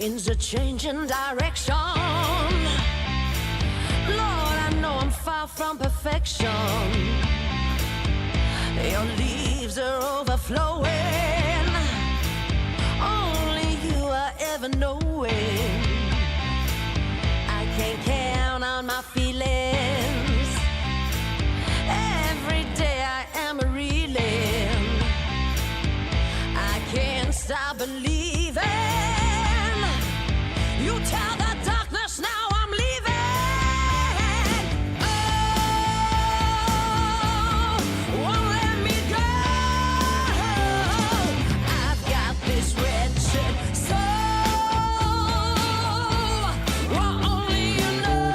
winds are changing direction. Lord, I know I'm far from perfection. Your leaves are overflowing. Only you are ever knowing. I can't count on my feelings. Every day I am reeling. I can't stop believing. You tell the darkness now I'm leaving. Oh, won't let me go. I've got this wretched soul. Well, only you know.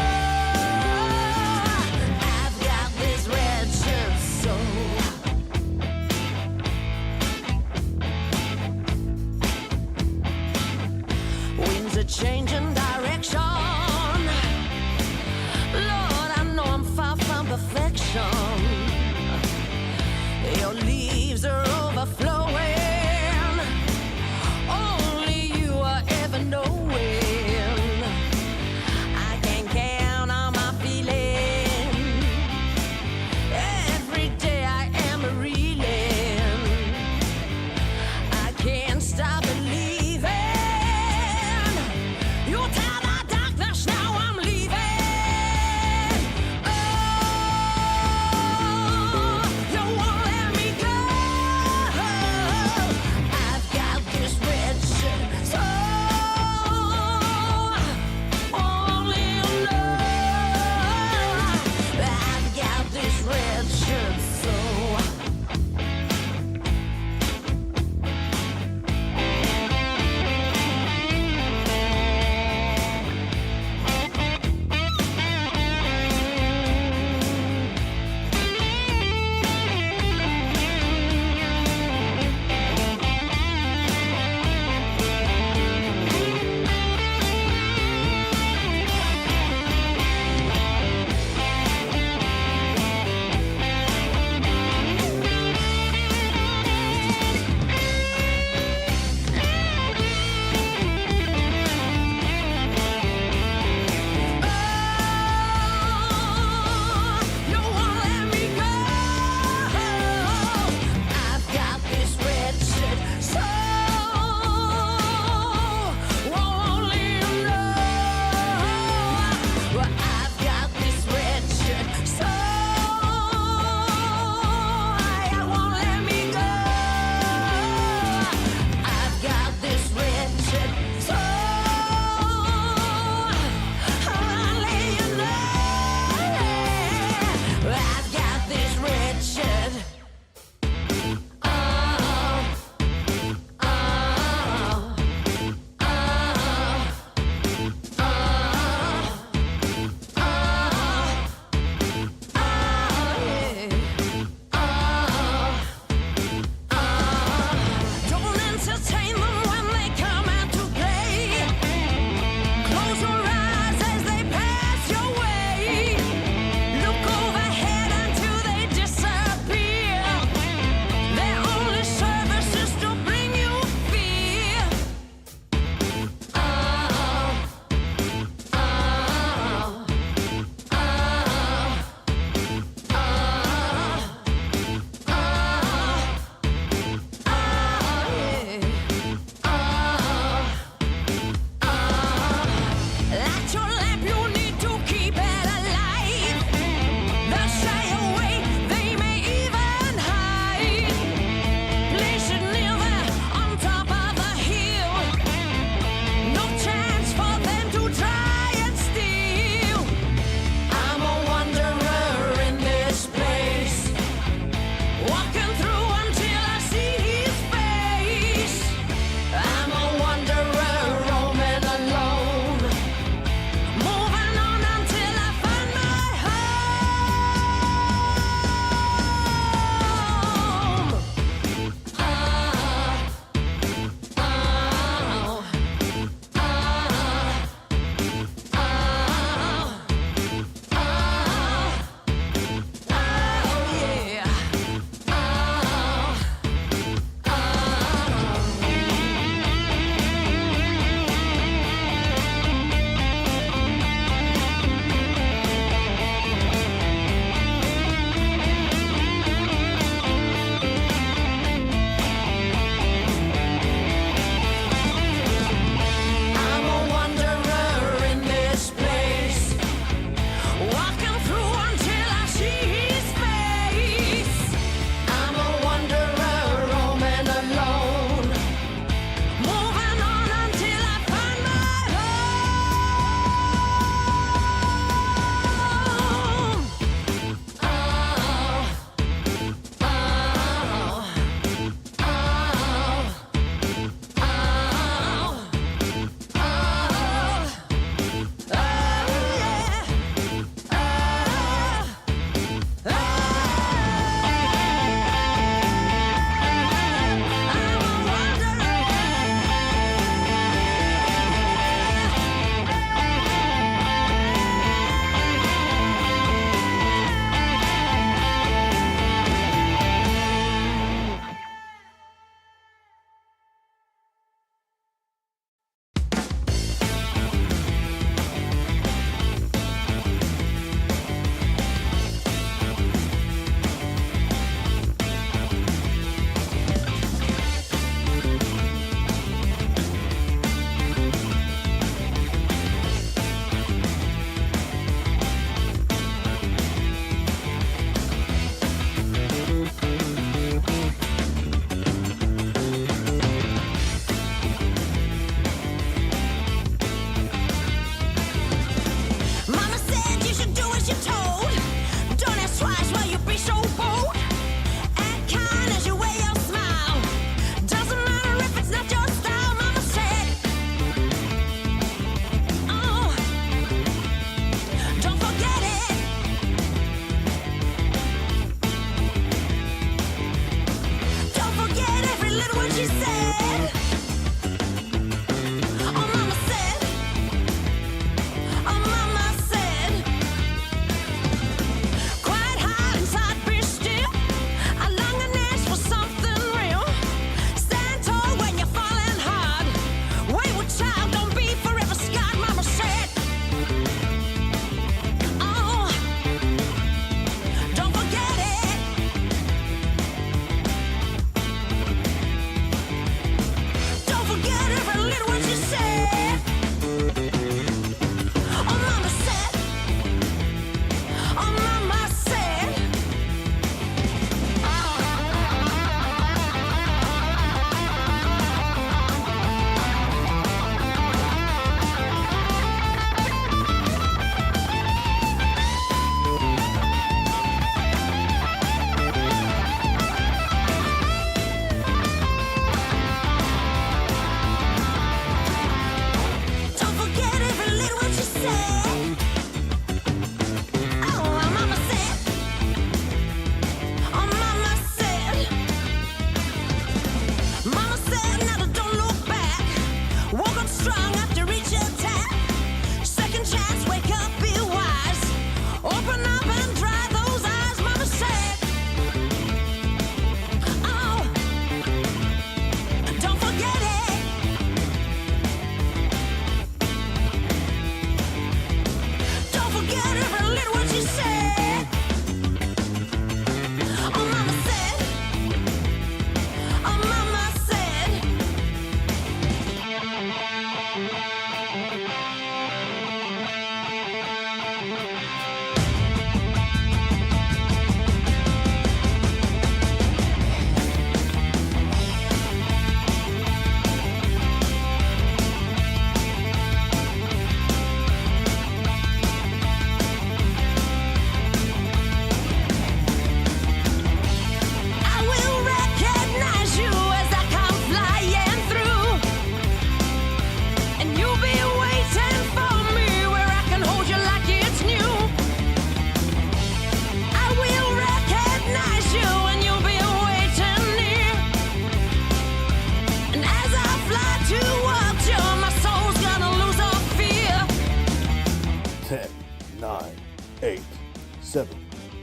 7,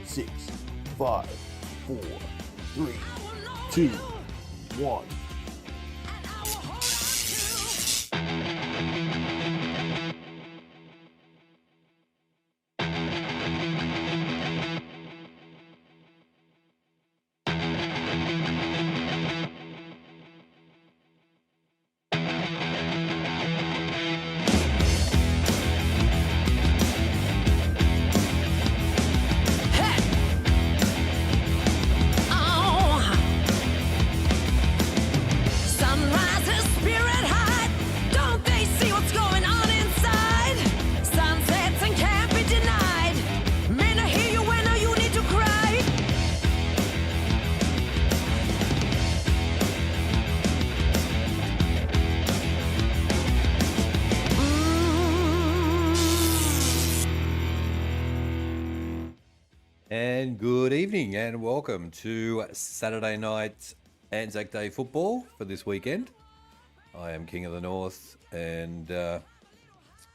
6, 5, 4, 3, 2, 1. And good evening and welcome to Saturday night Anzac Day football for this weekend. I am King of the North and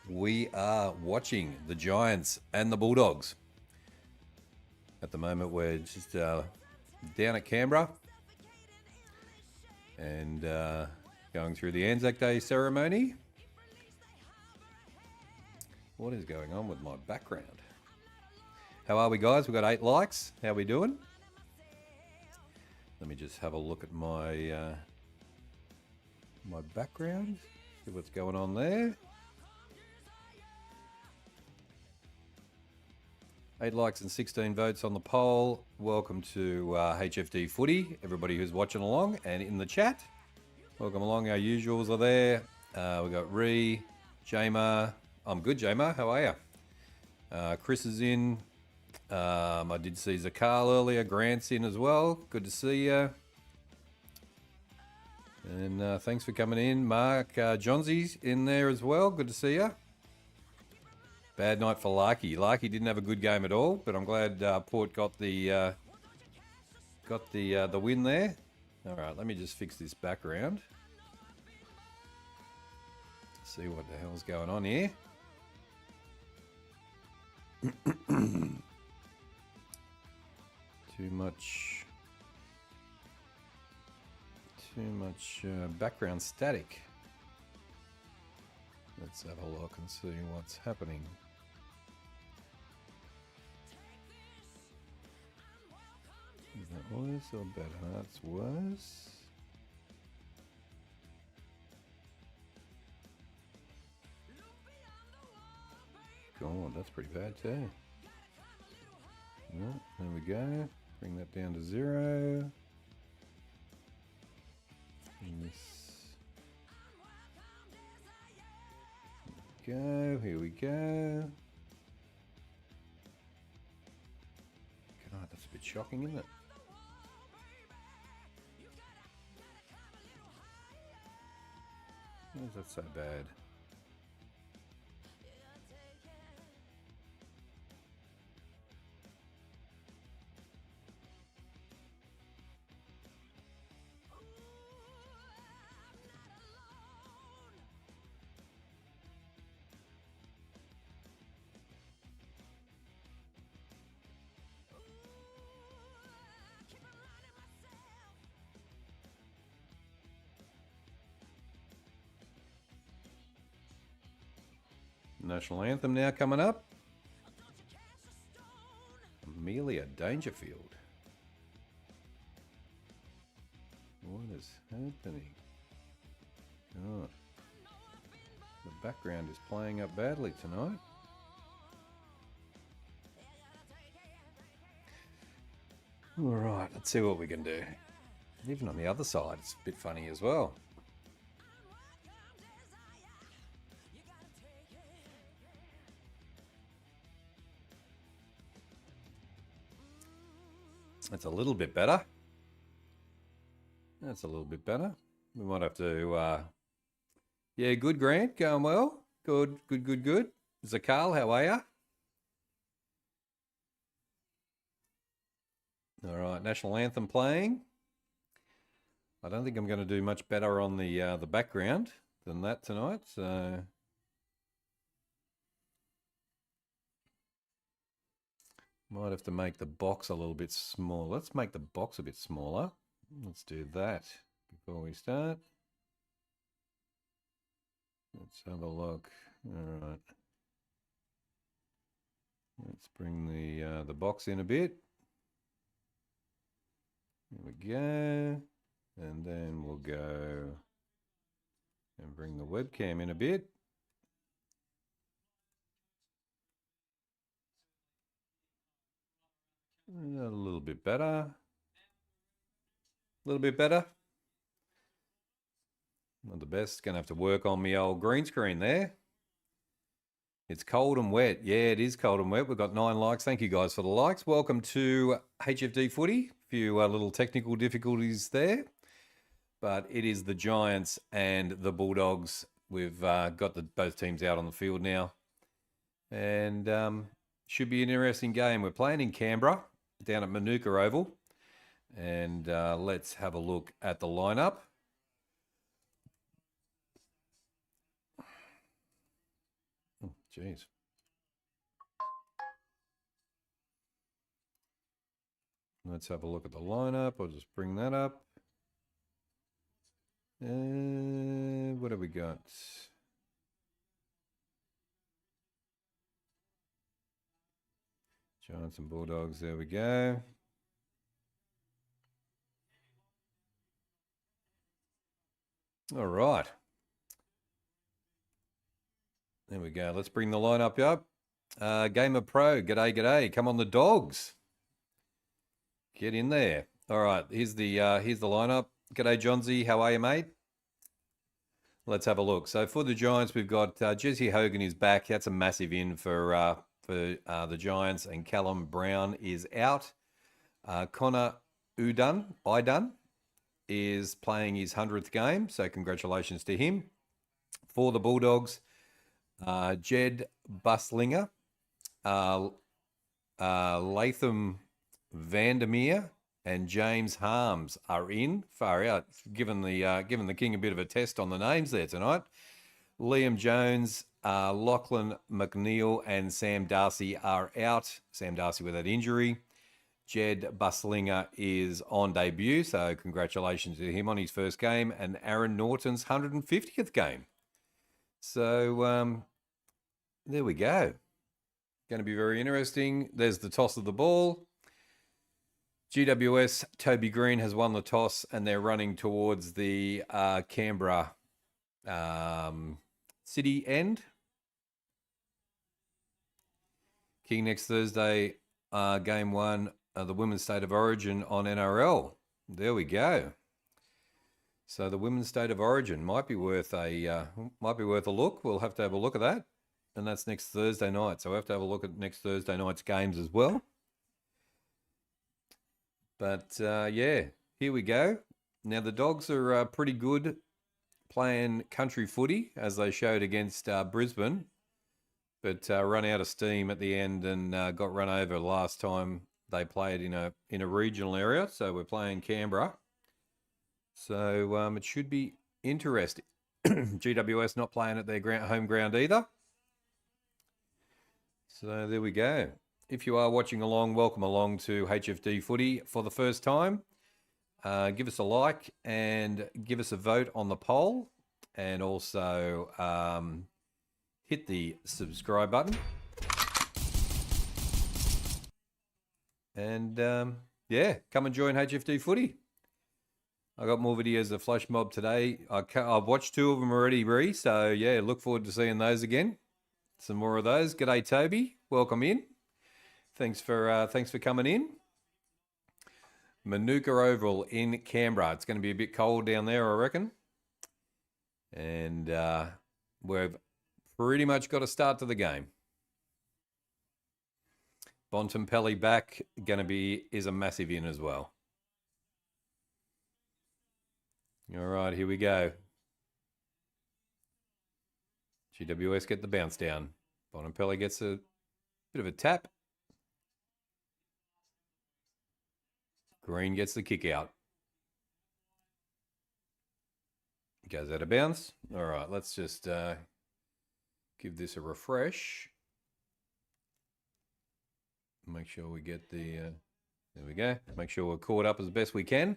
we are watching the Giants and the Bulldogs. At the moment we're just down at Canberra and going through the Anzac Day ceremony. What is going on with my background? How are we, guys? We've got 8 likes. How are we doing? Let me just have a look at my my background. See what's going on there. 8 likes and 16 votes on the poll. Welcome to HFD Footy, everybody who's watching along and in the chat. Welcome along. Our usuals are there. We've got Ree, Jamer. I'm good, Jamer. How are you? Chris is in. I did see Zakal earlier. Grant's in as well. Good to see you. And thanks for coming in. Mark Johnsey's in there as well. Good to see you. Bad night for Larky. Larky didn't have a good game at all, but I'm glad Port got the win there. All right, let me just fix this background. See what the hell's going on here. Too much background static. Let's have a look and see what's happening. Is that worse or better? That's worse. God, that's pretty bad too. No, there we go. Bring that down to 0. And this. Here we go. God, that's a bit shocking, isn't it? Why is that so bad? National anthem now coming up. Amelia Dangerfield. What is happening? God. The background is playing up badly tonight. Alright, let's see what we can do. Even on the other side, it's a bit funny as well. That's a little bit better. That's a little bit better. We might have to, yeah, good, Grant, going well. Good. Zakal, how are you? All right, national anthem playing. I don't think I'm going to do much better on the background than that tonight. So Might have to make the box a little bit smaller. Let's make the box a bit smaller. Let's do that before we start. Let's have a look. All right. Let's bring the box in a bit. There we go. And then we'll go and bring the webcam in a bit. A little bit better. A little bit better. Not the best. Gonna have to work on my old green screen there. It's cold and wet. Yeah, it is cold and wet. We've got 9 likes. Thank you guys for the likes. Welcome to HFD Footy. A few little technical difficulties there. But it is the Giants and the Bulldogs. We've got both teams out on the field now. And should be an interesting game. We're playing in Canberra, down at Manuka Oval. And let's have a look at the lineup. Oh, jeez. Let's have a look at the lineup. I'll just bring that up. What have we got? Giants and Bulldogs, there we go. All right. There we go. Let's bring the lineup up. Gamer Pro, g'day, g'day. Come on, the Dogs. Get in there. All right, here's the lineup. G'day, Johnsy. How are you, mate? Let's have a look. So for the Giants, we've got Jesse Hogan is back. That's a massive in for the Giants, and Callum Brown is out. Connor Idun is playing his 100th game, so congratulations to him. For the Bulldogs, Jed Buslinger, Latham Vandermeer, and James Harms are in. Far out, given the King a bit of a test on the names there tonight. Liam Jones, Lachlan McNeil, and Sam Darcy are out. Sam Darcy with that injury. Jed Buslinger is on debut, so congratulations to him on his first game. And Aaron Norton's 150th game. So there we go. Going to be very interesting. There's the toss of the ball. GWS, Toby Green has won the toss, and they're running towards the Canberra city end. King next Thursday, game 1, the Women's State of Origin on NRL. There we go. So the Women's State of Origin might be worth a look. We'll have to have a look at that, and that's next Thursday night. So we'll have to have a look at next Thursday night's games as well. But yeah, here we go. Now the Dogs are pretty good playing country footy, as they showed against Brisbane, but run out of steam at the end and got run over last time they played in a regional area. So we're playing Canberra. So it should be interesting. GWS not playing at their home ground either. So there we go. If you are watching along, welcome along to HFD Footy for the first time. Give us a like and give us a vote on the poll, and also hit the subscribe button. And yeah, come and join HFD Footy. I got more videos of Flash Mob today. I've watched 2 of them already, Bree. So yeah, look forward to seeing those again. Some more of those. G'day, Toby. Welcome in. Thanks for coming in. Manuka Oval in Canberra. It's going to be a bit cold down there, I reckon. And we've pretty much got a start to the game. Bontempelli back is a massive in as well. All right, here we go. GWS get the bounce down. Bontempelli gets a bit of a tap. Green gets the kick out. Goes out of bounds. All right, let's just give this a refresh. Make sure we get the... there we go. Make sure we're caught up as best we can.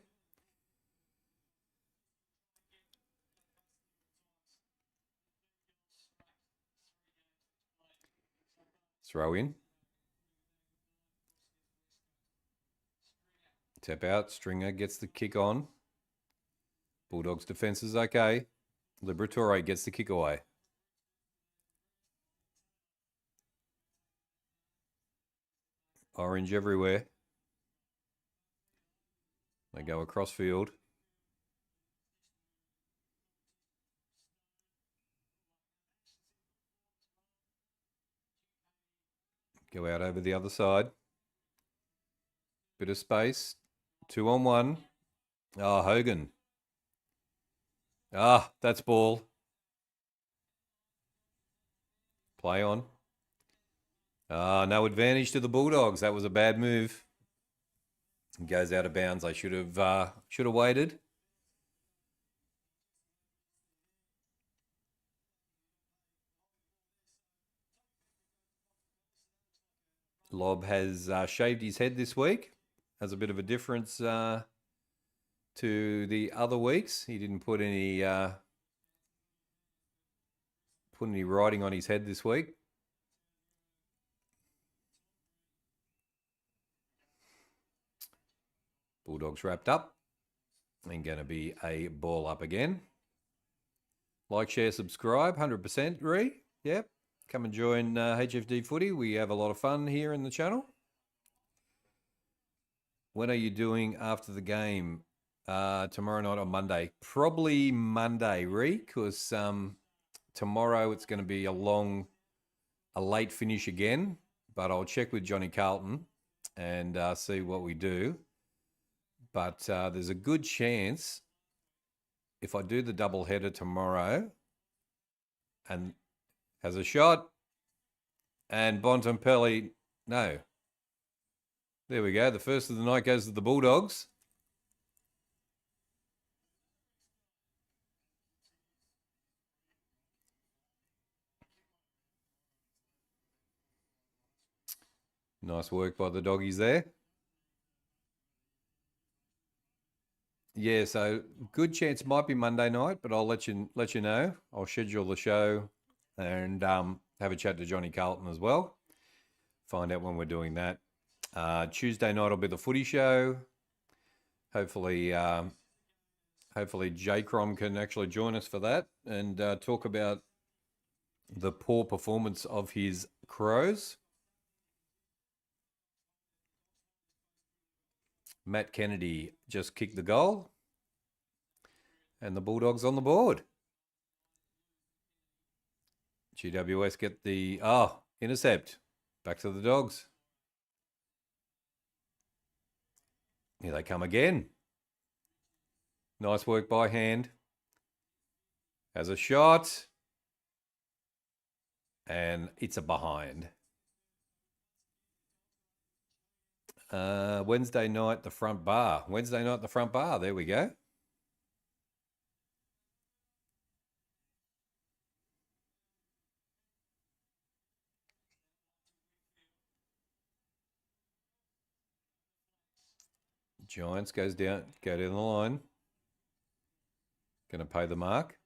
Throw in. Tap out. Stringer gets the kick on. Bulldogs defense is okay. Liberatore gets the kick away. Orange everywhere. They go across field. Go out over the other side. Bit of space. 2 on 1. Ah, Hogan. Ah, that's ball. Play on. Ah, no advantage to the Bulldogs. That was a bad move. Goes out of bounds. I should have waited. Lob has shaved his head this week. Has a bit of a difference to the other weeks. He didn't put any writing on his head this week. Bulldogs wrapped up. And going to be a ball up again. Like, share, subscribe. 100% Ree. Yep. Come and join HFD Footy. We have a lot of fun here in the channel. When are you doing after the game? Tomorrow night or Monday? Probably Monday, Ree, because tomorrow it's going to be a late finish again. But I'll check with Johnny Carlton and see what we do. But there's a good chance if I do the double header tomorrow and has a shot and Bontempelli, no. There we go. The first of the night goes to the Bulldogs. Nice work by the doggies there. Yeah, so good chance might be Monday night, but I'll let you know. I'll schedule the show and have a chat to Johnny Carlton as well. Find out when we're doing that. Tuesday night will be the footy show. Hopefully J-Crom can actually join us for that and talk about the poor performance of his Crows. Matt Kennedy just kicked the goal. And the Bulldogs on the board. GWS get the... intercept. Back to the Dogs. Here they come again. Nice work by hand. Has a shot. And it's a behind. Wednesday night, the front bar. Wednesday night, the front bar. There we go. Giants go down the line. Going to pay the mark.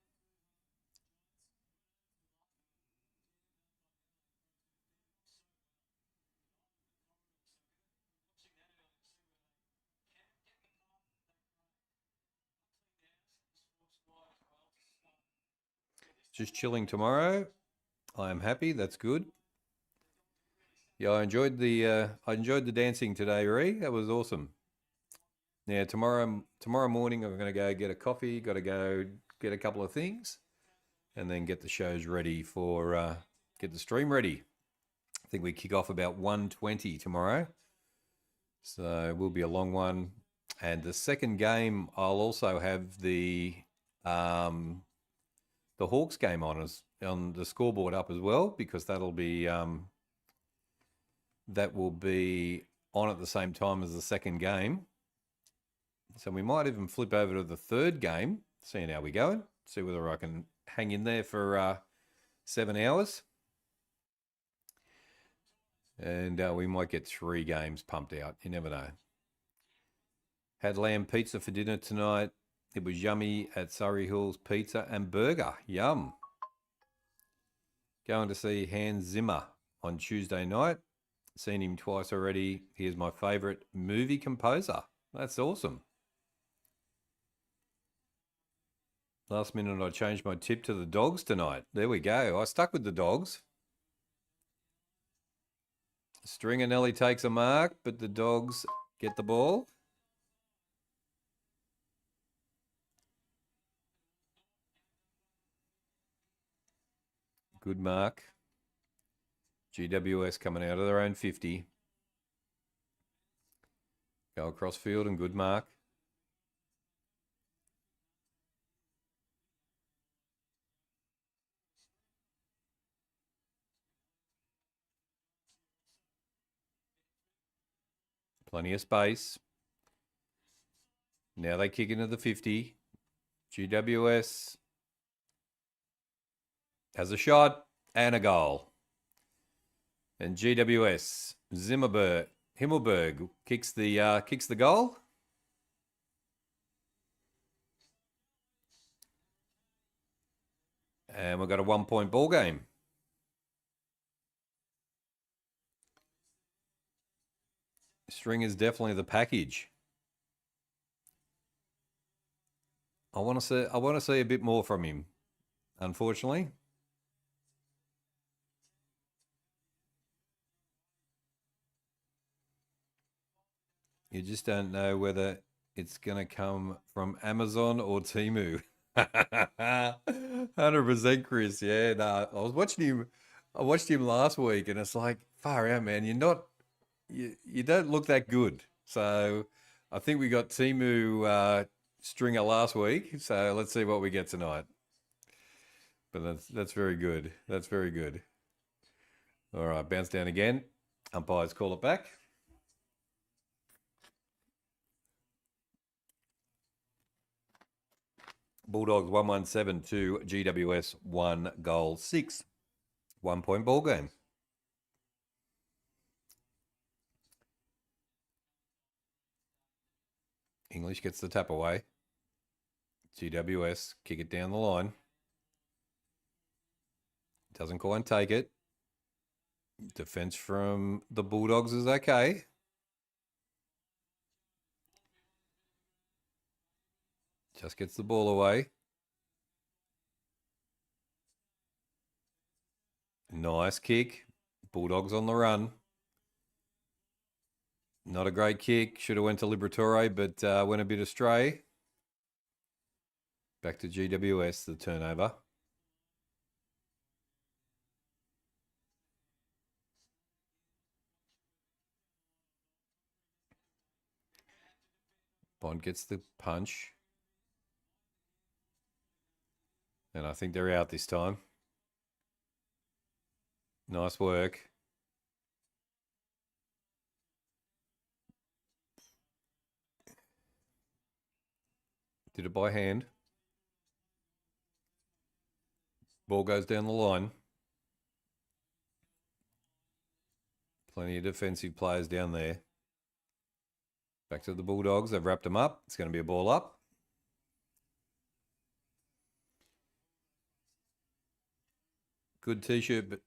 Just chilling tomorrow. I am happy. That's good. Yeah, I enjoyed the dancing today, Ree. That was awesome. Yeah, tomorrow morning I'm going to go get a coffee. Got to go get a couple of things, and then get the shows ready for get the stream ready. I think we kick off about 1:20 tomorrow, so it will be a long one. And the second game, I'll also have the Hawks game on the scoreboard up as well, because that will be on at the same time as the second game. So we might even flip over to the third game, seeing how we go, see whether I can hang in there for 7 hours. And we might get 3 games pumped out. You never know. Had lamb pizza for dinner tonight. It was yummy at Surrey Hills Pizza and Burger. Yum. Going to see Hans Zimmer on Tuesday night. Seen him twice already. He is my favourite movie composer. That's awesome. Last minute I changed my tip to the Dogs tonight. There we go. I stuck with the Dogs. Stringer Nelly takes a mark, but the Dogs get the ball. Good mark. GWS coming out of their own 50. Go across field and good mark. Plenty of space. Now they kick into the 50. GWS has a shot and a goal. And GWS, Himmelberg kicks the goal. And we've got a 1-point ball game. String is definitely the package. I want to see a bit more from him, unfortunately. You just don't know whether it's going to come from Amazon or Temu. 100% Chris. Yeah, no, I watched him last week and it's like, far out, man. You don't look that good. So I think we got Temu Stringer last week. So let's see what we get tonight. But that's very good. That's very good. All right, bounce down again. Umpires call it back. Bulldogs 117 to GWS 1 goal 6. 1-point ball game. English gets the tap away. GWS kick it down the line. Doesn't quite take it. Defense from the Bulldogs is okay. Just gets the ball away. Nice kick. Bulldogs on the run. Not a great kick. Should have went to Liberatore, but went a bit astray. Back to GWS, the turnover. Bond gets the punch. And I think they're out this time. Nice work. Did it by hand. Ball goes down the line. Plenty of defensive players down there. Back to the Bulldogs. They've wrapped them up. It's going to be a ball up. Good t-shirt, but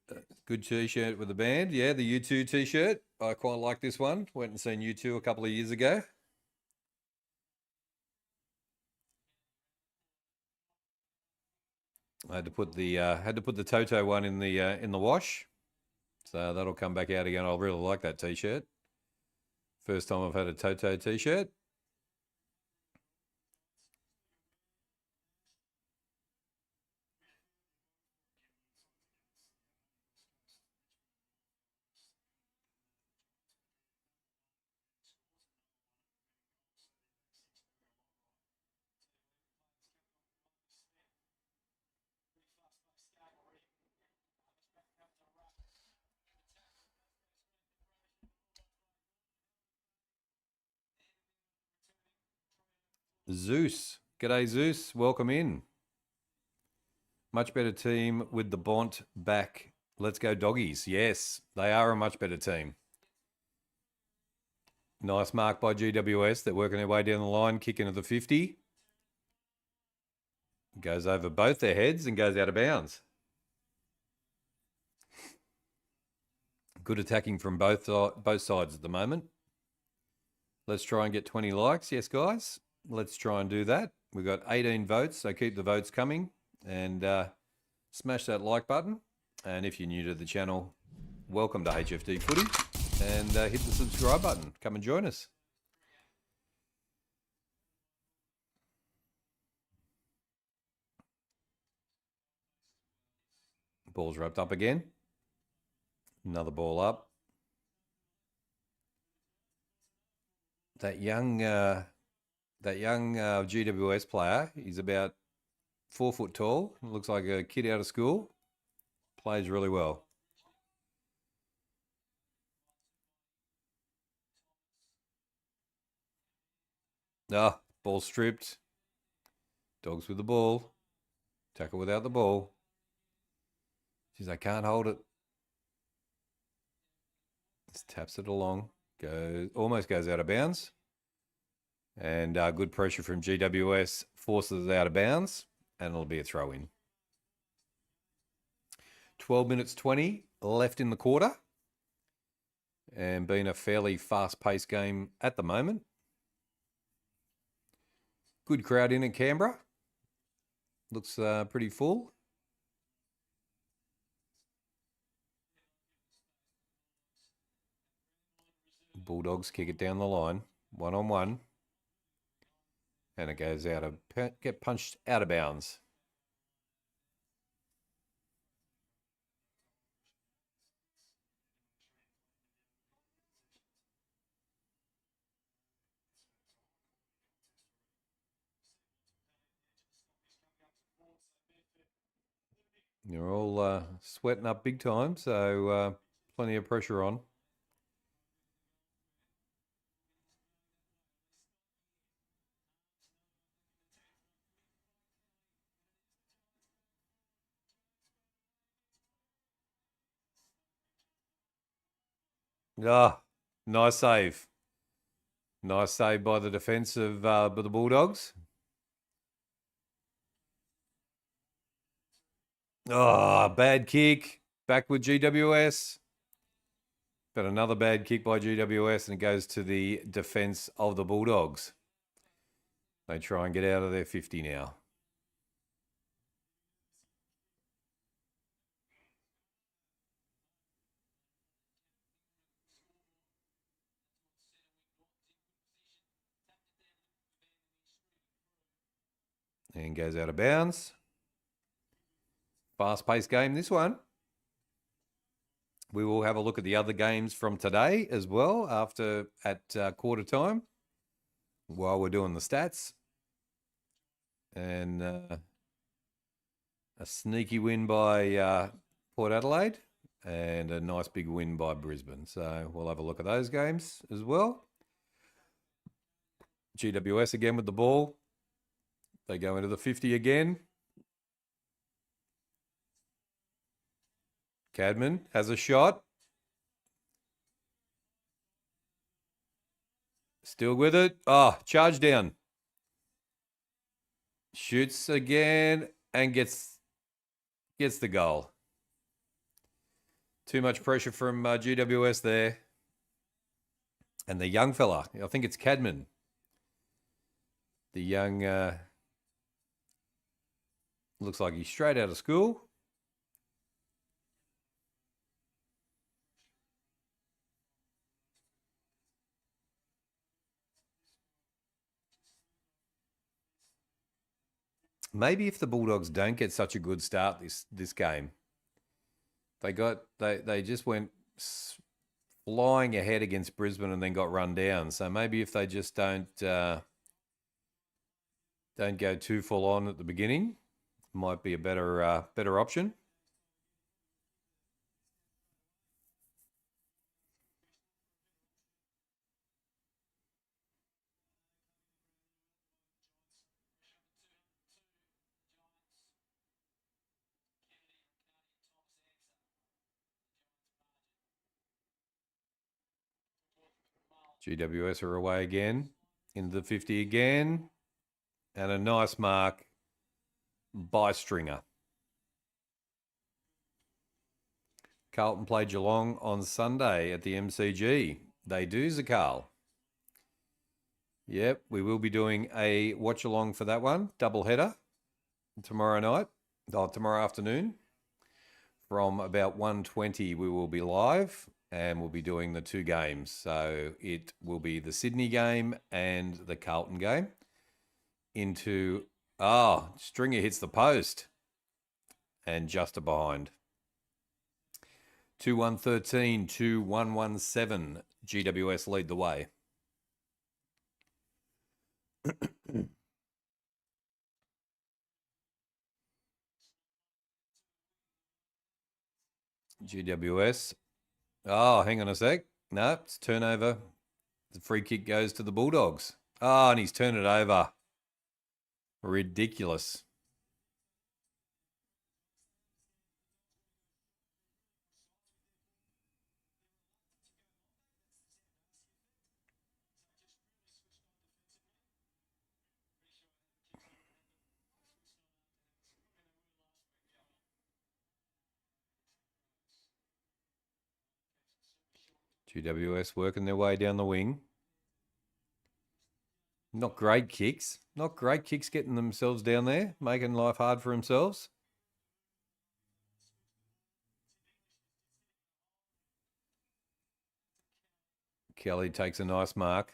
good t-shirt with the band. Yeah, the U2 t-shirt. I quite like this one. Went and seen U2 a couple of years ago. I had to put the Toto one in the wash, so that'll come back out again. I really like that t-shirt. First time I've had a Toto t-shirt. Zeus. G'day, Zeus. Welcome in. Much better team with the Bont back Let's go Doggies. Yes, they are a much better team. Nice mark by GWS. They're working their way down the line, kick into the 50. Goes over both their heads and goes out of bounds. Good attacking from both sides at the moment. Let's try and get 20 likes. Yes, guys. Let's try and do that. We've got 18 votes, so keep the votes coming. And smash that like button. And if you're new to the channel, welcome to HFD Footy. And hit the subscribe button. Come and join us. Ball's roped up again. Another ball up. That young GWS player, he's about 4 foot tall. Looks like a kid out of school. Plays really well. Ball stripped. Dogs with the ball. Tackle without the ball. Jeez, I can't hold it. Just taps it along. Almost goes out of bounds. And good pressure from GWS forces it out of bounds. And it'll be a throw in. 12 minutes 20 left in the quarter. And been a fairly fast-paced game at the moment. Good crowd in Canberra. Looks pretty full. Bulldogs kick it down the line. 1-on-1. And it goes out of... Get punched out of bounds. You're all sweating up big time, so plenty of pressure on. Nice save. Nice save by the defence of the Bulldogs. Bad kick. Back with GWS. But another bad kick by GWS, and it goes to the defence of the Bulldogs. They try and get out of their 50 now. And goes out of bounds. Fast-paced game, this one. We will have a look at the other games from today as well at quarter time while we're doing the stats. And a sneaky win by Port Adelaide and a nice big win by Brisbane. So we'll have a look at those games as well. GWS again with the ball. They go into the 50 again. Cadman has a shot. Still with it. Charge down. Shoots again and gets the goal. Too much pressure from GWS there. And the young fella, I think it's Cadman. The young, looks like he's straight out of school. Maybe if the Bulldogs don't get such a good start this game, they just went flying ahead against Brisbane and then got run down. So maybe if they just don't go too full on at the beginning, might be a better option. GWS are away again. Into the 50 again. And a nice mark by Stringer. Carlton play Geelong on Sunday at the MCG. They do, Zakal. Yep, we will be doing a watch along for that one. Double header tomorrow night. Tomorrow afternoon. From about 1:20 we will be live and we'll be doing the two games. So it will be the Sydney game and the Carlton game. Stringer hits the post and just a behind. 2-1-13, 2-1-1-7. GWS lead the way. GWS. Oh, hang on a sec. No, it's turnover. The free kick goes to the Bulldogs. Oh, and he's turned it over. Ridiculous. GWS working their way down the wing. Not great kicks. Not great kicks getting themselves down there, making life hard for themselves. Kelly takes a nice mark.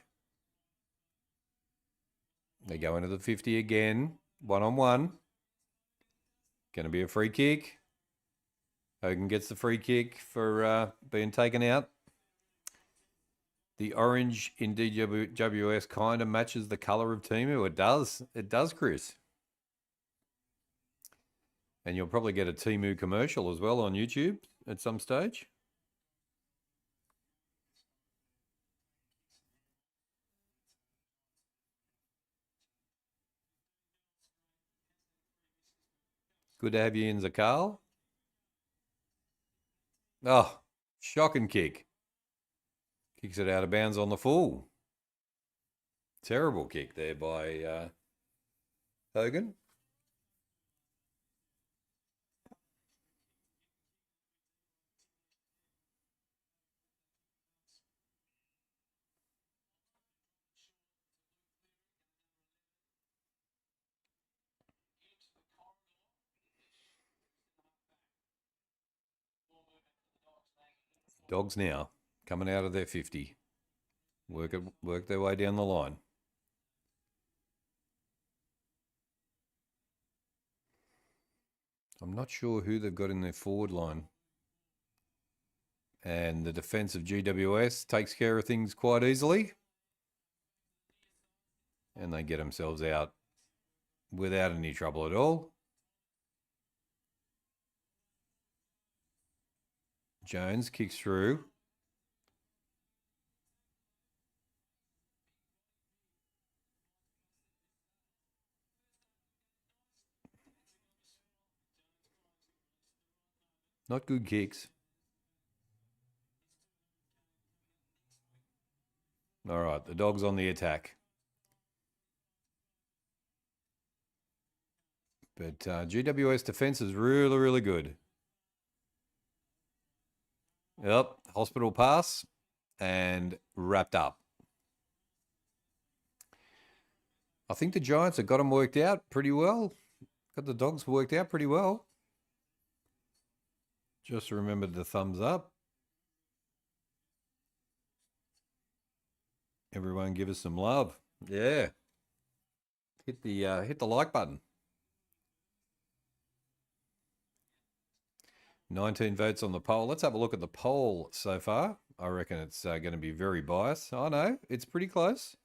They go into the 50 again. 1-on-1. Going to be a free kick. Hogan gets the free kick for being taken out. The orange in DWS kind of matches the colour of Timu. It does. It does, Chris. And you'll probably get a Timu commercial as well on YouTube at some stage. Good to have you in, Zakal. Oh, shocking kick. Kicks it out of bounds on the full. Terrible kick there by Hogan. Dogs now coming out of their 50. Work their way down the line. I'm not sure who they've got in their forward line. And the defence of GWS takes care of things quite easily. And they get themselves out without any trouble at all. Jones kicks through. Not good kicks. All right, the Dogs on the attack. But GWS defence is really, really good. Yep, hospital pass and wrapped up. I think the Giants have got them worked out pretty well. Got the Dogs worked out pretty well. Just remembered the thumbs up. Everyone give us some love. Yeah. Hit the like button. 19 votes on the poll. Let's have a look at the poll so far. I reckon it's going to be very biased. I know, it's pretty close.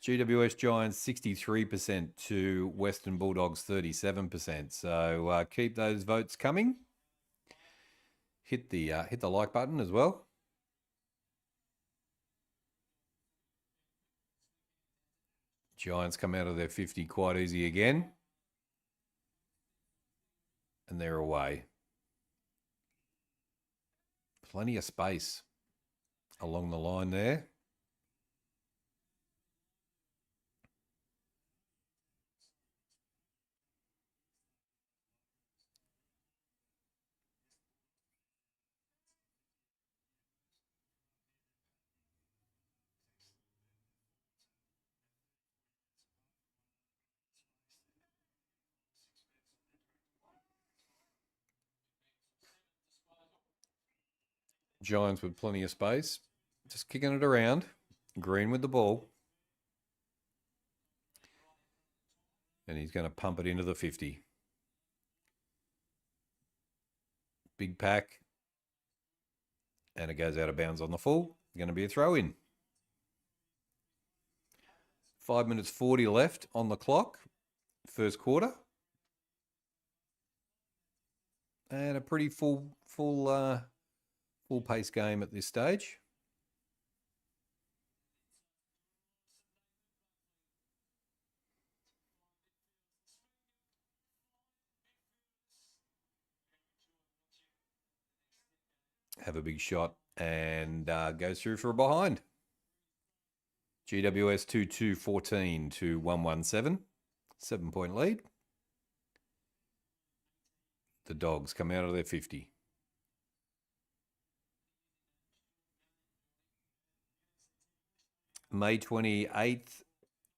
GWS Giants 63% to Western Bulldogs 37%. So keep those votes coming. Hit the like button as well. Giants come out of their 50 quite easy again. And they're away. Plenty of space along the line there. Giants with plenty of space. Just kicking it around. Green with the ball. And he's going to pump it into the 50. Big pack. And it goes out of bounds on the full. Going to be a throw in. 5 minutes 40 left on the clock. First quarter. And a pretty full pace game at this stage. Have a big shot and goes through for a behind. GWS 2-2-14 to 1-1-7. 7-point lead. The Dogs come out of their 50. May 28th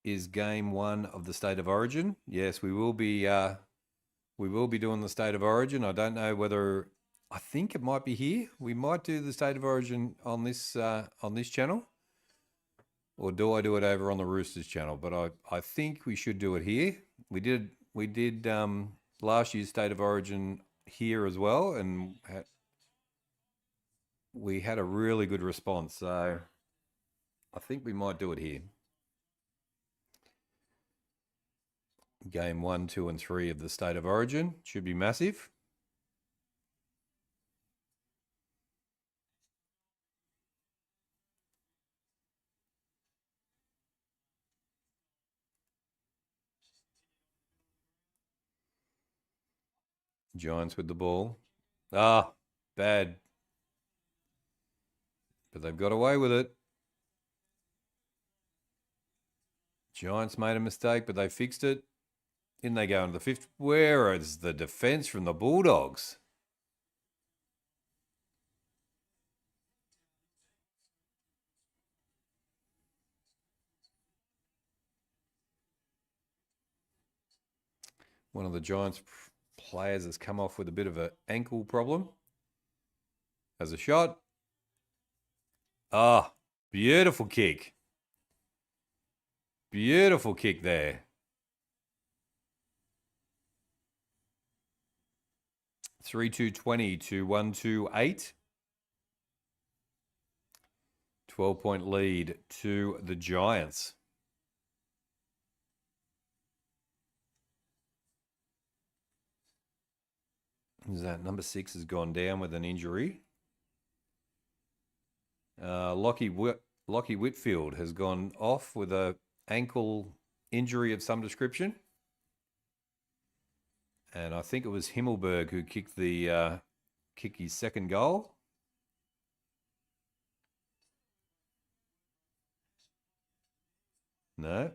is game 1 of the State of Origin. Yes, we will be doing the State of Origin. I don't know whether, I think it might be here. We might do the State of Origin on this channel. Or do I do it over on the Roosters channel? But I think we should do it here. We did last year's State of Origin here as well, and we had a really good response. So I think we might do it here. Game 1, 2, and 3 of the State of Origin should be massive. Giants with the ball. Ah, bad. But they've got away with it. Giants made a mistake, but they fixed it. In they go into the 5th. Where is the defense from the Bulldogs? One of the Giants players has come off with a bit of an ankle problem. Has a shot. Ah, beautiful kick. Beautiful kick there. 3-2-20 to 1-2-8. 12-point lead to the Giants. Is that number 6 has gone down with an injury? Lockie Whitfield has gone off with an ankle injury of some description. And I think it was Himmelberg who kicked his second goal. No.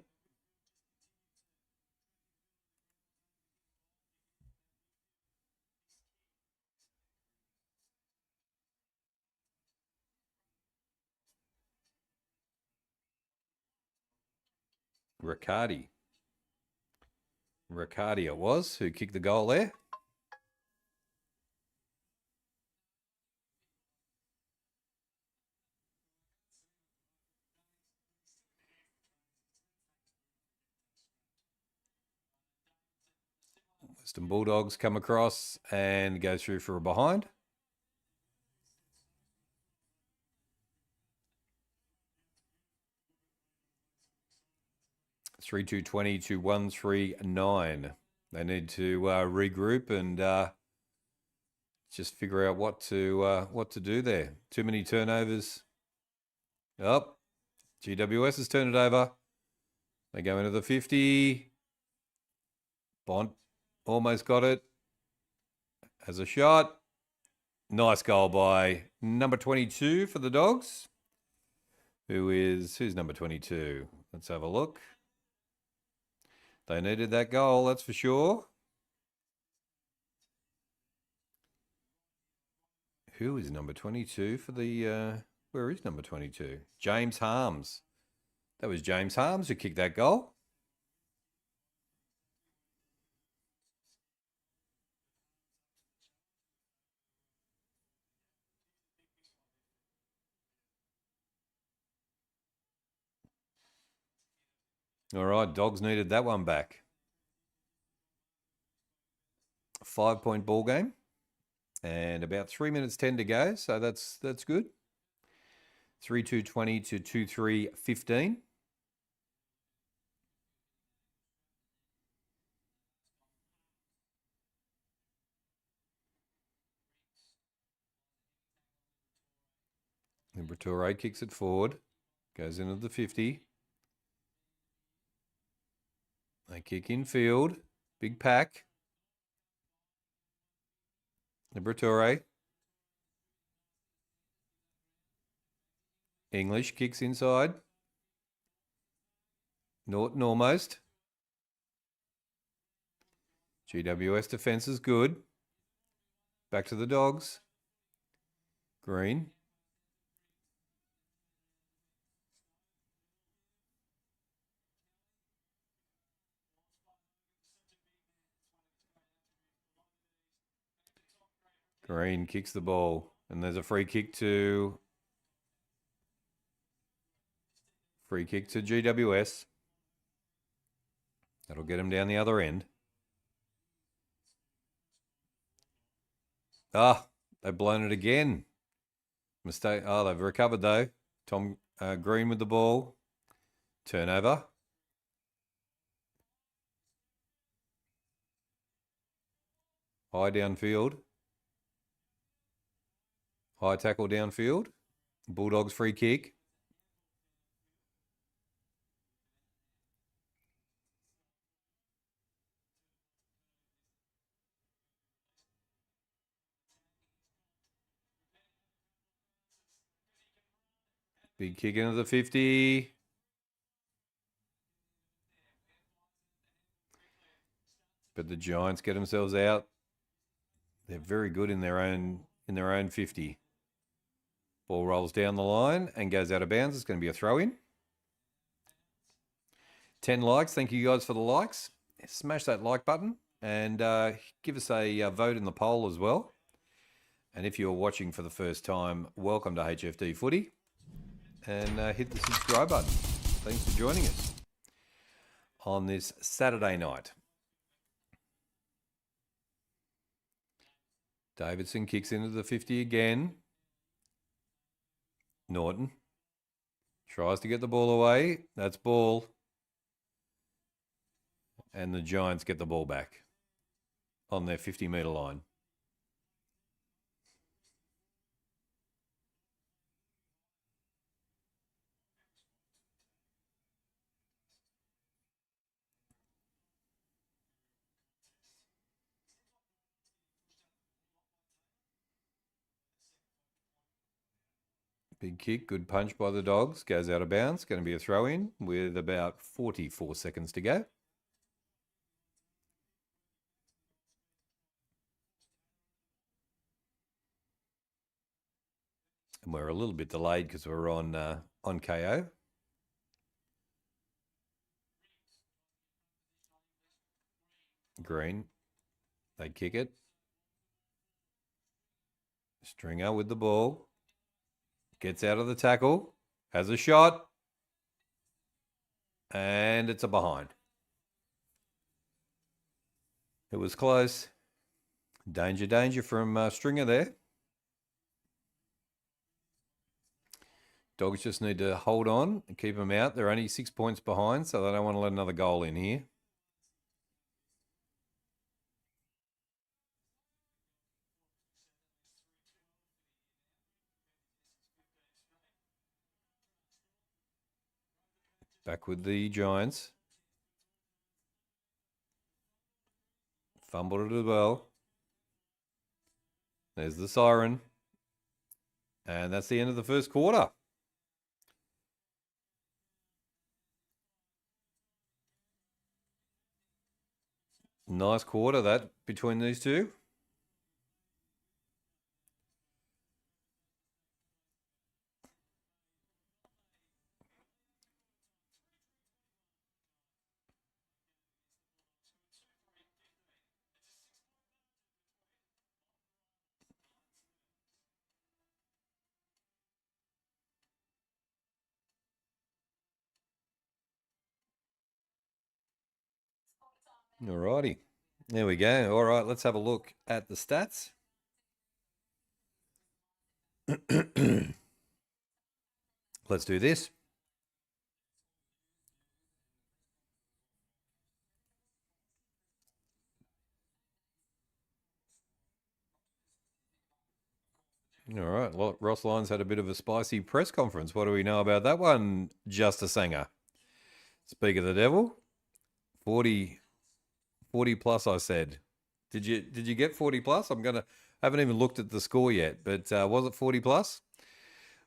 Riccardi it was who kicked the goal there. Western Bulldogs come across and go through for a behind. Three 2-20 to 1-3-9. They need to regroup and just figure out what to do there. Too many turnovers. Oh, GWS has turned it over. They go into the 50. Bont almost got it. Has a shot. Nice goal by number 22 for the Dogs. Who's number 22? Let's have a look. They needed that goal, that's for sure. Who is number 22 for the... where is number 22? James Harms. That was James Harms who kicked that goal. All right, Dogs needed that one back. 5-point ball game. And about 3 minutes 10 to go, so that's good. 3-2-20 to 2-3-15. Liberatore kicks it forward, goes into the 50. They kick in field, big pack. Liberatore. English kicks inside. Norton almost. GWS defence is good. Back to the Dogs. Green. Green kicks the ball. And there's a free kick to GWS. That'll get him down the other end. They've blown it again. Mistake. They've recovered though. Tom Green with the ball. Turnover. High downfield. High tackle downfield. Bulldogs free kick. Big kick into the 50. But the Giants get themselves out. They're very good in their own 50. Ball rolls down the line and goes out of bounds. It's going to be a throw-in. 10 likes. Thank you guys for the likes. Smash that like button and give us a vote in the poll as well. And if you're watching for the first time, welcome to HFD Footy. And hit the subscribe button. Thanks for joining us on this Saturday night. Davidson kicks into the 50 again. Norton tries to get the ball away. That's ball. And the Giants get the ball back on their 50-metre line. Big kick, good punch by the Dogs. Goes out of bounds. Going to be a throw-in with about 44 seconds to go. And we're a little bit delayed because we're on KO. Green. They kick it. Stringer with the ball. Gets out of the tackle. Has a shot. And it's a behind. It was close. Danger, danger from Stringer there. Dogs just need to hold on and keep them out. They're only 6 points behind, so they don't want to let another goal in here. Back with the Giants. Fumbled it as well. There's the siren. And that's the end of the first quarter. Nice quarter that between these two. Alrighty. There we go. All right, let's have a look at the stats. Let's do this. All right. Well, Ross Lyons had a bit of a spicy press conference. What do we know about that one, Justice Sanger? Speak of the devil. 40 plus, I said. Did you get 40 plus? Haven't even looked at the score yet, but was it 40 plus?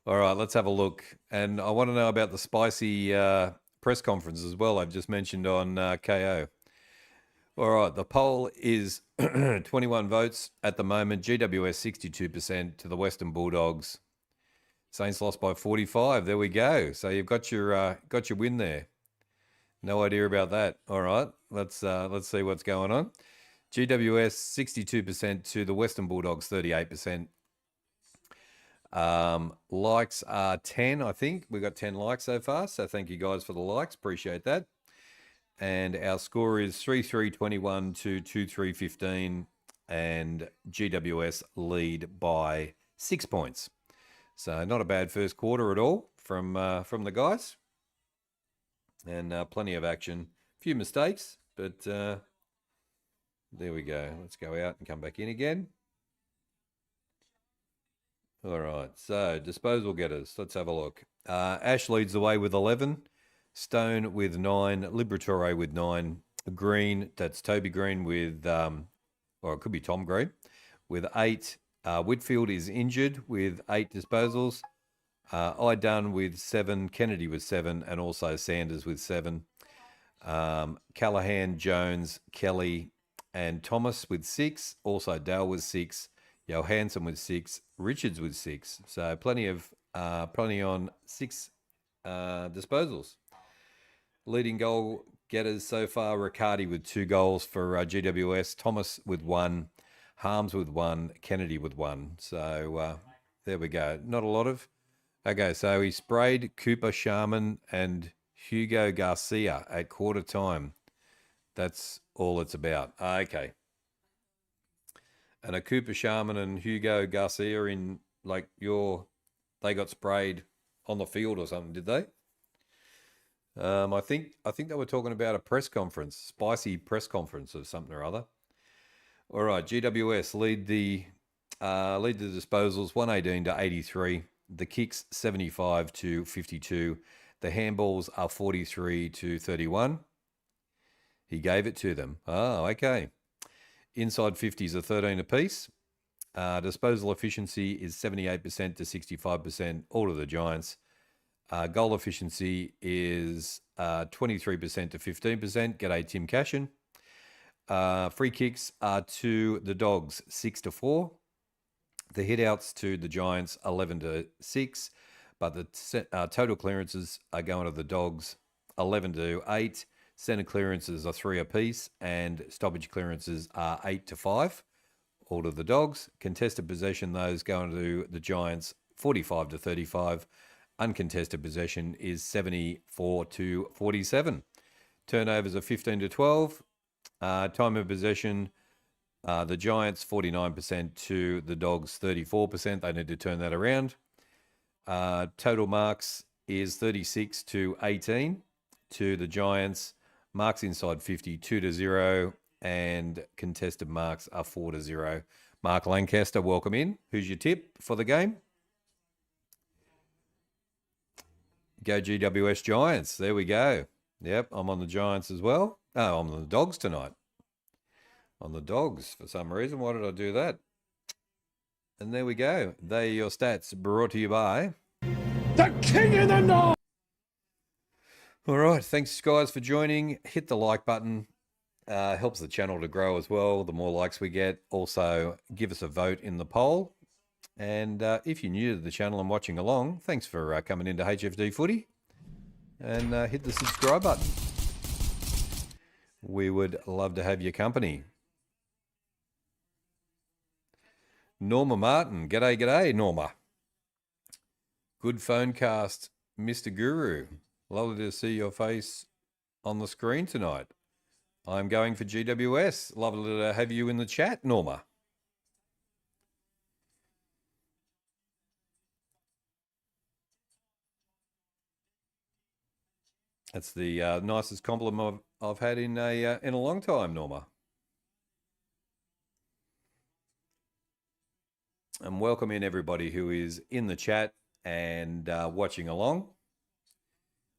All right, let's have a look. And I want to know about the spicy press conference as well. I've just mentioned on KO. All right, the poll is 21 votes at the moment. GWS 62% to the Western Bulldogs. Saints lost by 45. There we go. So you've got your win there. No idea about that. All right, let's see what's going on. GWS 62% to the Western Bulldogs 38%. Likes are 10, I think. We got 10 likes so far. So thank you guys for the likes. Appreciate that. And our score is 3-3-21 to 2-3-15, and GWS lead by 6 points. So not a bad first quarter at all from the guys, and plenty of action. A few mistakes, but there we go. Let's go out and come back in again. All right, so disposal getters. Let's have a look. Ash leads the way with 11. Stone with 9, Liberatore with 9, Green, that's Toby Green with, or it could be Tom Green, with 8. Whitfield is injured with 8 disposals. I done with 7, Kennedy with 7, and also Sanders with 7. Callahan, Jones, Kelly, and Thomas with 6. Also Dale with 6. Johansson with 6. Richards with 6. So plenty on 6 disposals. Leading goal getters so far, Riccardi with 2 goals for GWS, Thomas with 1, Harms with 1, Kennedy with 1. So there we go. Not a lot of. Okay, so he sprayed Cooper Sharman and Hugo Garcia at quarter time. That's all it's about. Okay. And a Cooper Sharman and Hugo Garcia they got sprayed on the field or something, did they? I think they were talking about a press conference, spicy press conference of something or other. All right, GWS lead the disposals 118 to 83. The kicks 75 to 52. The handballs are 43 to 31. He gave it to them. Oh, okay. Inside 50s are 13 apiece. Disposal efficiency is 78% to 65%. All of the Giants. Goal efficiency is 23% to 15%. G'day, Tim Cashin. Free kicks are to the Dogs 6 to 4. The hitouts to the Giants 11 to 6. But the total clearances are going to the Dogs 11 to 8. Centre clearances are 3 apiece, and stoppage clearances are 8 to 5. All to the Dogs. Contested possession, those going to the Giants 45 to 35. Uncontested possession is 74 to 47. Turnovers are 15 to 12. Time of possession, the Giants 49% to the Dogs 34%. They need to turn that around. Total marks is 36 to 18 to the Giants. Marks inside 50, 2 to 0. And contested marks are 4 to 0. Mark Lancaster, welcome in. Who's your tip for the game? Go GWS Giants. There we go. Yep, I'm on the Giants as well. Oh, I'm on the Dogs tonight. On the Dogs for some reason. Why did I do that? And there we go. They are your stats brought to you by The King of the North. All right. Thanks, guys, for joining. Hit the like button. Helps the channel to grow as well. The more likes we get. Also, give us a vote in the poll. And if you're new to the channel and watching along, thanks for coming into HFD Footy. And hit the subscribe button. We would love to have your company. Norma Martin. G'day, Norma. Good phone cast, Mr. Guru. Lovely to see your face on the screen tonight. I'm going for GWS. Lovely to have you in the chat, Norma. That's the nicest compliment I've had in a long time, Norma. And welcome in everybody who is in the chat and watching along.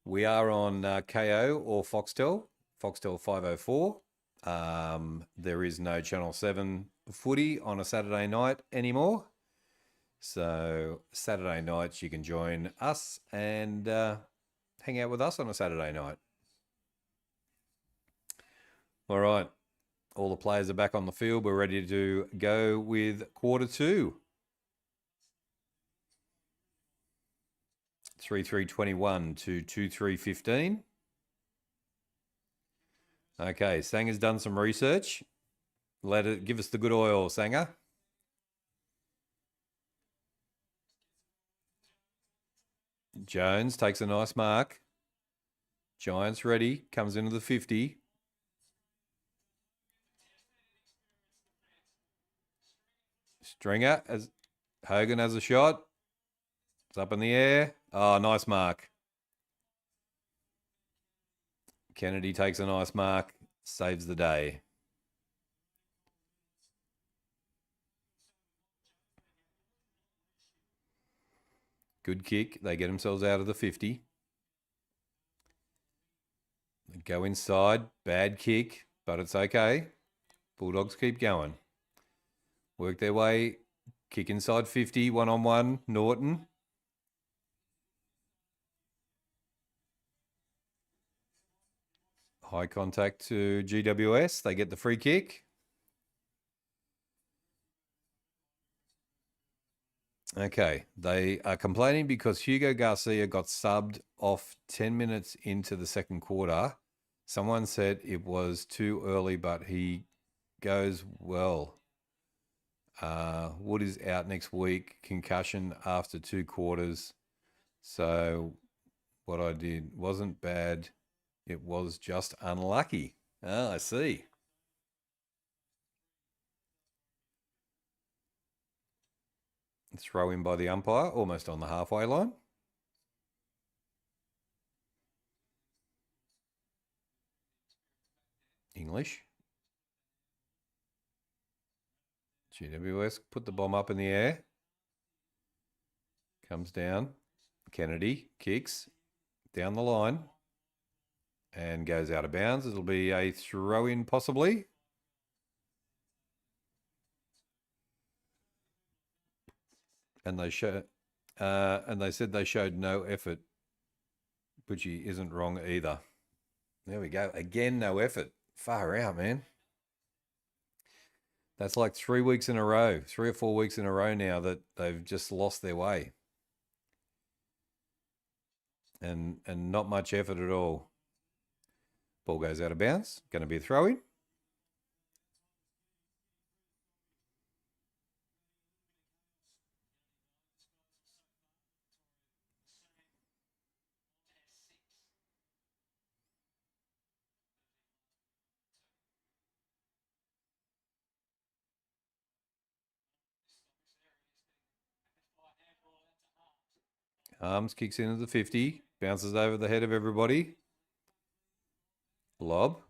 We are on KO or Foxtel 504. There is no Channel 7 footy on a Saturday night anymore. So Saturday nights you can join us and hang out with us on a Saturday night. All right. All the players are back on the field. We're ready to go with quarter two. 3-3-21 to 2-3-15. Okay, Sanger's done some research. Give us the good oil, Sanger. Jones takes a nice mark. Giants ready, comes into the 50. Stringer, as Hogan has a shot. It's up in the air. Oh, nice mark. Kennedy takes a nice mark, saves the day. Good kick. They get themselves out of the 50. They go inside. Bad kick, but it's okay. Bulldogs keep going. Work their way. Kick inside 50. One-on-one. Norton. High contact to GWS. They get the free kick. Okay, they are complaining because Hugo Garcia got subbed off 10 minutes into the second quarter. Someone said it was too early, but he goes well. Wood is out next week, concussion after 2 quarters. So what I did wasn't bad. It was just unlucky. I see. Throw in by the umpire, almost on the halfway line. English. GWS put the bomb up in the air. Comes down. Kennedy kicks down the line and goes out of bounds. It'll be a throw-in possibly. And they said they showed no effort, which he isn't wrong either. There we go. Again, no effort. Far out, man. That's like 3 weeks in a row, 3 or 4 weeks in a row now that they've just lost their way. And not much effort at all. Ball goes out of bounds. Going to be a throw-in. Arms kicks into the 50. Bounces over the head of everybody. Lob.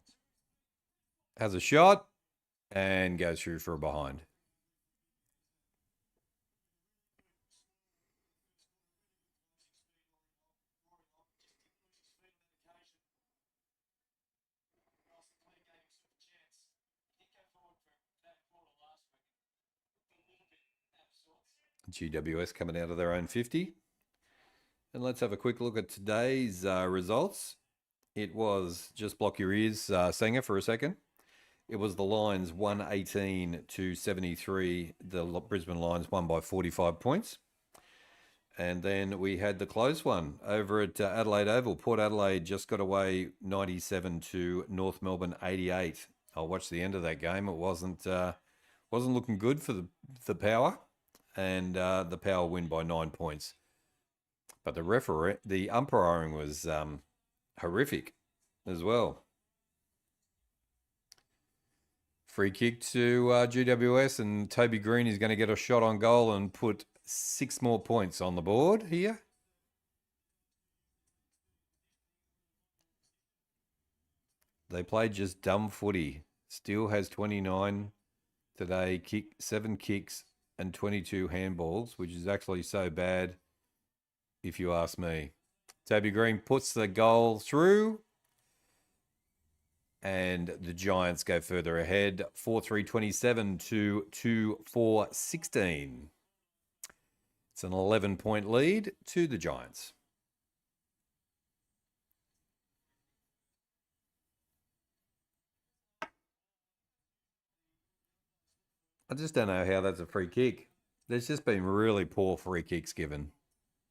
Has a shot. And goes through for a behind. GWS coming out of their own 50. And let's have a quick look at today's results. It was, just block your ears, Sanger, for a second. It was the Lions 118 to 73. The Brisbane Lions won by 45 points. And then we had the close one over at Adelaide Oval. Port Adelaide just got away 97 to North Melbourne 88. I'll watch the end of that game. It wasn't looking good for the Power, and the Power win by 9 points. But the umpiring was horrific as well. Free kick to GWS, and Toby Green is going to get a shot on goal and put 6 more points on the board here. They played just dumb footy. Still has 29 today, 7 kicks and 22 handballs, which is actually so bad if you ask me. Toby Green puts the goal through, and the Giants go further ahead, 4-3-27 to 2-4-16. It's an 11-point lead to the Giants. I just don't know how that's a free kick. There's just been really poor free kicks given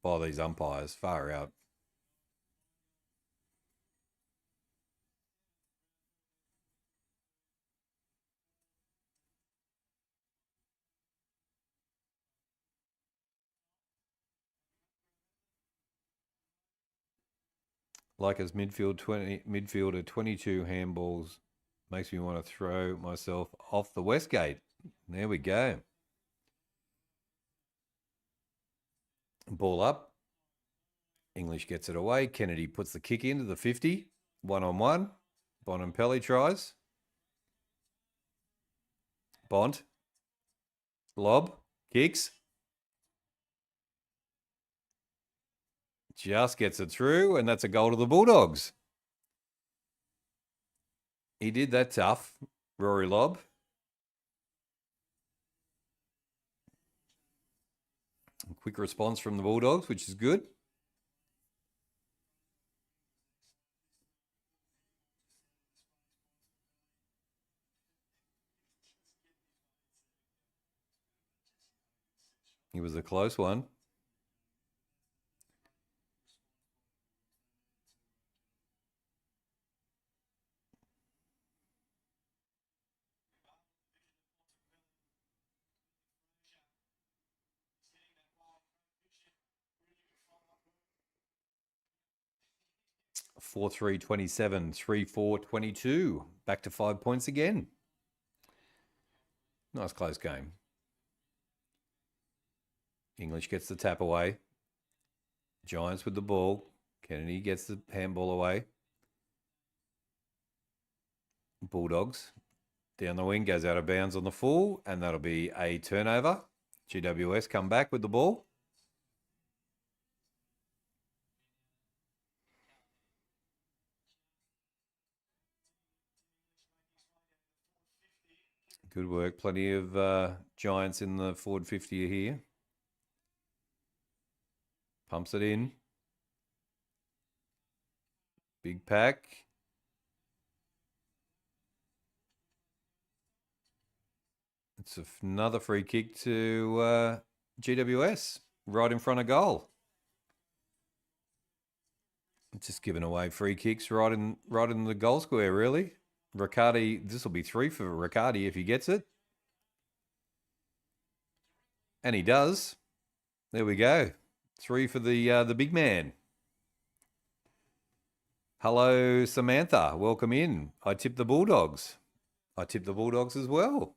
by these umpires. Far out. Like as midfielder 22 handballs makes me want to throw myself off the Westgate. There we go. Ball up. English gets it away. Kennedy puts the kick into the 50. 1-on-1. Bontempelli tries. Bont. Lob. Kicks. Just gets it through, and that's a goal to the Bulldogs. He did that tough, Rory Lobb. Quick response from the Bulldogs, which is good. It was a close one. Four 3-27, 3-4-22. Back to 5 points again. Nice close game. English gets the tap away. Giants with the ball. Kennedy gets the handball away. Bulldogs down the wing, goes out of bounds on the full, and that'll be a turnover. GWS come back with the ball. Good work. Plenty of Giants in the forward 50 here. Pumps it in. Big pack. It's another free kick to GWS right in front of goal. Just giving away free kicks right in the goal square, really. Riccardi, this will be 3 for Riccardi if he gets it. And he does. There we go. 3 for the big man. Hello, Samantha. Welcome in. I tip the Bulldogs. I tip the Bulldogs as well.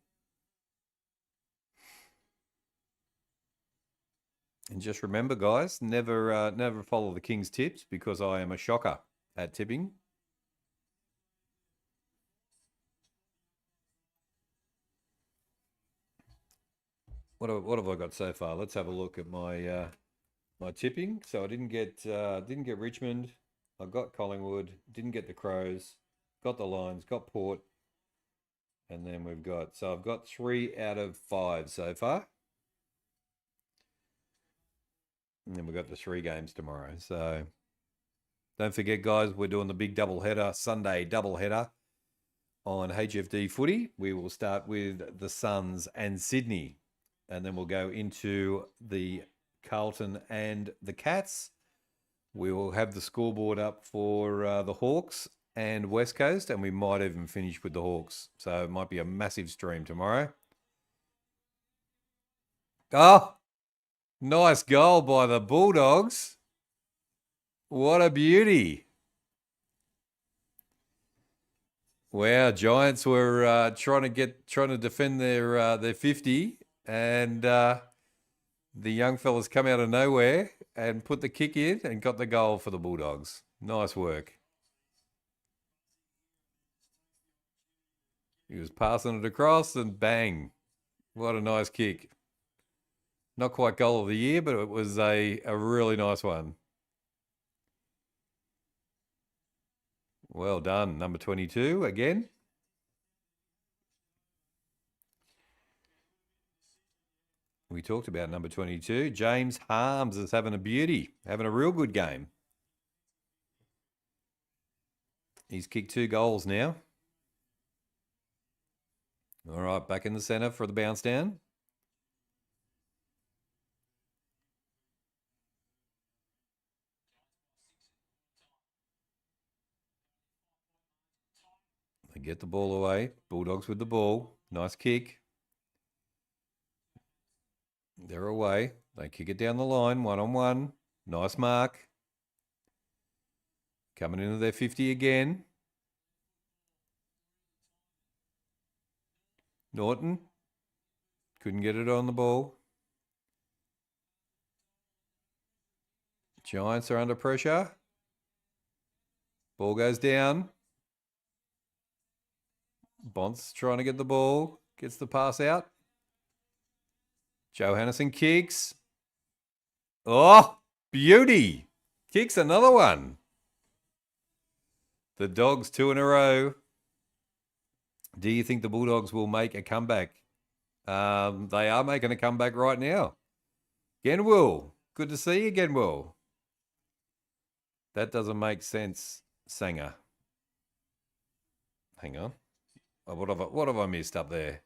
And just remember, guys, never follow the King's tips because I am a shocker at tipping. What have I got so far? Let's have a look at my my tipping. So I didn't get Richmond. I got Collingwood. Didn't get the Crows. Got the Lions. Got Port. And then I've got 3 out of 5 so far. And then we've got the 3 games tomorrow. So don't forget, guys, we're doing the big doubleheader, Sunday doubleheader on HFD Footy. We will start with the Suns and Sydney. And then we'll go into the Carlton and the Cats. We will have the scoreboard up for the Hawks and West Coast, and we might even finish with the Hawks. So it might be a massive stream tomorrow. Oh, nice goal by the Bulldogs. What a beauty. Wow, Giants were trying to defend their 50, and the young fellas come out of nowhere and put the kick in and got the goal for the Bulldogs. Nice work. He was passing it across and bang. What a nice kick. Not quite goal of the year, but it was a really nice one. Well done, number 22 again. We talked about number 22. James Harms is having a beauty, having a real good game. He's kicked 2 goals now. All right, back in the centre for the bounce down. They get the ball away. Bulldogs with the ball. Nice kick. They're away. They kick it down the line, 1-on-1. Nice mark. Coming into their 50 again. Norton. Couldn't get it on the ball. Giants are under pressure. Ball goes down. Bont's trying to get the ball. Gets the pass out. Johannesson kicks. Oh, beauty. Kicks another one. The Dogs 2 in a row. Do you think the Bulldogs will make a comeback? They are making a comeback right now. Genwell. Good to see you, Genwell. That doesn't make sense, Sanger. Hang on. Oh, what have I missed up there?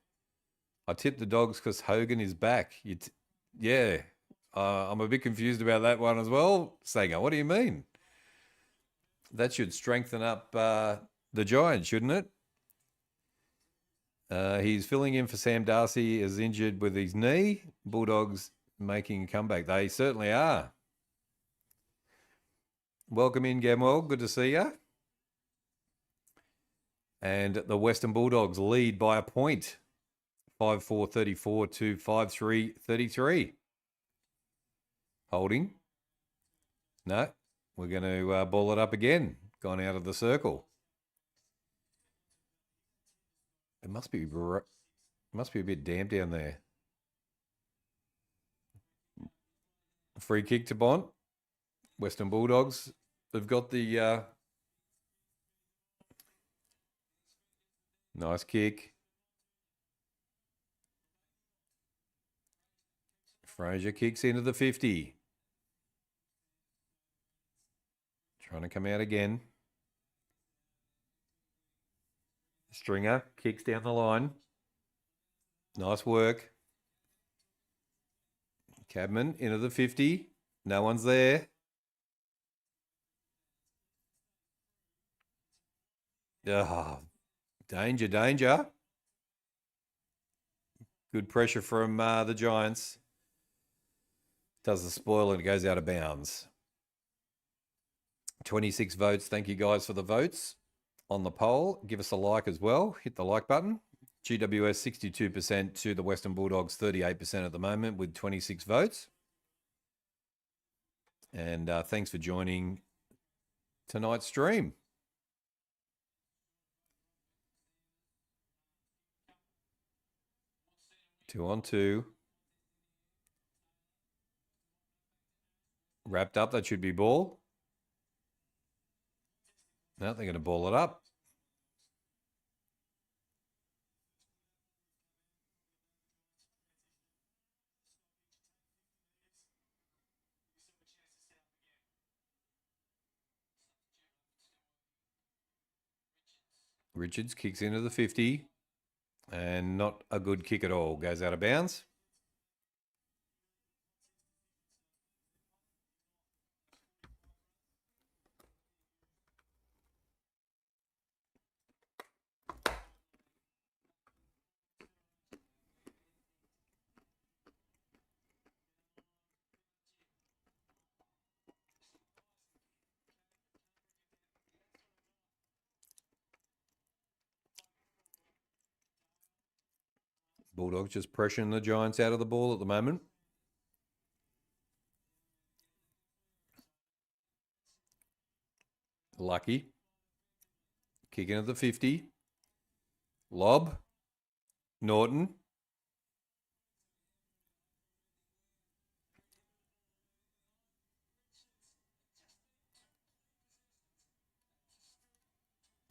I tipped the Dogs because Hogan is back. Yeah. I'm a bit confused about that one as well. Sanger, what do you mean? That should strengthen up the Giants, shouldn't it? He's filling in for Sam Darcy, is injured with his knee. Bulldogs making a comeback. They certainly are. Welcome in, Gamwell. Good to see you. And the Western Bulldogs lead by a point. 5-4-34 to 5-3-33. Holding. No, we're going to ball it up again. Gone out of the circle. It must be a bit damp down there. Free kick to Bont. Western Bulldogs. They've got the nice kick. Fraser kicks into the 50. Trying to come out again. Stringer kicks down the line. Nice work. Cadman into the 50. No one's there. Oh, danger, danger. Good pressure from the Giants. Does the spoil and it goes out of bounds. 26 votes. Thank you guys for the votes on the poll. Give us a like as well. Hit the like button. GWS 62% to the Western Bulldogs 38% at the moment with 26 votes. And thanks for joining tonight's stream. 2-on-2. Wrapped up. That should be ball. No, they're going to ball it up. Richards kicks into the 50. And not a good kick at all. Goes out of bounds. Bulldogs just pressuring the Giants out of the ball at the moment. Lucky. Kicking at the 50. Lob. Norton.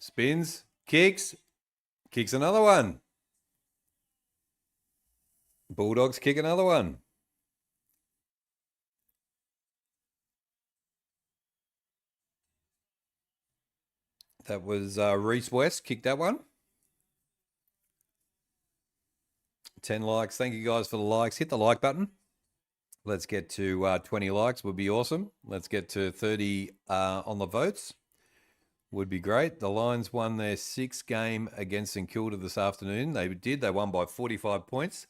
Spins. Kicks. Kicks another one. Bulldogs kick another one. That was Reese West kicked that one. 10 likes. Thank you guys for the likes. Hit the like button. Let's get to 20 likes. Would be awesome. Let's get to 30 on the votes. Would be great. The Lions won their 6th game against St Kilda this afternoon. They did. They won by 45 points.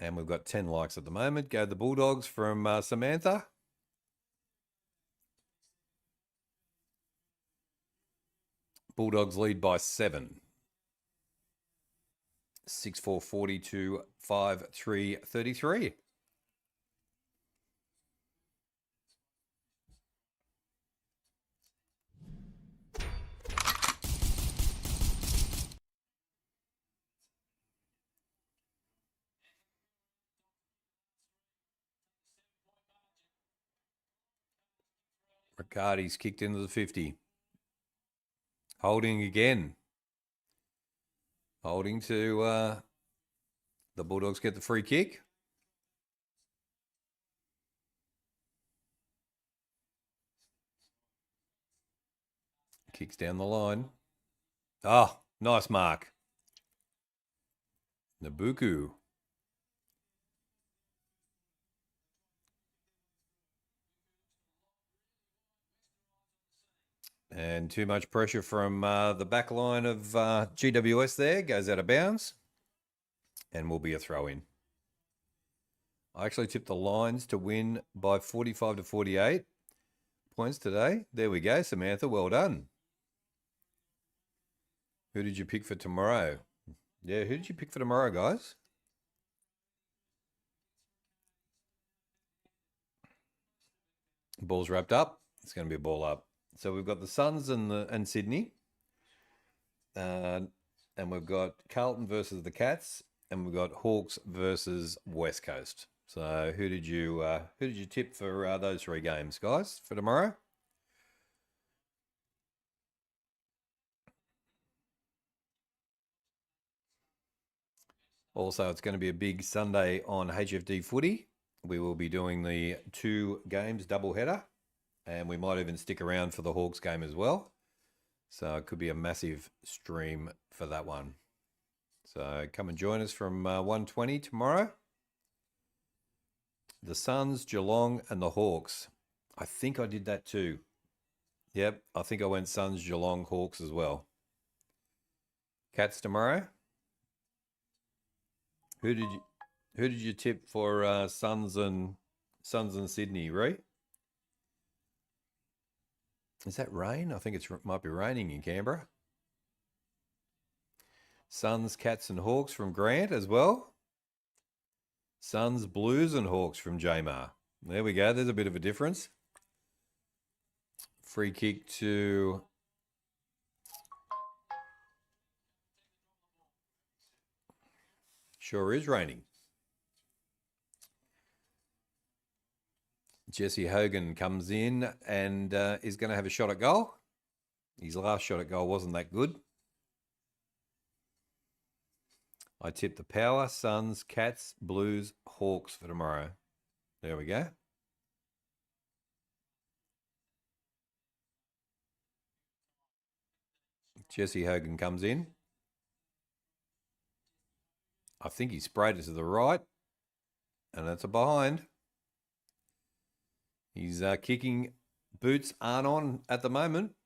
And we've got 10 likes at the moment. Go the Bulldogs from Samantha. Bulldogs lead by 7. 6-4-40 to 5-3-33. Riccardi's kicked into the 50. Holding again. Holding to the Bulldogs get the free kick. Kicks down the line. Oh, nice mark. Nabuku. And too much pressure from the back line of GWS there. Goes out of bounds. And will be a throw-in. I actually tipped the Lions to win by 45 to 48 points today. There we go, Samantha. Well done. Who did you pick for tomorrow? Yeah, who did you pick for tomorrow, guys? Ball's wrapped up. It's going to be a ball up. So we've got the Suns and Sydney. And we've got Carlton versus the Cats. And we've got Hawks versus West Coast. So who did you tip for those 3 games, guys, for tomorrow? Also, it's going to be a big Sunday on HFD Footy. We will be doing the 2 games doubleheader. And we might even stick around for the Hawks game as well. So it could be a massive stream for that one. So come and join us from 1:20 tomorrow. The Suns, Geelong, and the Hawks. I think I did that too. Yep, I think I went Suns, Geelong, Hawks as well. Cats tomorrow. Who did you tip for Suns and Sydney, Ree? Is that rain? I think it might be raining in Canberra. Suns, Cats and Hawks from Grant as well. Suns, Blues and Hawks from Jamar. There we go. There's a bit of a difference. Free kick to... Sure is raining. Jesse Hogan comes in and is going to have a shot at goal. His last shot at goal wasn't that good. I tipped the Power, Suns, Cats, Blues, Hawks for tomorrow. There we go. Jesse Hogan comes in. I think he sprayed it to the right. And that's a behind. He's kicking. Boots aren't on at the moment.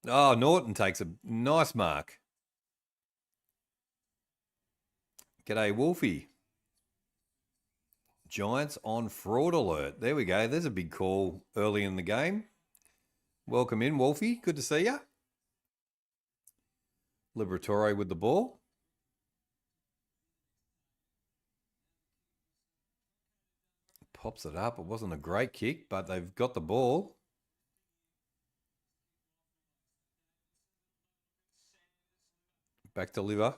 Oh, Norton takes a nice mark. G'day, Wolfie. Giants on fraud alert. There we go. There's a big call early in the game. Welcome in, Wolfie. Good to see you. Liberatore with the ball. Pops it up. It wasn't a great kick, but they've got the ball. Back to Liver.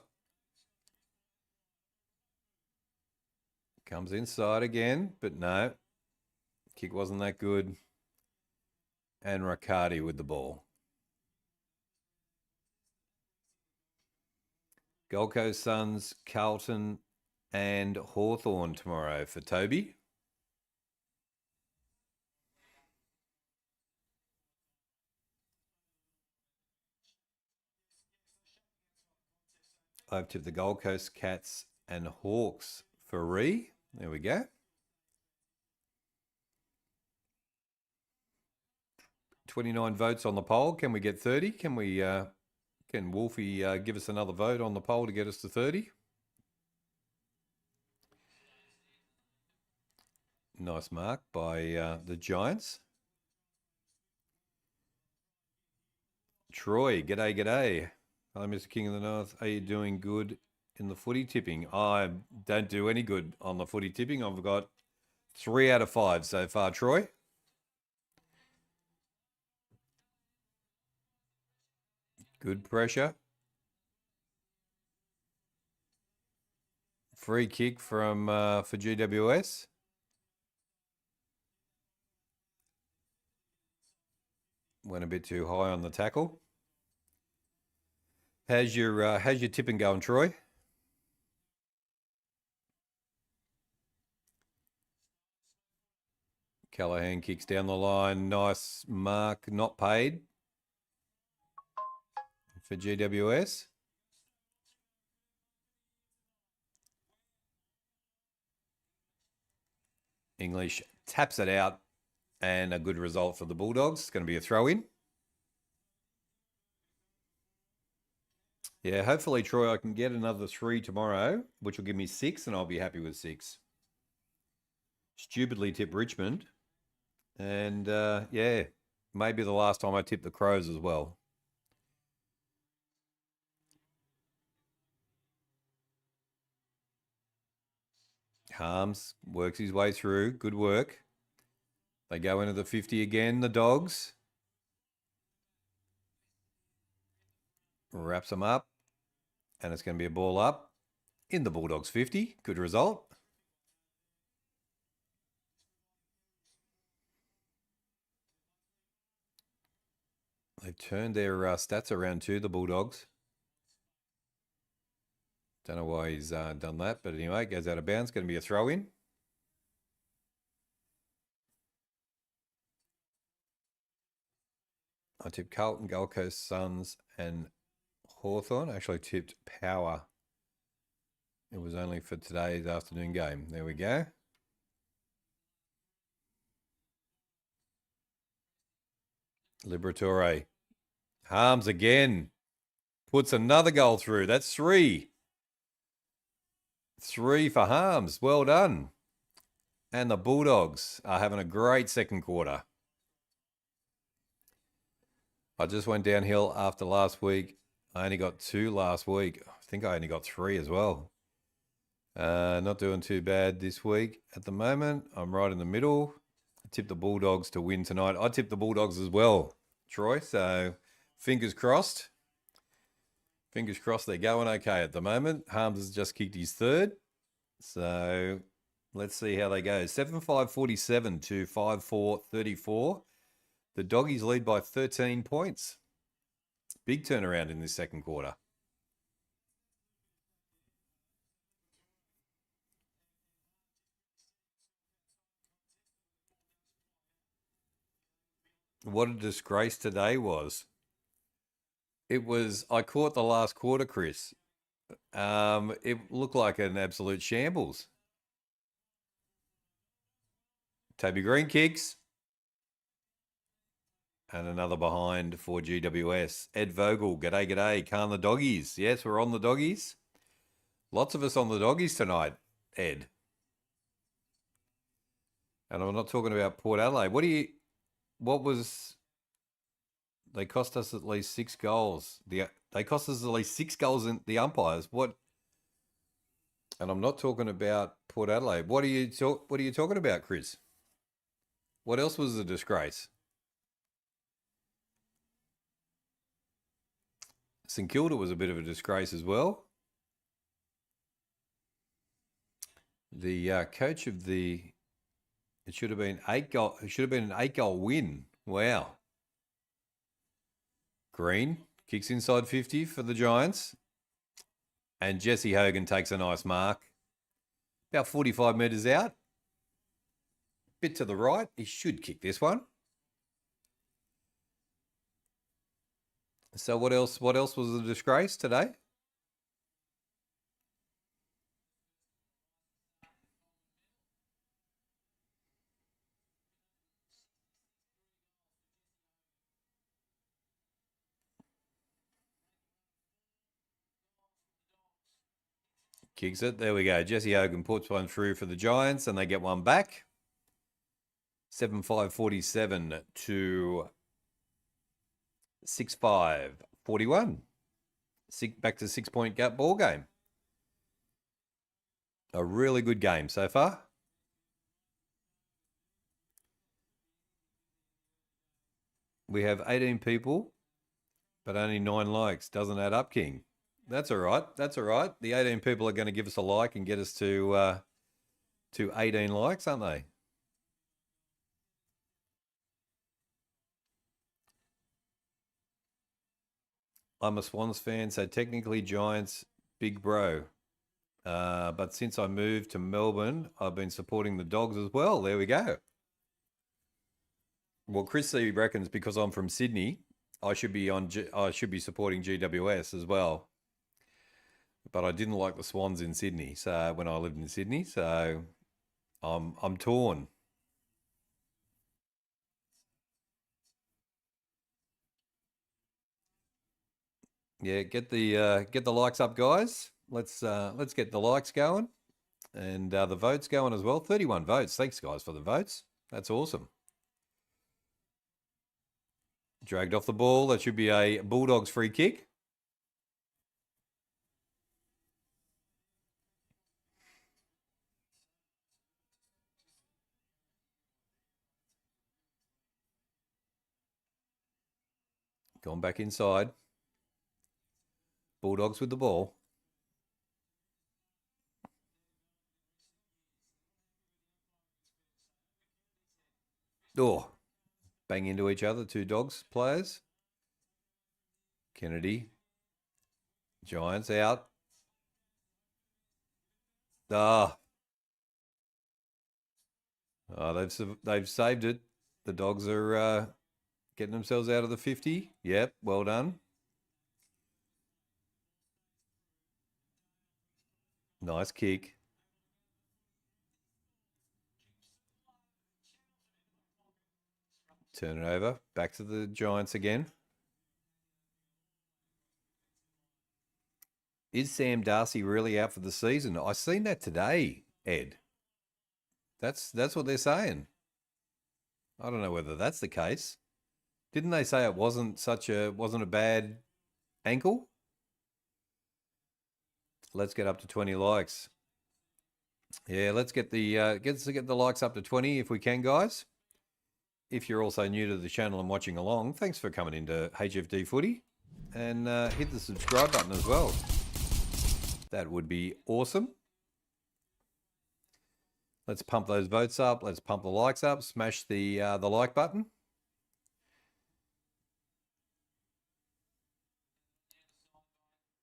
Comes inside again, but no. Kick wasn't that good. And Riccardi with the ball. Gold Coast Suns, Carlton and Hawthorn tomorrow for Toby. I've tipped the Gold Coast Cats and Hawks for Ree. There we go. 29 votes on the poll. Can we get 30? Can Wolfie give us another vote on the poll to get us to 30? Nice mark by the Giants. Troy, g'day. Hello, Mr. King of the North. Are you doing good in the footy tipping? I don't do any good on the footy tipping. I've got 3 out of 5 so far, Troy. Good pressure. Free kick from for GWS. Went a bit too high on the tackle. How's your tipping going, Troy? Callahan kicks down the line. Nice mark, not paid for GWS. English taps it out and a good result for the Bulldogs. It's going to be a throw-in. Yeah, hopefully, Troy, I can get another 3 tomorrow, which will give me 6, and I'll be happy with 6. Stupidly tip Richmond. And, yeah, maybe the last time I tipped the Crows as well. Harms works his way through. Good work. They go into the 50 again, the Dogs. Wraps them up. And it's going to be a ball up in the Bulldogs 50. Good result. They've turned their stats around too, the Bulldogs. Don't know why he's done that, but anyway, it goes out of bounds. Going to be a throw-in. I tipped Carlton, Gold Coast Suns and Hawthorn. I actually tipped Power. It was only for today's afternoon game. There we go. Liberatore. Harms again. Puts another goal through. That's 3. 3 for Harms. Well done. And the Bulldogs are having a great second quarter. I just went downhill after last week. I only got 2 last week. I think I only got 3 as well. Not doing too bad this week at the moment. I'm right in the middle. I tipped the Bulldogs to win tonight. I tipped the Bulldogs as well, Troy. So fingers crossed. Fingers crossed they're going okay at the moment. Harms has just kicked his 3rd. So let's see how they go. 7-5-47 to 5-4-34. The Doggies lead by 13 points. Big turnaround in this second quarter. What a disgrace today was. It was, I caught the last quarter, Chris. It looked like an absolute shambles. Toby Green kicks. And another behind for GWS. Ed Vogel, g'day, g'day. Can't the doggies? Yes, we're on the doggies. Lots of us on the doggies tonight, Ed. And I'm not talking about Port Adelaide. They cost us at least 6 goals. They cost us at least 6 goals in the umpires. What? And I'm not talking about Port Adelaide. What are you talking about, Chris? What else was a disgrace? St Kilda was a bit of a disgrace as well. The coach of it should have been 8 goal. It should have been an 8-goal win. Wow. Green kicks inside 50 for the Giants, and Jesse Hogan takes a nice mark. About 45 metres out. Bit to the right. He should kick this one. So what else was a disgrace today? Kicks it. There we go. Jesse Hogan puts one through for the Giants, and they get one back. 7-5-47 to 6-5-41. Back to 6-point gap ball game. A really good game so far. We have 18 people, but only 9 likes. Doesn't add up, King. That's all right. That's all right. The 18 people are going to give us a like and get us to 18 likes, aren't they? I'm a Swans fan, so technically Giants, big bro. But since I moved to Melbourne, I've been supporting the Dogs as well. There we go. Well, Chris C reckons because I'm from Sydney, I should be supporting GWS as well. But I didn't like the Swans in Sydney, so when I lived in Sydney, so I'm torn. Yeah, get the likes up, guys. Let's get the likes going, and the votes going as well. 31 votes. Thanks, guys, for the votes. That's awesome. Dragged off the ball. That should be a Bulldogs free kick. Gone back inside. Bulldogs with the ball. Oh, bang into each other, 2 Dogs players. Kennedy. Giants out. They've saved it. The Dogs are getting themselves out of the 50. Yep, well done. Nice kick. Turn it over. Back to the Giants again. Is Sam Darcy really out for the season? I seen that today, Ed. That's what they're saying. I don't know whether that's the case. Didn't they say it wasn't a bad ankle? Let's get up to 20 likes. Yeah, let's get the likes up to 20 if we can, guys. If you're also new to the channel and watching along, thanks for coming into HFD Footy, and hit the subscribe button as well. That would be awesome. Let's pump those votes up. Let's pump the likes up. Smash the like button.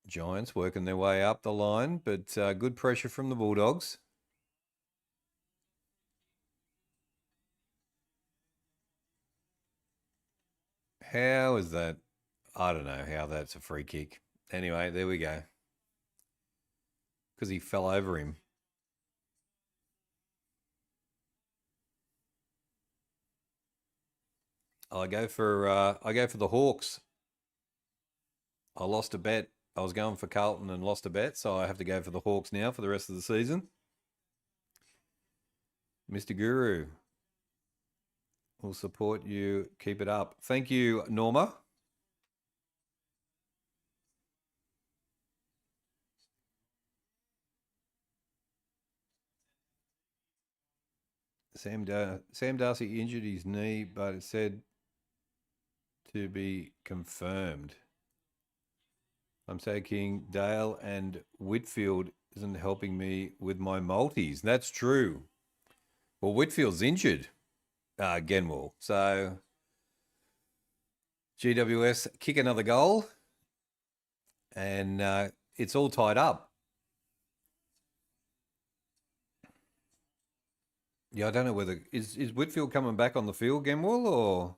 Giants working their way up the line, but good pressure from the Bulldogs. How is that? I don't know how that's a free kick. Anyway, there we go. Because he fell over him. I go for the Hawks. I lost a bet. I was going for Carlton and lost a bet, so I have to go for the Hawks now for the rest of the season. Mr. Guru, we'll support you. Keep it up. Thank you, Norma. Sam Darcy injured his knee, but it's said to be confirmed. I'm saying Dale and Whitfield isn't helping me with my multis. That's true. Well, Whitfield's injured, Genwell. So GWS kick another goal, and it's all tied up. Yeah, I don't know whether is Whitfield coming back on the field, Genwell, or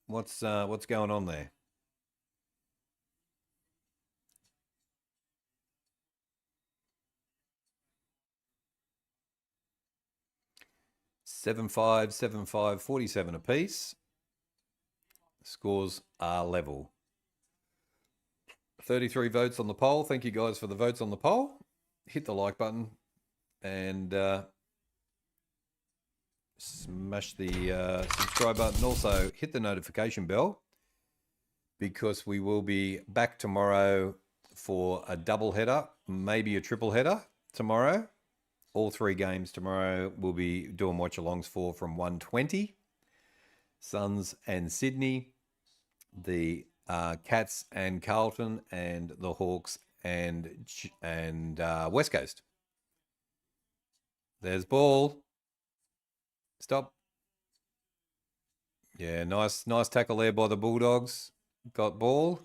what's going on there. Seven five, 47 apiece. Scores are level. 33 votes on the poll. Thank you guys for the votes on the poll. Hit the like button and smash the subscribe button. Also hit the notification bell, because we will be back tomorrow for a double header, maybe a triple header tomorrow. All 3 games tomorrow we'll be doing watch-alongs for from 1:20. Suns and Sydney, the Cats and Carlton, and the Hawks and West Coast. There's ball. Stop. Yeah, nice tackle there by the Bulldogs. Got ball.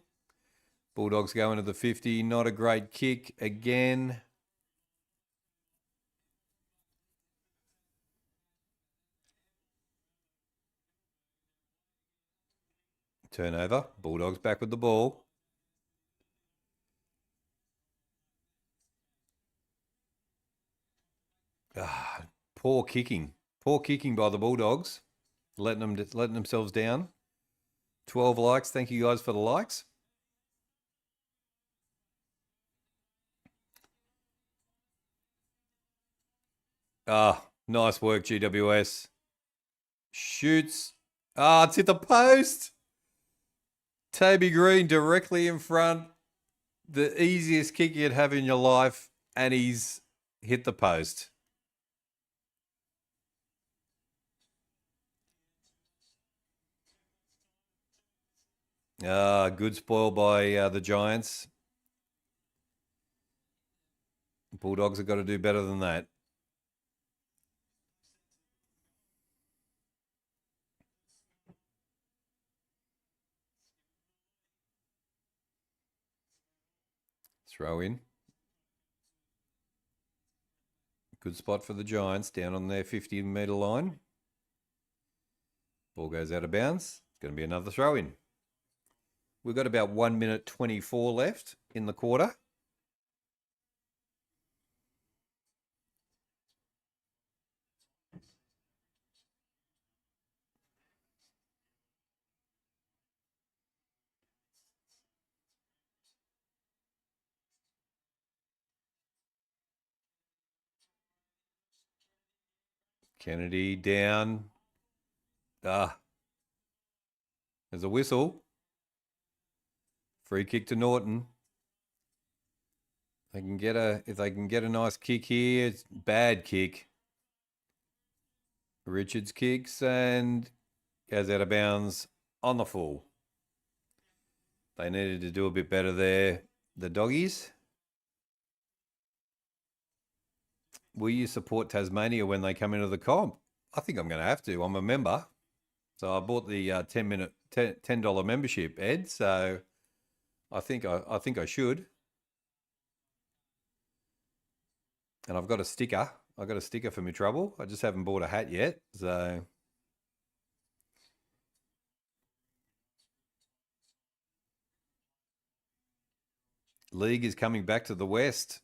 Bulldogs going to the 50. Not a great kick again. Turnover. Bulldogs back with the ball. Poor kicking. Poor kicking by the Bulldogs. Letting themselves down. 12 likes. Thank you guys for the likes. Nice work, GWS. Shoots. It's hit the post. Toby Green directly in front. The easiest kick you'd have in your life, and he's hit the post. Good spoil by the Giants. Bulldogs have got to do better than that. Throw in. Good spot for the Giants down on their 50-metre line. Ball goes out of bounds. It's going to be another throw in. We've got about 1 minute 24 left in the quarter. Kennedy down. There's a whistle. Free kick to Norton. If they can get a nice kick here, it's bad kick. Richards kicks and goes out of bounds on the full. They needed to do a bit better there, the Doggies. Will you support Tasmania when they come into the comp? I think I'm going to have to. I'm a member. So I bought the $10 membership, Ed. So I think I should. And I've got a sticker. I got a sticker for my trouble. I just haven't bought a hat yet. So league is coming back to the West.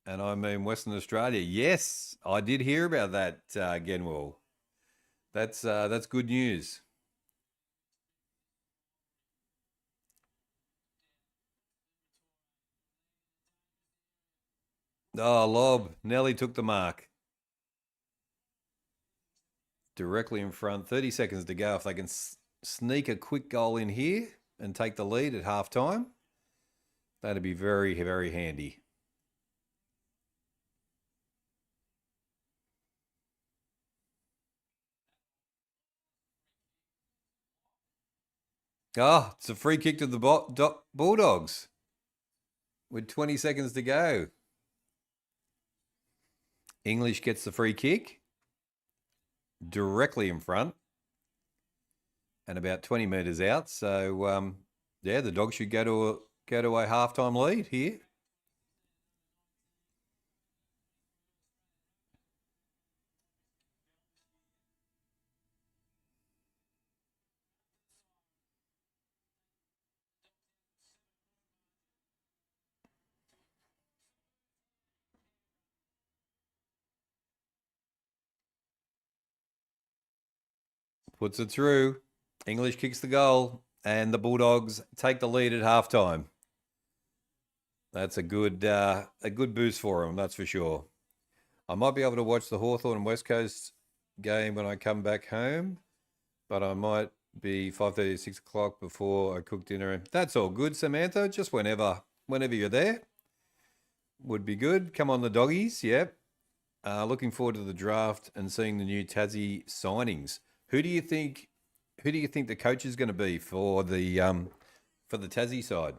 And I mean Western Australia. Yes, I did hear about that, Genwell. That's good news. Oh, lob. Nelly took the mark. Directly in front. 30 seconds to go. If they can sneak a quick goal in here and take the lead at halftime, that'd be very, very handy. Oh, it's a free kick to the Bulldogs with 20 seconds to go. English gets the free kick directly in front and about 20 metres out. So, yeah, the Dogs should go to a halftime lead here. Puts it through. English kicks the goal, and the Bulldogs take the lead at halftime. That's a good boost for them, that's for sure. I might be able to watch the Hawthorn and West Coast game when I come back home, but I might be 5:30 to 6 o'clock before I cook dinner. That's all good, Samantha. Just whenever you're there would be good. Come on, the Doggies. Yep. Looking forward to the draft and seeing the new Tassie signings. Who do you think the coach is going to be for the Tassie side?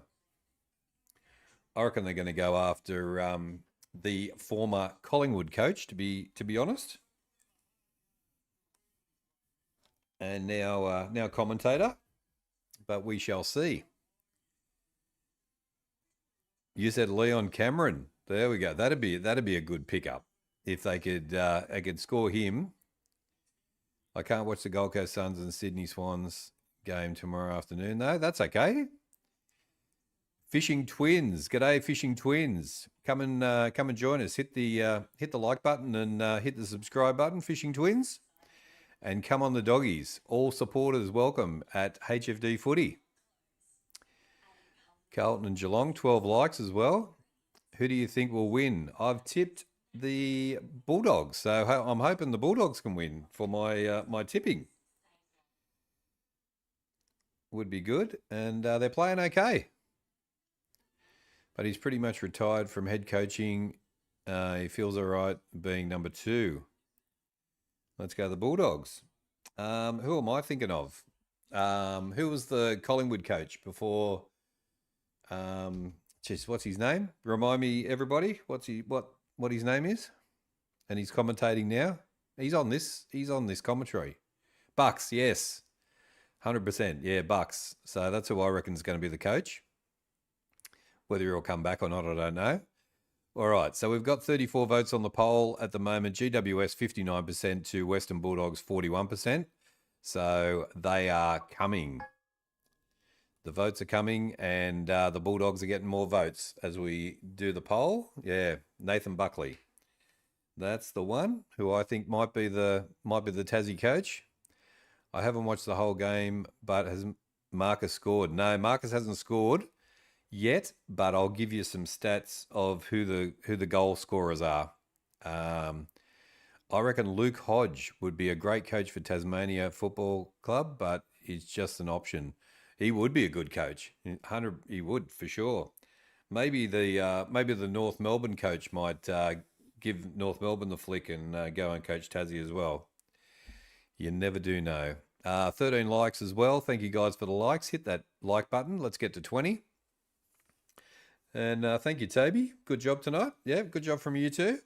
I reckon they're going to go after the former Collingwood coach, to be honest, and now commentator. But we shall see. You said Leon Cameron. There we go. That'd be a good pickup if they could score him. I can't watch the Gold Coast Suns and Sydney Swans game tomorrow afternoon, though. That's okay. Fishing Twins. G'day, Fishing Twins. Come and join us. Hit the like button and hit the subscribe button, Fishing Twins. And come on the Doggies. All supporters welcome at HFD Footy. Carlton and Geelong, 12 likes as well. Who do you think will win? I've tipped the Bulldogs, so I'm hoping the Bulldogs can win for my tipping. Would be good, and they're playing okay. But he's pretty much retired from head coaching. He feels all right being number 2. Let's go the Bulldogs. Who am I thinking of? Who was the Collingwood coach before? What's his name? Remind me, everybody. What his name is? And he's commentating now. He's on this commentary. Bucks, yes. 100%. Yeah, Bucks. So that's who I reckon is going to be the coach. Whether he'll come back or not, I don't know. All right, so we've got 34 votes on the poll at the moment. GWS 59% to Western Bulldogs 41%. So they are coming. The votes are coming, and the Bulldogs are getting more votes as we do the poll. Yeah, Nathan Buckley. That's the one who I think might be the Tassie coach. I haven't watched the whole game, but has Marcus scored? No, Marcus hasn't scored yet, but I'll give you some stats of who the goal scorers are. I reckon Luke Hodge would be a great coach for Tasmania Football Club, but he's just an option. He would be a good coach. He would for sure. Maybe the North Melbourne coach might give North Melbourne the flick and go and coach Tassie as well. You never do know. 13 likes as well. Thank you guys for the likes. Hit that like button. Let's get to 20. And thank you, Toby. Good job tonight. Yeah, good job from you too.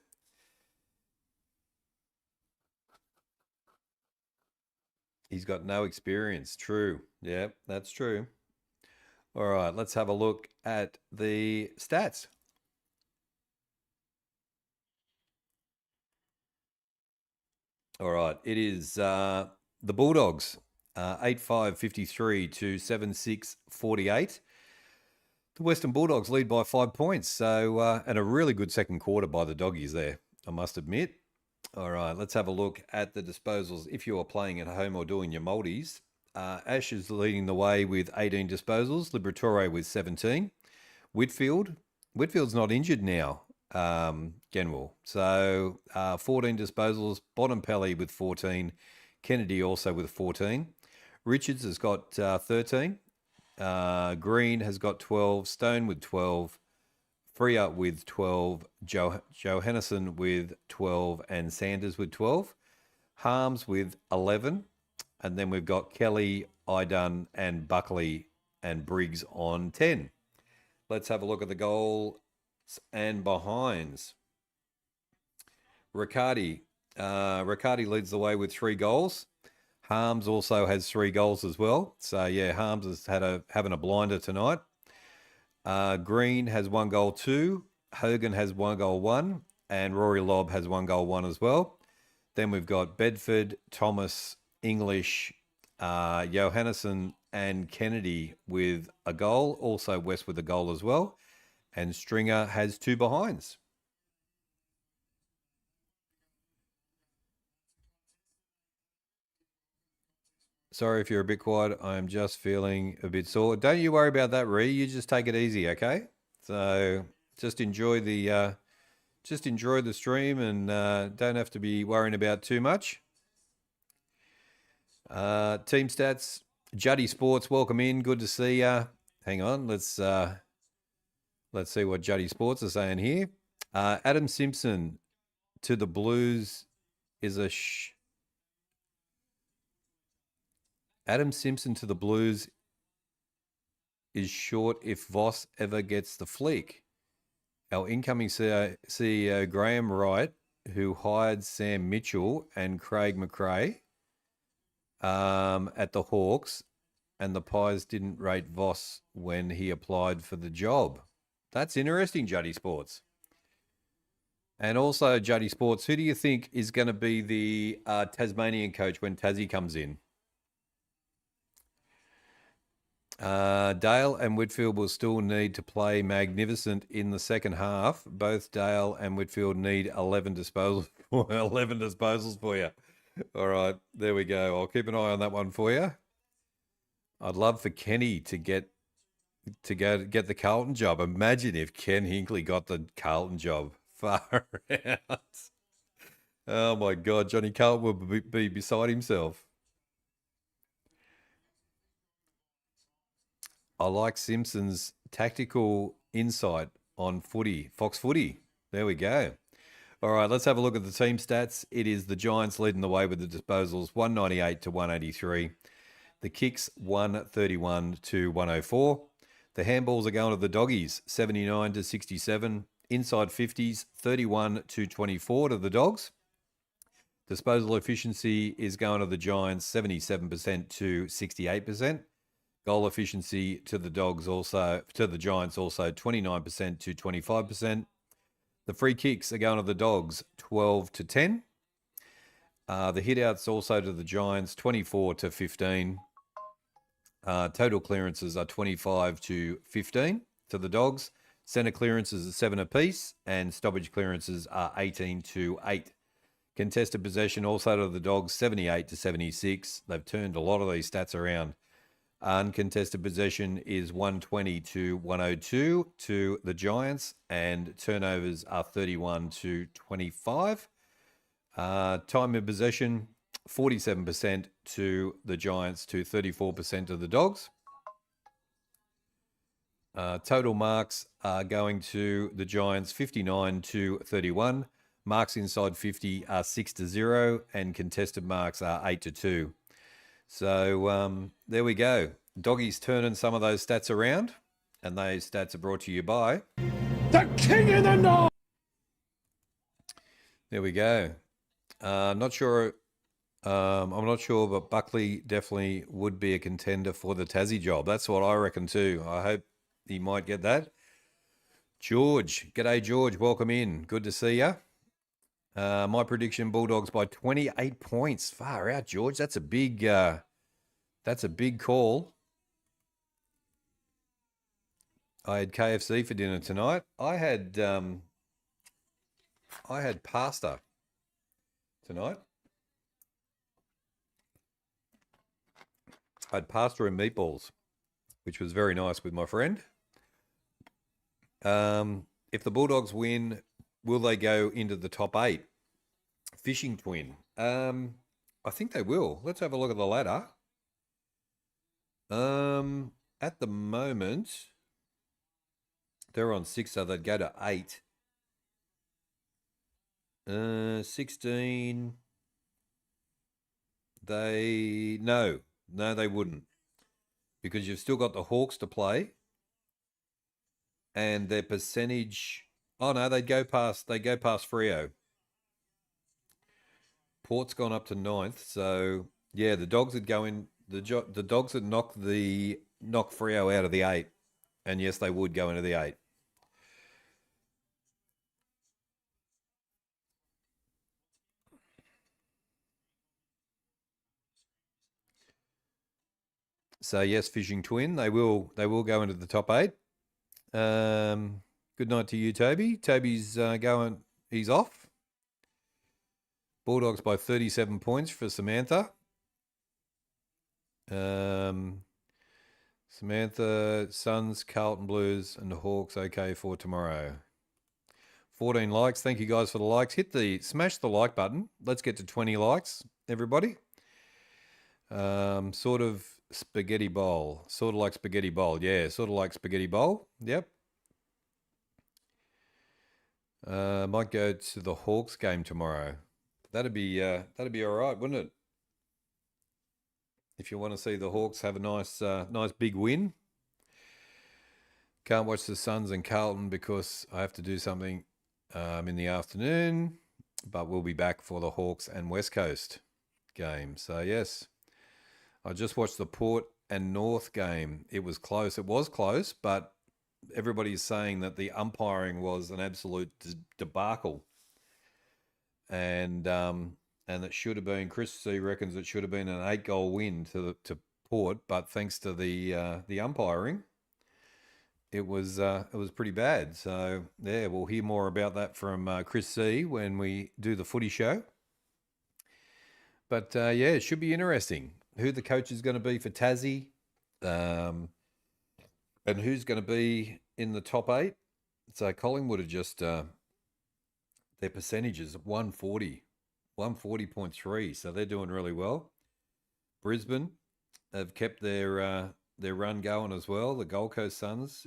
He's got no experience. True. Yeah, that's true. All right, let's have a look at the stats. All right, it is the Bulldogs, 8-5-53 to 7-6-48. The Western Bulldogs lead by 5 points. So, and a really good second quarter by the Doggies there, I must admit. All right, let's have a look at the disposals. If you are playing at home or doing your multis, Ash is leading the way with 18 disposals. Liberatore with 17. Whitfield's not injured now. Genwell. So 14 disposals. Bontempelli with 14. Kennedy also with 14. Richards has got 13. Green has got 12. Stone with 12. Freer with 12. Johannesson with 12. And Sanders with 12. Harms with 11. And then we've got Kelly, Idun, and Buckley and Briggs on 10. Let's have a look at the goals and behinds. Riccardi leads the way with 3 goals. Harms also has 3 goals as well. So, yeah, Harms is having a blinder tonight. Green has 1 goal 2. Hogan has 1 goal 1. And Rory Lobb has 1 goal 1 as well. Then we've got Bedford, Thomas, English, Johannesson and Kennedy with a goal. Also West with a goal as well. And Stringer has 2 behinds. Sorry if you're a bit quiet. I'm just feeling a bit sore. Don't you worry about that, Ree. You just take it easy, okay? So just enjoy the stream and don't have to be worrying about too much. Team stats. Juddy Sports, welcome in. Good to see ya. Hang on, let's see what Juddy Sports are saying here. Adam Simpson to the Blues is a Adam Simpson to the Blues is short if Voss ever gets the fleek. Our incoming CEO Graham Wright, who hired Sam Mitchell and Craig McRae at the Hawks, and the Pies didn't rate Voss when he applied for the job. That's interesting, Juddy Sports. And also, Juddy Sports, who do you think is going to be the Tasmanian coach when Tassie comes in? Dale and Whitfield will still need to play magnificent in the second half. Both Dale and Whitfield need 11 disposals for you. All right, there we go. I'll keep an eye on that one for you. I'd love for Kenny to get the Carlton job. Imagine if Ken Hinkley got the Carlton job. Far out. Oh my God, Johnny Carlton would be beside himself. I like Simpson's tactical insight on footy, Fox Footy. There we go. All right, let's have a look at the team stats. It is the Giants leading the way with the disposals, 198 to 183. The kicks, 131 to 104. The handballs are going to the Doggies, 79 to 67. Inside 50s, 31 to 24 to the Dogs. Disposal efficiency is going to the Giants, 77% to 68%. Goal efficiency to the Giants also 29% to 25%. The free kicks are going to the Dogs, 12 to 10. The hitouts also to the Giants, 24 to 15. Total clearances are 25 to 15 to the Dogs. Centre clearances are 7 apiece, and stoppage clearances are 18 to 8. Contested possession also to the Dogs, 78 to 76. They've turned a lot of these stats around. Uncontested possession is 120 to 102 to the Giants, and turnovers are 31 to 25. Time in possession, 47% to the Giants to 34% to the Dogs. Total marks are going to the Giants, 59 to 31. Marks inside 50 are 6 to 0, and contested marks are 8 to 2. So there we go. Doggies turning some of those stats around, and those stats are brought to you by the King in the North. There we go. I'm not sure, but Buckley definitely would be a contender for the Tassie job. That's what I reckon too. I hope he might get that. George, g'day George, welcome in. Good to see you. My prediction: Bulldogs by 28 points. Far out, George. That's a big call. I had KFC for dinner tonight. I had pasta tonight. I had pasta and meatballs, which was very nice with my friend. If the Bulldogs win will they go into the top 8? Fishing Twin. I think they will. Let's have a look at the ladder. At the moment, they're on 6, so they'd go to 8. 16. No, they wouldn't, because you've still got the Hawks to play, and their percentage. Oh no, they go past Freo. Port's gone up to 9th, so yeah, the Dogs would go in. The Dogs would knock Freo out of the 8, and yes, they would go into the 8. So yes, Fishing Twin, they will go into the top 8. Good night to you, Toby. Toby's going. He's off. Bulldogs by 37 points for Samantha. Samantha, Suns, Carlton Blues, and the Hawks okay for tomorrow. 14 likes. Thank you guys for the likes. Smash the like button. Let's get to 20 likes, everybody. Sort of spaghetti bowl. Sort of like spaghetti bowl. Yeah, sort of like spaghetti bowl. Yep. Might go to the Hawks game tomorrow. That'd be all right, wouldn't it? If you want to see the Hawks have a nice big win. Can't watch the Suns and Carlton because I have to do something in the afternoon, but we'll be back for the Hawks and West Coast game. So yes, I just watched the Port and North game. It was close. It was close, but everybody's saying that the umpiring was an absolute debacle. And it should have been, Chris C reckons it should have been an 8-goal win to Port, but thanks to the umpiring, it was pretty bad. So yeah, we'll hear more about that from Chris C when we do the footy show. But yeah, it should be interesting. Who the coach is going to be for Tassie, and who's going to be in the top 8. So Collingwood are just their percentages 140.3, so they're doing really well. Brisbane have kept their run going as well. The Gold Coast Suns,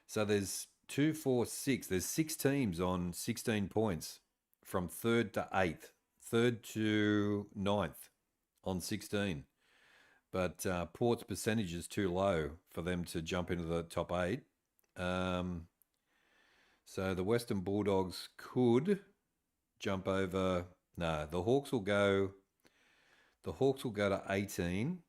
so there's 2, 4, 6. There's 6 teams on 16 points from 3rd to 8th, 3rd to 9th on 16. But Port's percentage is too low for them to jump into the top 8. So the Western Bulldogs could jump over. No, the Hawks will go. The Hawks will go to 18.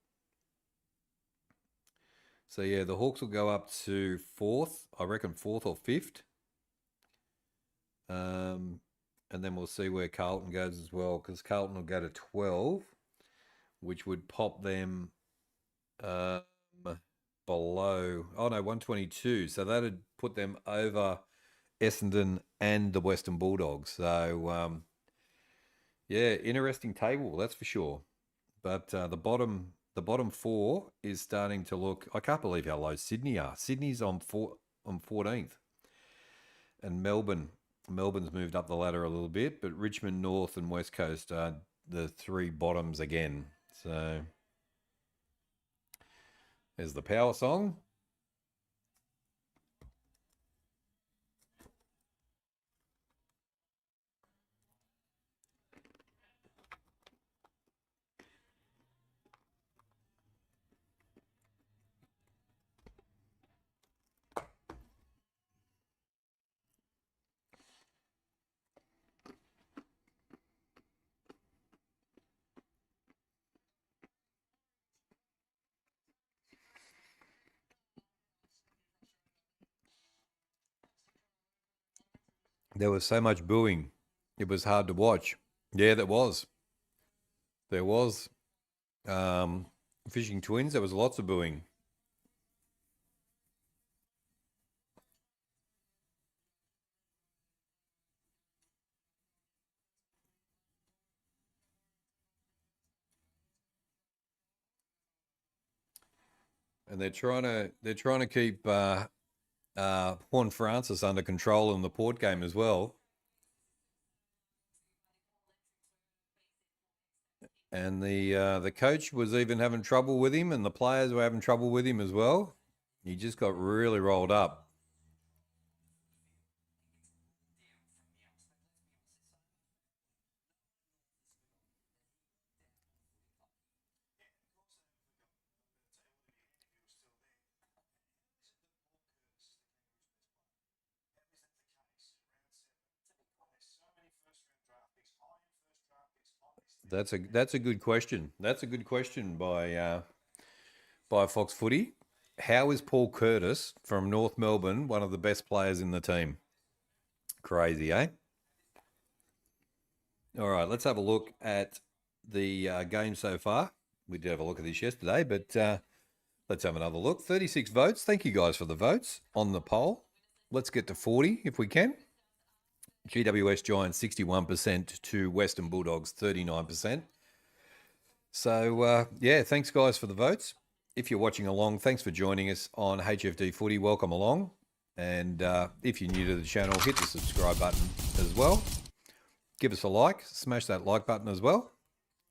So yeah, the Hawks will go up to 4th. I reckon 4th or 5th. And then we'll see where Carlton goes as well, because Carlton will go to 12, which would pop them below. Oh no, 122. So that'd put them over Essendon and the Western Bulldogs. So yeah, interesting table, that's for sure. But the bottom 4 is starting to look. I can't believe how low Sydney are. Sydney's on 14th, and Melbourne's moved up the ladder a little bit, but Richmond, North, and West Coast are the 3 bottoms again. So there's the power song. There was so much booing. It was hard to watch. Yeah, there was. There was. Fishing Twins, there was lots of booing. And they're trying to keep Juan Francis under control in the Port game as well. And the coach was even having trouble with him, and the players were having trouble with him as well. He just got really rolled up. That's a good question. That's a good question by Fox Footy. How is Paul Curtis from North Melbourne one of the best players in the team? Crazy, eh? All right, let's have a look at the game so far. We did have a look at this yesterday, but let's have another look. 36 votes. Thank you guys for the votes on the poll. Let's get to 40 if we can. GWS Giants 61% to Western Bulldogs 39%. So, yeah, thanks, guys, for the votes. If you're watching along, thanks for joining us on HFD Footy. Welcome along. And if you're new to the channel, hit the subscribe button as well. Give us a like. Smash that like button as well.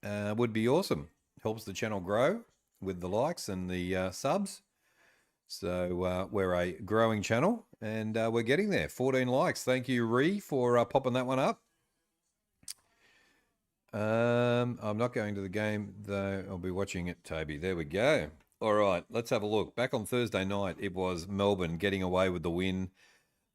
Would be awesome. Helps the channel grow with the likes and the subs. So we're a growing channel, and we're getting there. 14 likes. Thank you, Ree, for popping that one up. I'm not going to the game, though. I'll be watching it, Toby. There we go. All right, let's have a look. Back on Thursday night, it was Melbourne getting away with the win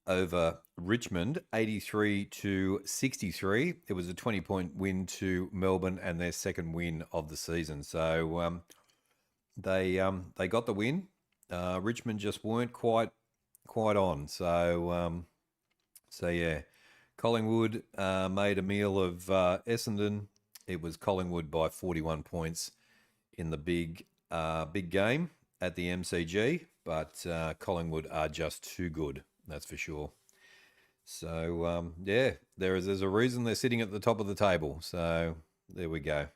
over Richmond, 83-63. It was a 20-point win to Melbourne and their second win of the season. So they got the win. Richmond just weren't quite on. So yeah, Collingwood made a meal of Essendon. It was Collingwood by 41 points in the big game at the MCG, but Collingwood are just too good, that's for sure. So yeah, there's a reason they're sitting at the top of the table. So there we go.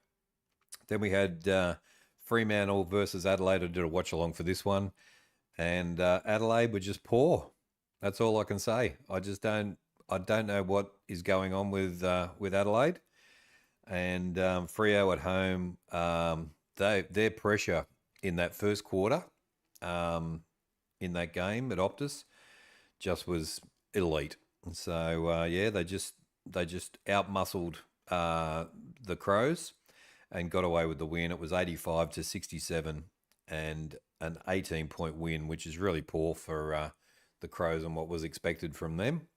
Then we had Fremantle versus Adelaide. I did a watch along for this one, and Adelaide were just poor. That's all I can say. I don't know what is going on with Adelaide, and Freo at home. Their pressure in that first quarter, in that game at Optus, just was elite. So yeah, they just outmuscled the Crows and got away with the win. It was 85-67 and an 18-point win, which is really poor for the Crows and what was expected from them.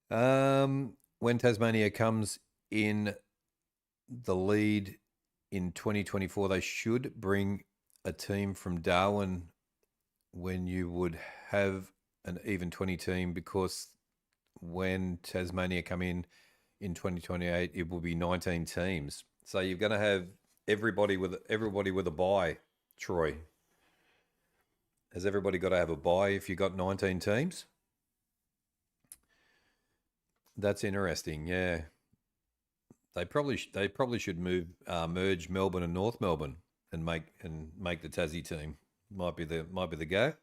When Tasmania comes in the lead in 2024, they should bring a team from Darwin when you would have an even 20 team, because when Tasmania come in 2028, it will be 19 teams. So you're going to have everybody with a bye. Troy, has everybody got to have a bye if you got 19 teams? That's interesting. Yeah, they probably should merge Melbourne and North Melbourne and make the Tassie team. Might be the go.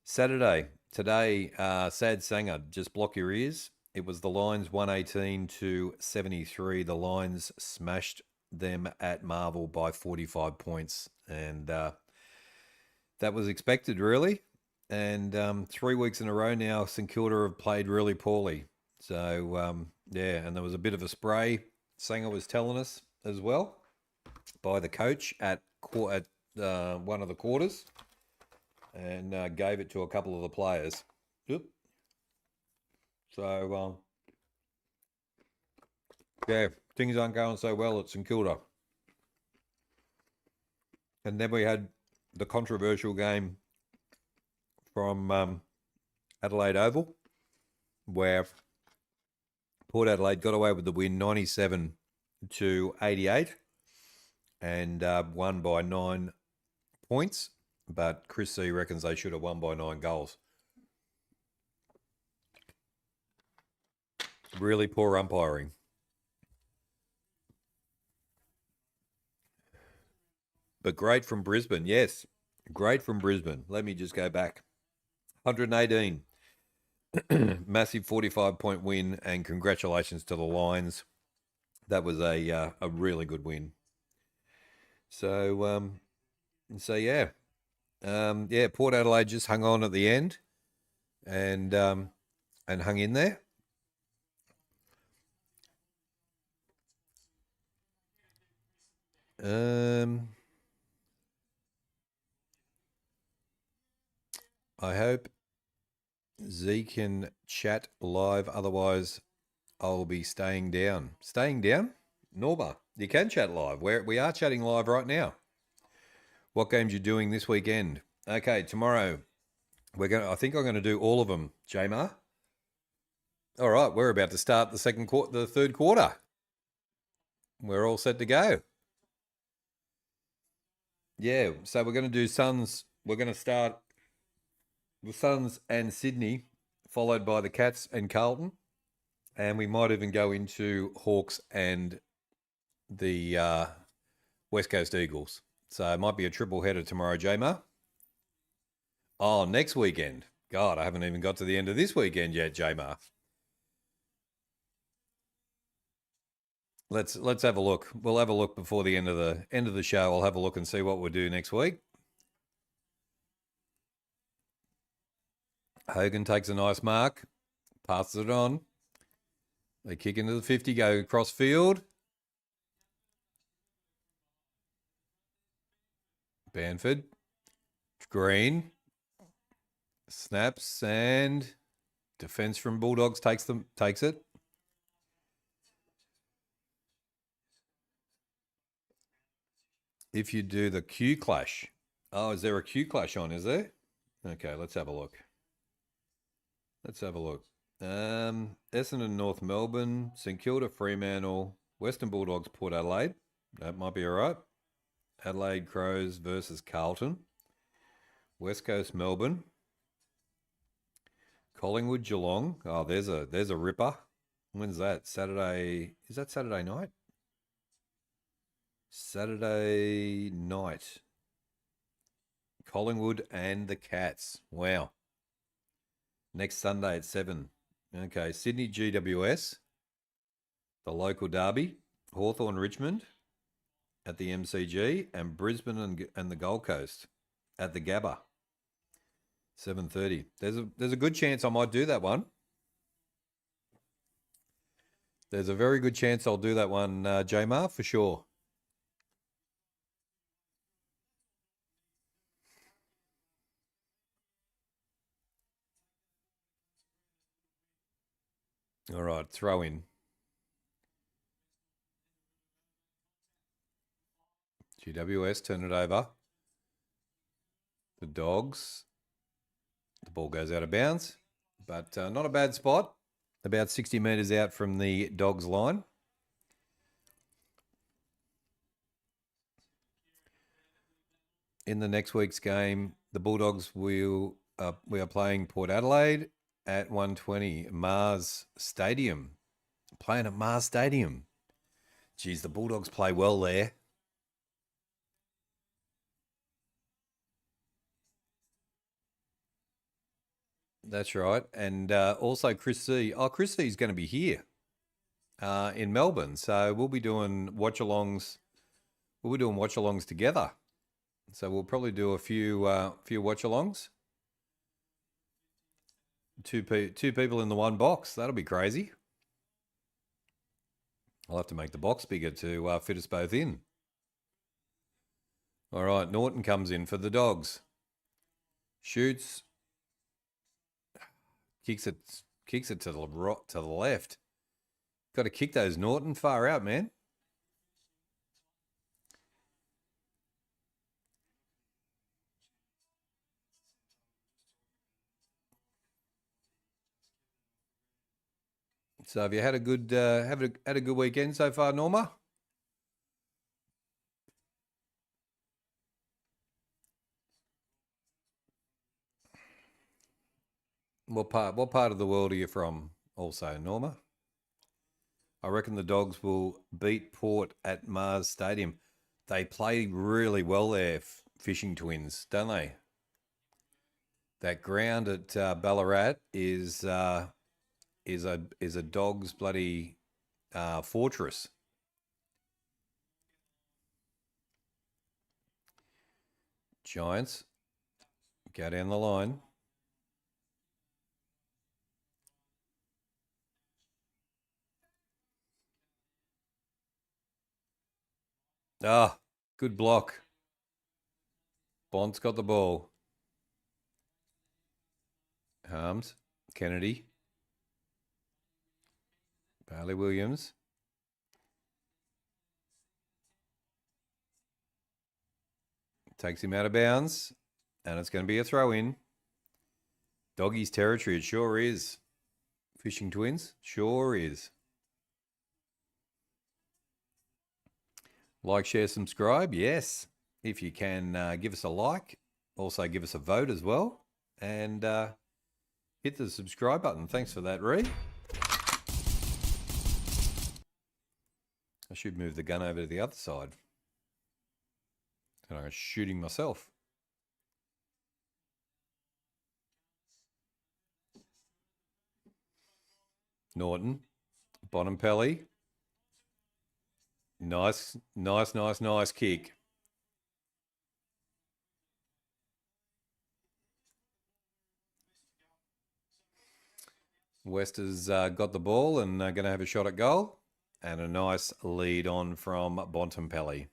Saturday today, sad Sanger, just block your ears. It was the Lions 118-73. The Lions smashed them at Marvel by 45 points, and that was expected, really. And 3 weeks in a row now, St Kilda have played really poorly. So yeah, and there was a bit of a spray. Sanger was telling us as well by the coach at one of the quarters, and gave it to a couple of the players. Yep. So yeah, things aren't going so well at St Kilda. And then we had the controversial game from Adelaide Oval, where Port Adelaide got away with the win, 97-88, and won by 9 points. But Chris C reckons they should have won by 9 goals. Really poor umpiring. But great from Brisbane, yes. Great from Brisbane. Let me just go back. 118. Massive 45-point win, and congratulations to the Lions. That was a really good win. So yeah. Port Adelaide just hung on at the end and hung in there. I hope Z can chat live, otherwise I'll be staying down. Staying down? Norma, you can chat live. We are chatting live right now. What games you doing this weekend? Okay, tomorrow I think I'm going to do all of them, Jamar. All right, we're about to start the third quarter. We're all set to go. Yeah, so we're going to do Suns. We're going to start the Suns and Sydney, followed by the Cats and Carlton. And we might even go into Hawks and the West Coast Eagles. So it might be a triple header tomorrow, Jamar. Oh, next weekend. God, I haven't even got to the end of this weekend yet, Jamar. Let's have a look. We'll have a look before the end of the show. I'll have a look and see what we'll do next week. Hogan takes a nice mark, passes it on. They kick into the 50, go across field. Banford, Green, snaps, and defense from Bulldogs takes it. If you do the Q clash. Oh, is there a Q clash on, is there? Okay, let's have a look. Essendon, North Melbourne, St Kilda, Fremantle, Western Bulldogs, Port Adelaide. That might be all right. Adelaide Crows versus Carlton. West Coast, Melbourne. Collingwood, Geelong. Oh, there's a ripper. When's that? Saturday. Is that Saturday night? Saturday night. Collingwood and the Cats. Wow. Next Sunday at 7. Okay, Sydney GWS. The local derby. Hawthorn Richmond at the MCG, and Brisbane and the Gold Coast at the Gabba. 7:30. There's a good chance I might do that one. There's a very good chance I'll do that one, Jamar, for sure. All right, throw in. GWS, turn it over. The Dogs. The ball goes out of bounds, but not a bad spot. About 60 metres out from the Dogs line. In the next week's game, the Bulldogs we are playing Port Adelaide at 1:20, Mars Stadium. Playing at Mars Stadium. Geez, the Bulldogs play well there. That's right. And also Chris C. Oh, Chris C is going to be here in Melbourne. So we'll be doing watch-alongs. We'll be doing watch-alongs together. So we'll probably do a few watch-alongs. Two people in the one box. That'll be crazy. I'll have to make the box bigger to fit us both in. All right, Norton comes in for the Dogs. Shoots. Kicks it to the left. Got to kick those, Norton. Far out, man. So have you had a good had a good weekend so far, Norma? What part of the world are you from also, Norma? I reckon the Dogs will beat Port at Mars Stadium. They play really well there. Fishing Twins, don't they? That ground at Ballarat is a dog's bloody fortress. Giants go down the line. Ah, good block. Bond's got the ball. Harms, Kennedy, Bailey Williams. Takes him out of bounds, and it's going to be a throw-in. Doggies territory, it sure is. Fishing Twins, sure is. Like, share, subscribe, yes. If you can, give us a like. Also, give us a vote as well. And hit the subscribe button. Thanks for that, Ree. I should move the gun over to the other side. And I'm shooting myself. Norton, Bontempelli. Nice kick. West has got the ball and going to have a shot at goal. And a nice lead on from Bontempelli.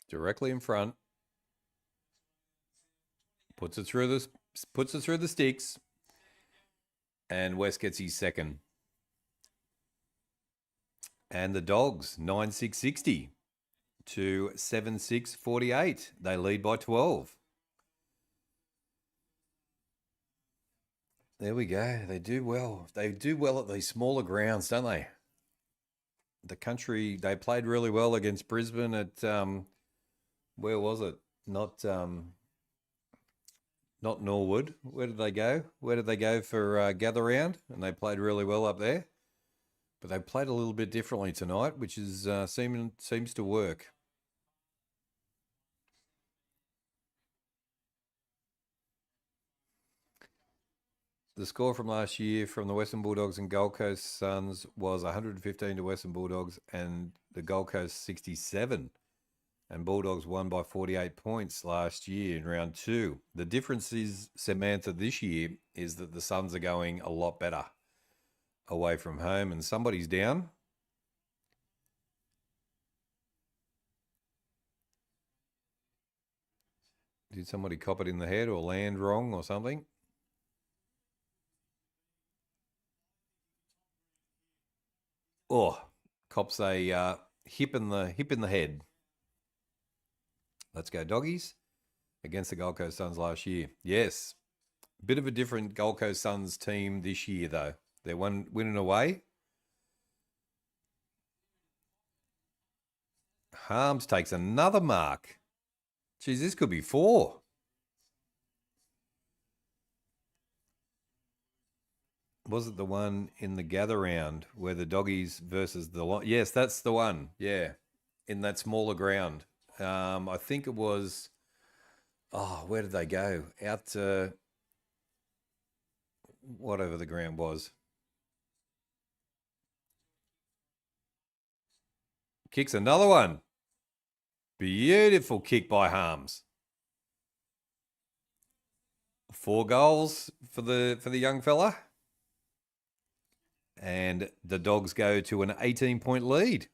Directly in front. Puts it through the sticks. And West gets his second. And the Dogs, 9-6-60 to 7-6-48. They lead by 12. There we go. They do well. They do well at these smaller grounds, don't they? The country, they played really well against Brisbane at, where was it? Not Norwood. Where did they go? Where did they go for gather round? And they played really well up there. But they played a little bit differently tonight, which is seems to work. The score from last year from the Western Bulldogs and Gold Coast Suns was 115 to Western Bulldogs and the Gold Coast 67. And Bulldogs won by 48 points last year in round 2. The difference is, Samantha, this year is that the Suns are going a lot better away from home, and somebody's down. Did somebody cop it in the head or land wrong or something? Oh, cops a hip in the head. Let's go Doggies against the Gold Coast Suns last year. Yes, bit of a different Gold Coast Suns team this year though. They're winning away. Harms takes another mark. Geez, this could be 4. Was it the one in the gather round where the Doggies versus the... Yes, that's the one. Yeah, in that smaller ground. I think it was... Oh, where did they go? Out to... whatever the ground was. Kicks another one. Beautiful kick by Harms. 4 goals for the young fella. And the Dogs go to an 18-point lead.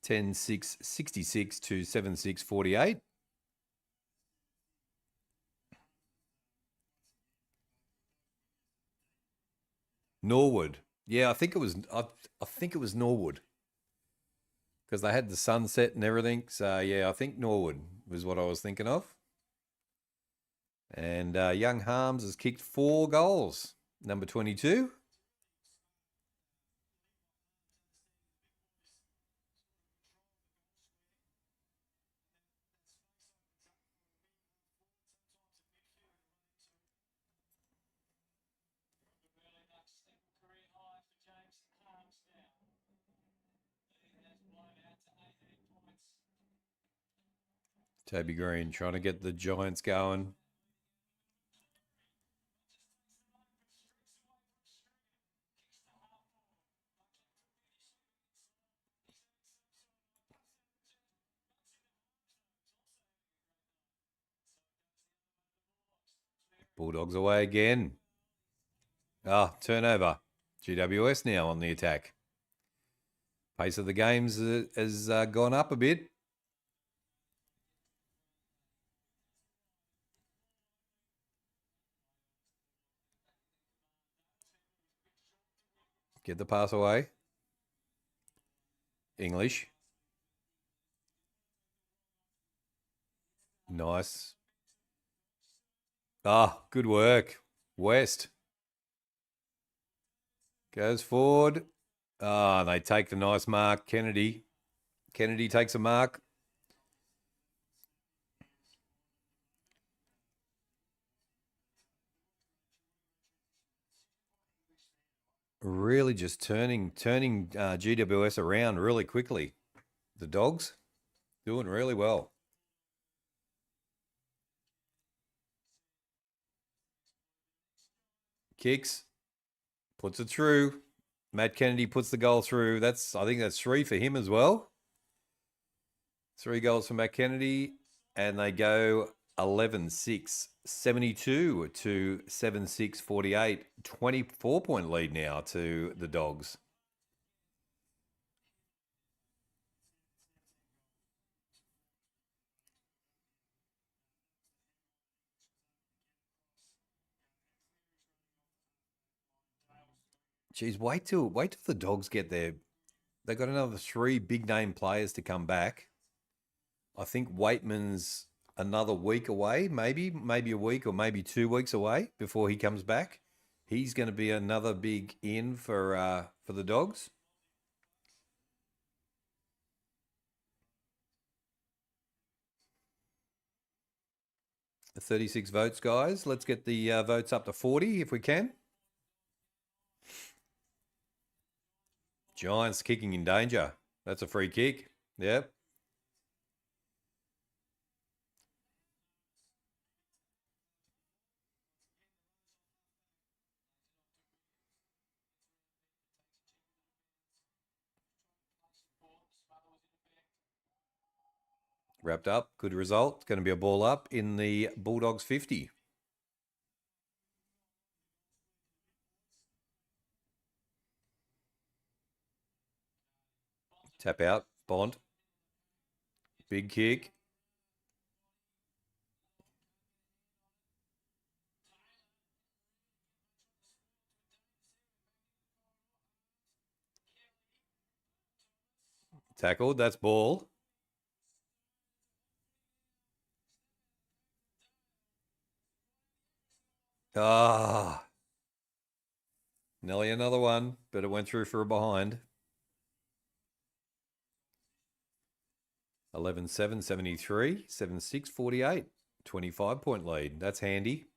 10-6-66 to 7-6-48. Norwood. Yeah, I think it was Norwood. Because they had the sunset and everything. So, yeah, I think Norwood was what I was thinking of. And young Harms has kicked 4 goals. Number 22. Toby Green trying to get the Giants going. Bulldogs away again. Turnover. GWS now on the attack. Pace of the games has gone up a bit. Get the pass away. English. Nice. Good work. West. Goes forward. They take the nice mark. Kennedy takes a mark. Really just turning GWS around really quickly. The Dogs doing really well. Kicks. Puts it through. Matt Kennedy puts the goal through. I think that's 3 for him as well. 3 goals for Matt Kennedy. And they go 11-6. 72 to 7-6, 48. 24-point lead now to the Dogs. Geez, wait till the Dogs get there. They've got another 3 big name players to come back. I think Waitman's another week away, maybe a week or maybe 2 weeks away before he comes back. He's going to be another big in for the Dogs. The 36 votes, guys. Let's get the votes up to 40 if we can. Giants kicking in danger. That's a free kick. Yep. Wrapped up. Good result. Going to be a ball up in the Bulldogs 50. Tap out. Bond. Big kick. Tackled. That's ball. Nearly another one, but it went through for a behind. 11-7, 73, 7-6, 48. 25-point lead. That's handy.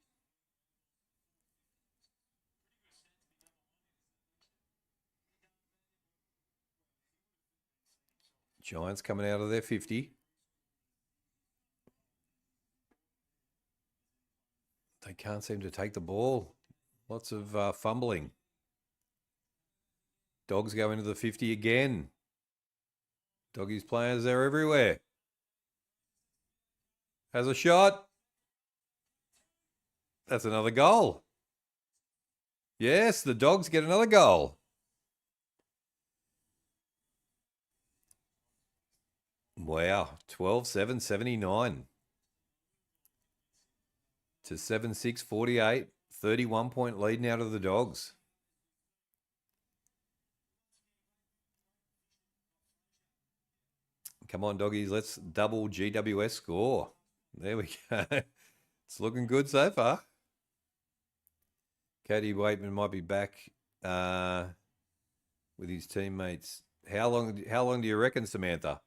Giants coming out of their 50. They can't seem to take the ball. Lots of fumbling. Dogs go into the 50 again. Doggies players are everywhere. Has a shot. That's another goal. Yes, the Dogs get another goal. Wow, 12-7, 79. To 7-6, 48. 31-point lead now to the Dogs. Come on, Doggies, let's double GWS score. There we go. It's looking good so far. Cody Waitman might be back with his teammates. How long do you reckon, Samantha,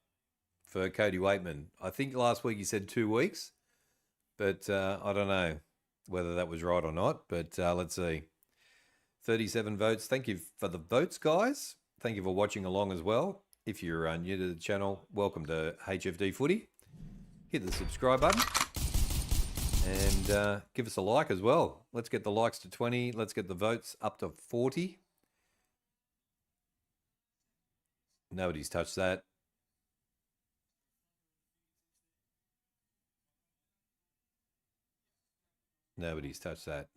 for Cody Waitman? I think last week he said 2 weeks, but I don't know whether that was right or not, but let's see. 37 votes. Thank you for the votes, guys. Thank you for watching along as well. If you're new to the channel, welcome to HFD Footy. hit the subscribe button. And give us a like as well. Let's get the likes to 20. Let's get the votes up to 40. Nobody's touched that. Nobody's touched that.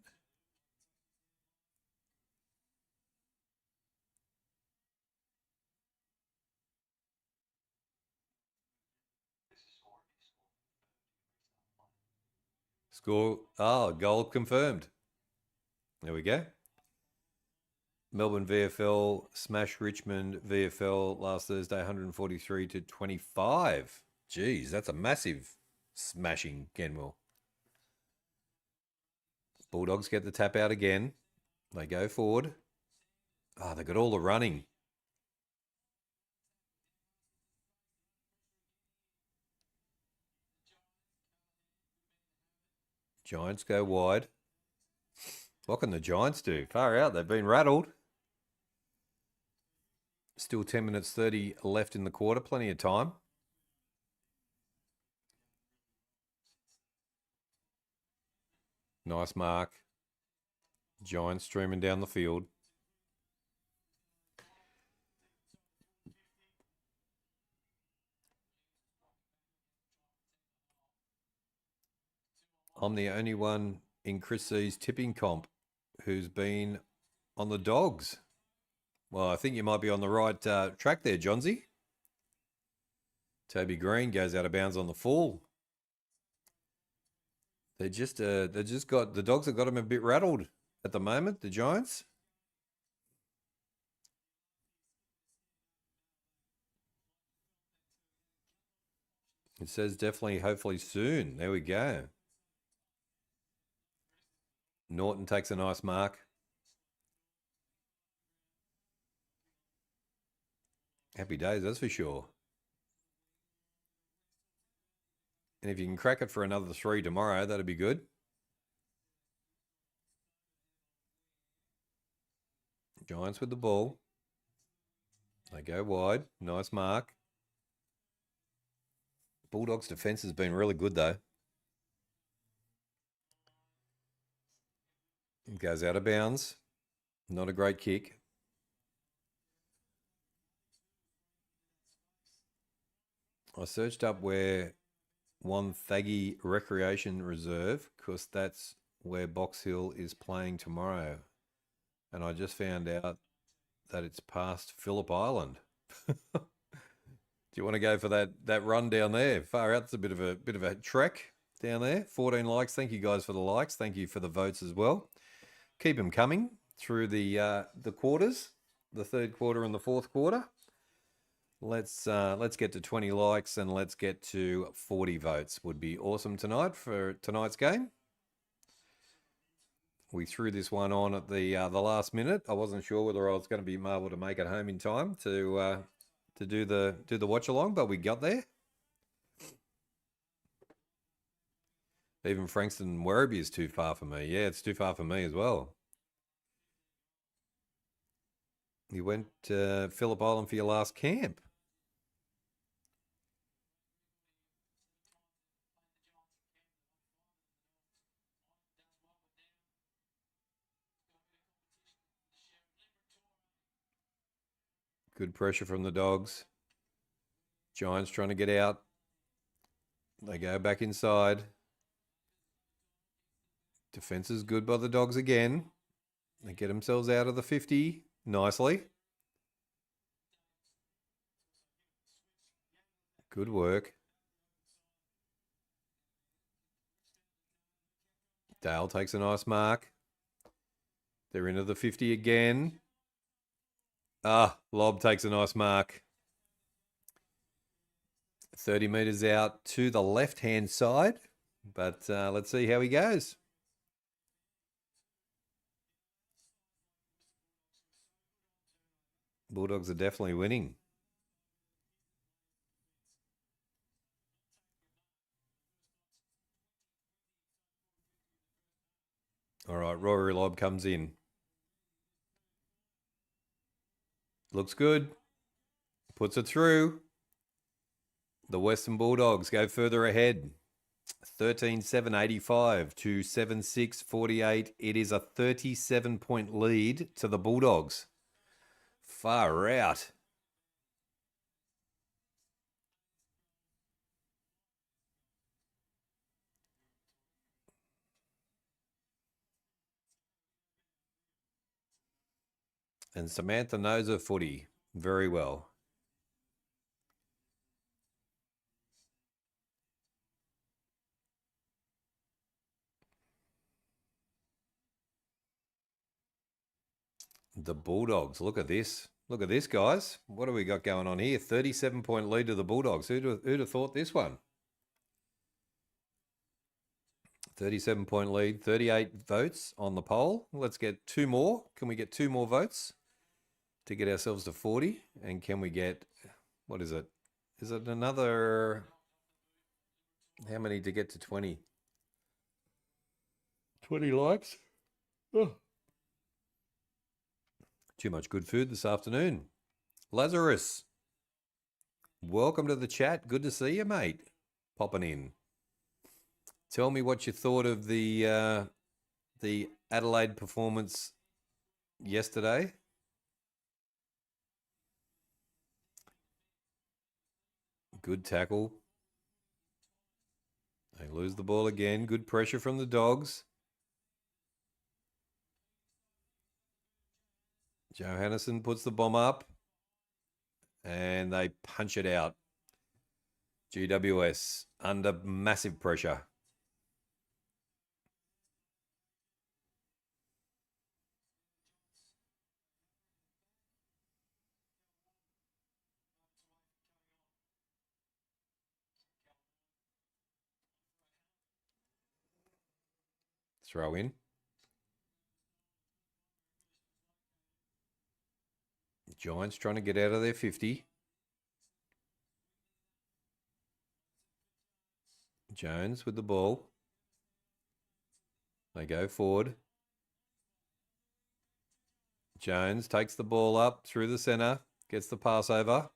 Score. Oh, goal confirmed. There we go. Melbourne VFL smash Richmond VFL last Thursday, 143-25. Geez, that's a massive smashing, Kenwell. Bulldogs get the tap out again. They go forward. Ah, they got all the running. Giants go wide. What can the Giants do? Far out. They've been rattled. Still 10 minutes 30 left in the quarter. Plenty of time. Nice mark. Giants streaming down the field. I'm the only one in Chris C's tipping comp who's been on the Dogs. Well, I think you might be on the right track there, Johnsy. Toby Green goes out of bounds on the full. They just got the Dogs have got them a bit rattled at the moment. The Giants. It says definitely, hopefully soon. There we go. Norton takes a nice mark. Happy days, that's for sure. And if you can crack it for another 3 tomorrow, that'd be good. Giants with the ball. They go wide. Nice mark. Bulldogs' defense has been really good, though. It goes out of bounds. Not a great kick. I searched up where Wonthaggi Recreation Reserve, because that's where Box Hill is playing tomorrow. And I just found out that it's past Phillip Island. Do you want to go for that run down there? Far out, it's a bit of a trek down there. 14 likes. Thank you guys for the likes. Thank you for the votes as well. Keep them coming through the quarters, the third quarter and the fourth quarter. Let's get to 20 likes and let's get to 40 votes. Would be awesome tonight for tonight's game. We threw this one on at the last minute. I wasn't sure whether I was going to be able to make it home in time to do the watch along, but we got there. Even Frankston Werribee is too far for me. Yeah, it's too far for me as well. You went to Phillip Island for your last camp. Good pressure from the Dogs. Giants trying to get out. They go back inside. Defense is good by the Dogs again. They get themselves out of the 50 nicely. Good work. Dale takes a nice mark. They're into the 50 again. Lob takes a nice mark. 30 metres out to the left-hand side. But let's see how he goes. Bulldogs are definitely winning. All right, Rory Lobb comes in. Looks good. Puts it through. The Western Bulldogs go further ahead. 13-7-85 to 7-6-48. It is a 37-point lead to the Bulldogs. Far out. And Samantha knows her footy very well. The Bulldogs. Look at this. Look at this, guys. What do we got going on here? 37-point lead to the Bulldogs. Who'd have thought this one? 37-point lead, 38 votes on the poll. Let's get 2 more. Can we get 2 more votes to get ourselves to 40? And can we get, what is it? Is it another, how many to get to 20? 20 likes? Oh. Too much good food this afternoon. Lazarus, welcome to the chat. Good to see you, mate. Popping in. Tell me what you thought of the Adelaide performance yesterday. Good tackle. They lose the ball again. Good pressure from the Dogs. Johannesson puts the bomb up and they punch it out. GWS under massive pressure. Throw in. Giants trying to get out of their 50. Jones with the ball. They go forward. Jones takes the ball up through the centre. Gets the pass over.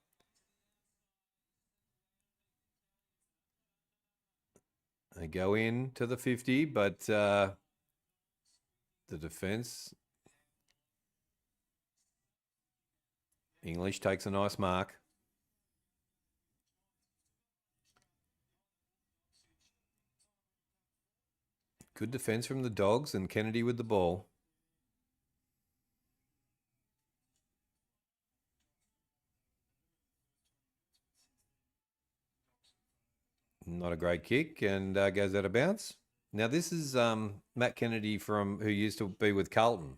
They go in to the 50, but the defence... English takes a nice mark. Good defence from the Dogs and Kennedy with the ball. Not a great kick and goes out of bounds. Now this is Matt Kennedy who used to be with Carlton.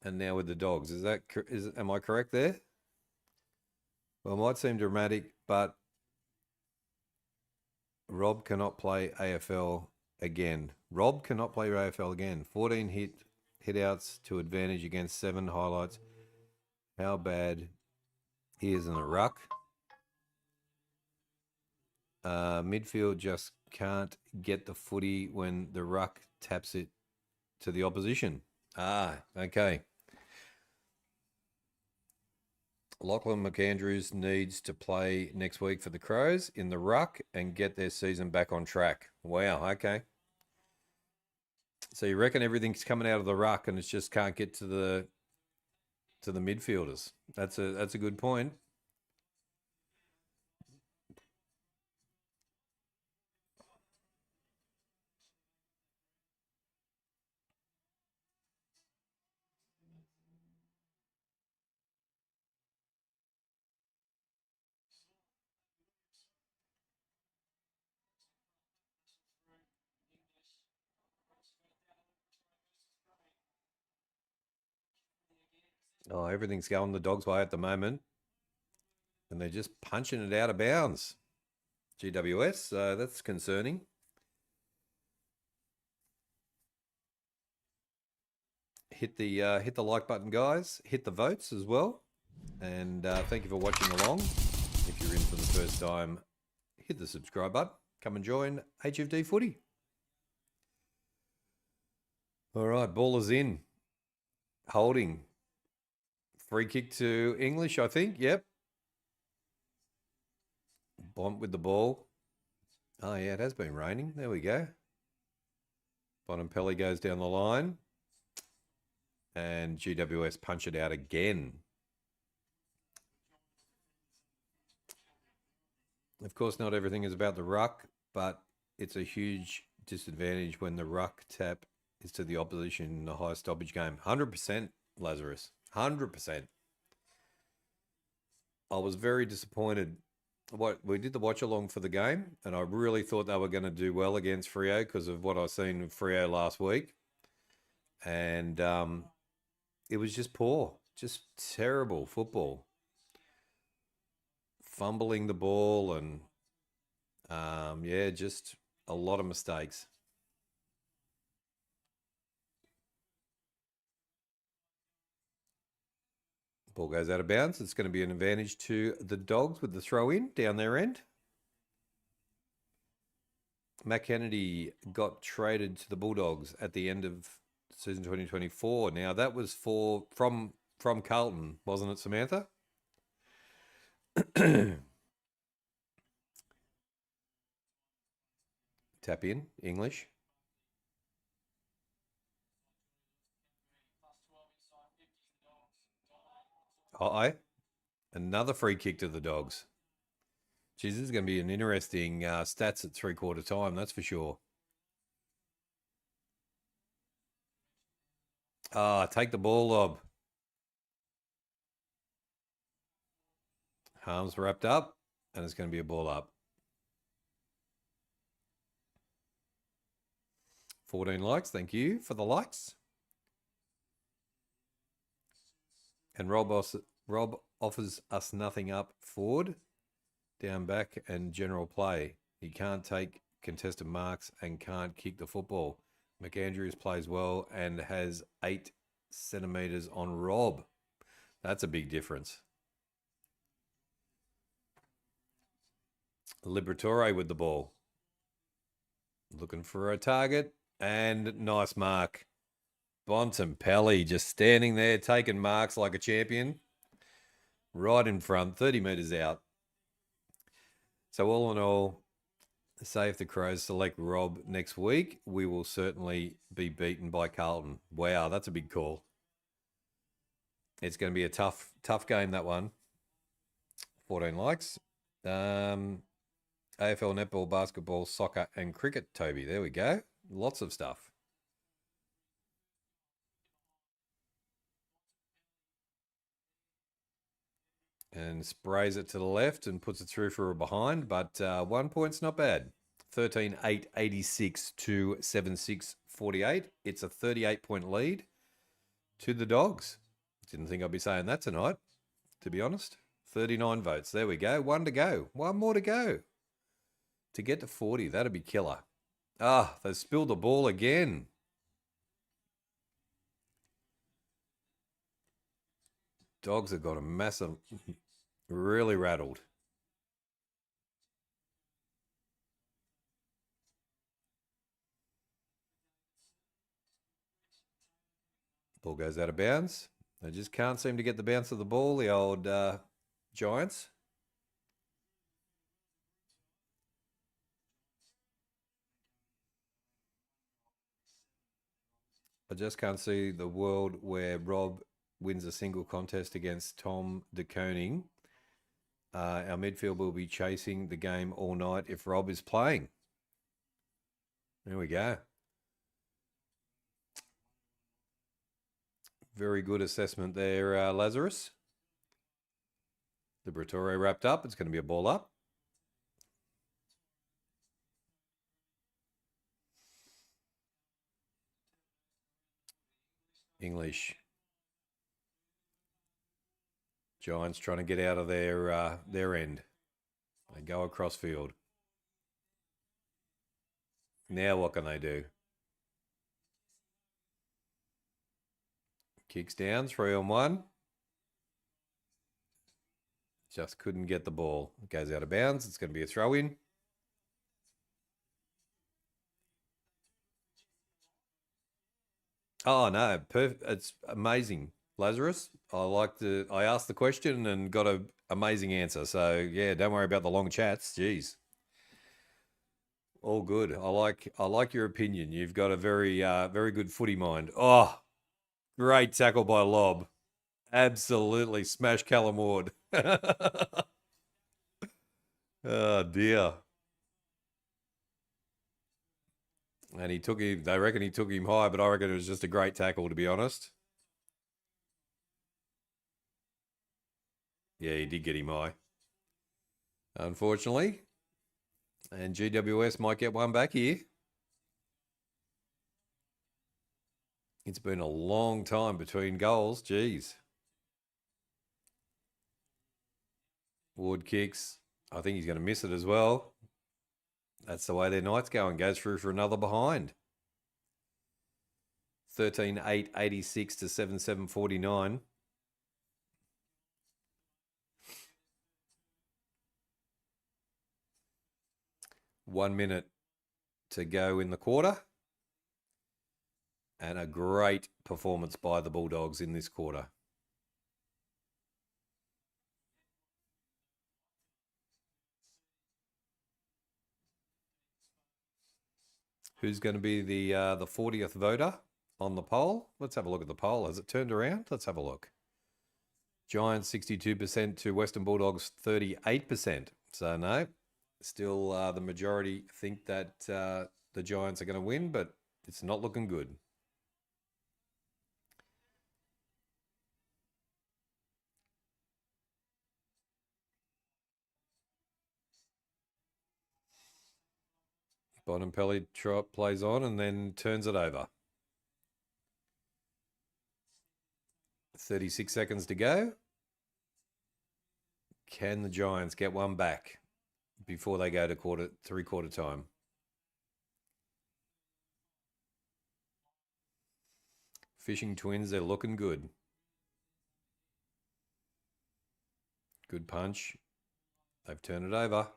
And now with the Dogs. Am I correct there? Well, it might seem dramatic, but Rob cannot play AFL again. Rob cannot play AFL again. 14 hit outs to advantage against 7 highlights. How bad he is in the ruck. Midfield just can't get the footy when the ruck taps it to the opposition. Okay. Lachlan McAndrews needs to play next week for the Crows in the ruck and get their season back on track. Wow, okay. So you reckon everything's coming out of the ruck and it just can't get to the midfielders? That's a good point. Oh, everything's going the Dogs' way at the moment. And they're just punching it out of bounds. GWS, that's concerning. Hit the like button, guys. Hit the votes as well. And thank you for watching along. If you're in for the first time, hit the subscribe button. Come and join HFD Footy. All right, ball is in. Holding. Free kick to English, I think. Yep. Bont with the ball. Oh, yeah, it has been raining. There we go. Bontempelli goes down the line. And GWS punch it out again. Of course, not everything is about the ruck, but it's a huge disadvantage when the ruck tap is to the opposition in the high stoppage game. 100%, Lazarus. 100%. I was very disappointed. We did the watch along for the game, and I really thought they were going to do well against Freo because of what I seen with Freo last week. And it was just poor, just terrible football. Fumbling the ball and, yeah, just a lot of mistakes. Ball goes out of bounds. It's going to be an advantage to the Dogs with the throw in down their end. Matt Kennedy got traded to the Bulldogs at the end of season 2024. Now, that was from Carlton, wasn't it, Samantha? Tap in, English. Uh-oh. Another free kick to the Dogs. Geez, this is going to be an interesting stats at three-quarter time, that's for sure. Take the ball, Lob. Arms wrapped up, and it's going to be a ball up. 14 likes, thank you for the likes. And Rob offers us nothing up forward, down back, and general play. He can't take contested marks and can't kick the football. McAndrews plays well and has 8 centimetres on Rob. That's a big difference. Liberatore with the ball. Looking for a target. And nice mark. Bontempelli just standing there, taking marks like a champion. Right in front, 30 metres out. So all in all, say if the Crows select Rob next week, we will certainly be beaten by Carlton. Wow, that's a big call. It's going to be a tough game, that one. 14 likes. AFL, netball, basketball, soccer, and cricket, Toby. There we go. Lots of stuff. And sprays it to the left and puts it through for a behind, but 1 point's not bad. 13-8, 86 to 7-6, 48. It's a 38-point lead to the Dogs. Didn't think I'd be saying that tonight, to be honest. 39 votes. There we go. 1 to go. 1 more to go. To get to 40, that'd be killer. They spilled the ball again. Dogs have got a massive, really rattled. Ball goes out of bounds. They just can't seem to get the bounce of the ball, the old Giants. I just can't see the world where Rob wins a single contest against Tom de Koning. Our midfield will be chasing the game all night if Rob is playing. There we go. Very good assessment there, Lazarus. Liberatore wrapped up. It's going to be a ball up. English. Giants trying to get out of their end. They go across field. Now what can they do? Kicks down, 3-on-1. Just couldn't get the ball. It goes out of bounds. It's going to be a throw-in. Oh, no. It's amazing, Lazarus. I asked the question and got Amazing answer. So yeah, don't worry about the long chats. Jeez. All good. I like your opinion. You've got a very good footy mind. Oh, great tackle by Lob. Absolutely smash Callum Ward. Oh dear. And he took him, they reckon he took him high, but I reckon it was just a great tackle, to be honest. Yeah, he did get him high, unfortunately. And GWS might get one back here. It's been a long time between goals. Jeez. Ward kicks. I think he's going to miss it as well. That's the way their night's going. Goes through for another behind. 13-8, 86 to 7-7, 49. One minute to go in the quarter. And a great performance by the Bulldogs in this quarter. Who's going to be the 40th voter on the poll? Let's have a look at the poll. Has it turned around? Let's have a look. Giants 62% to Western Bulldogs 38%. So no, still the majority think that the Giants are going to win, but it's not looking good. Bonampelli plays on and then turns it over. 36 seconds to go. Can the Giants get one back before they go to three-quarter time? Fishing Twins, they're looking good. Good punch. They've turned it over.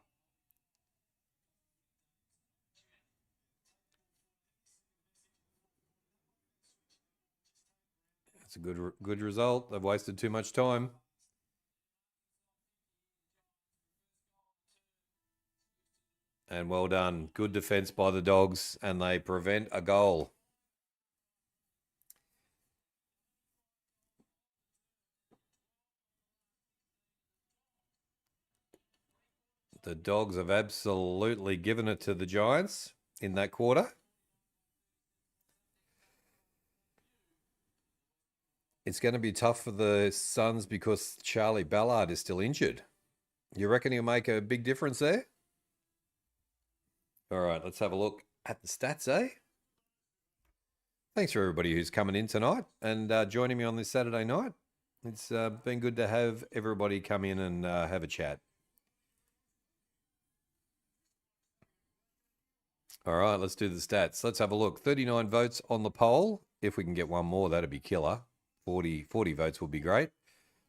It's a good result. They've wasted too much time. And well done. Good defense by the Dogs, and they prevent a goal. The Dogs have absolutely given it to the Giants in that quarter. It's going to be tough for the Suns because Charlie Ballard is still injured. You reckon he'll make a big difference there? All right, let's have a look at the stats, eh? Thanks for everybody who's coming in tonight and joining me on this Saturday night. It's been good to have everybody come in and have a chat. All right, let's do the stats. Let's have a look. 39 votes on the poll. If we can get one more, that'd be killer. 40 votes would be great.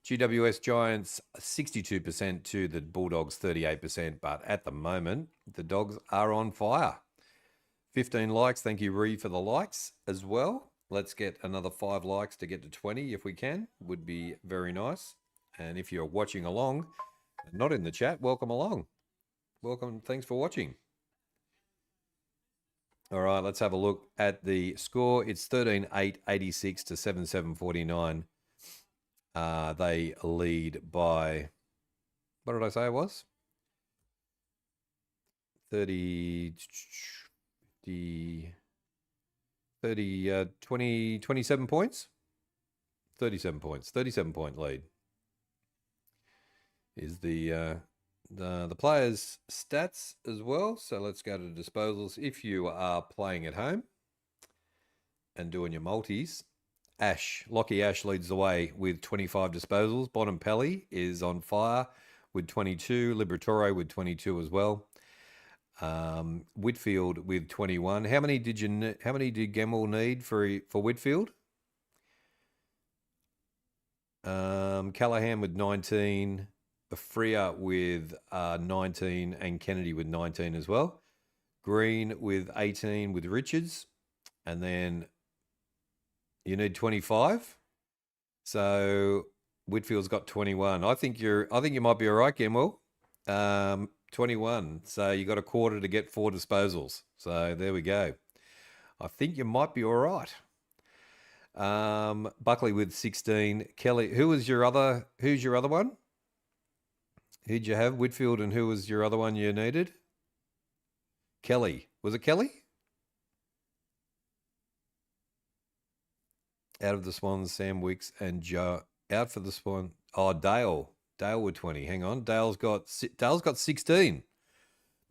GWS Giants 62% to the Bulldogs 38%, but at the moment, the Dogs are on fire. 15 likes. Thank you, Ree, for the likes as well. Let's get another 5 likes to get to 20 if we can. Would be very nice. And if you're watching along, not in the chat, welcome along. Welcome. Thanks for watching. All right, let's have a look at the score. It's 13-8, 86 to 7-7, 49. They lead by, what did I say it was? 27 points? 37 points. 37-point lead is the players' stats as well. So let's go to disposals. If you are playing at home and doing your multis, Lockie Ash leads the way with 25 disposals. Bonampelli is on fire with 22. Liberatore with 22 as well. Whitfield with 21. How many did Gemmell need for Whitfield? Callahan with 19. Freer with 19 and Kennedy with 19 as well. Green with 18 with Richards. And then you need 25. So Whitfield's got 21. I think you might be all right, Gemwell. 21. So you got a quarter to get 4 disposals. So there we go. I think you might be all right. Buckley with 16. Kelly, who's your other one? Who'd you have? Whitfield, and who was your other one you needed? Kelly. Was it Kelly? Out of the Swans, Sam Wicks and Joe. Out for the Swan. Oh, Dale. Dale with 20. Hang on. Dale's got 16.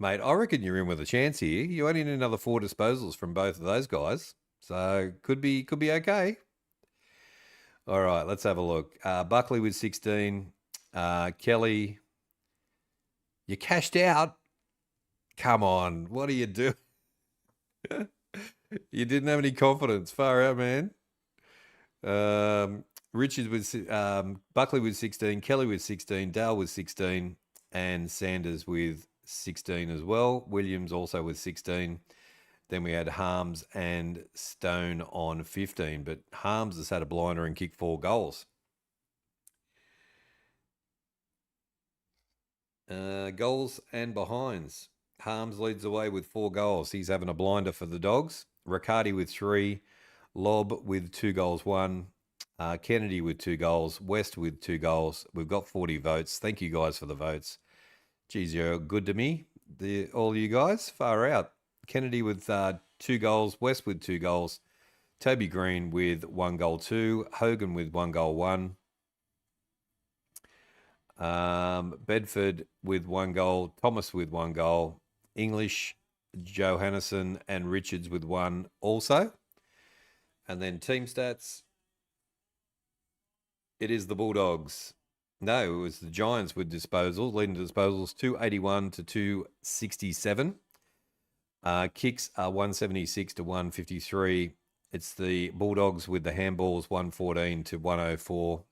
Mate, I reckon you're in with a chance here. You only need another 4 disposals from both of those guys. So could be okay. All right, let's have a look. Buckley with 16. Kelly, you cashed out. Come on, what are you doing? You didn't have any confidence. Far out, man. Richards with Buckley with 16, Kelly with 16, Dale with 16, and Sanders with 16 as well. Williams also with 16. Then we had Harms and Stone on 15, but Harms has had a blinder and kicked 4 goals. Goals and behinds. Harms leads the way with 4 goals. He's having a blinder for the Dogs. Riccardi with 3. Lobb with 2 goals, 1. Kennedy with 2 goals. West with 2 goals. We've got 40 votes. Thank you guys for the votes. Geez, you're good to me. All you guys, far out. Kennedy with 2 goals. West with 2 goals. Toby Green with 1 goal, 2. Hogan with 1 goal, 1. Bedford with 1 goal. Thomas with 1 goal. English, Johannesen, and Richards with 1 also. And then team stats. It is the Bulldogs. No, it was the Giants with disposals, leading to disposals 281 to 267. Kicks are 176 to 153. It's the Bulldogs with the handballs 114 to 104,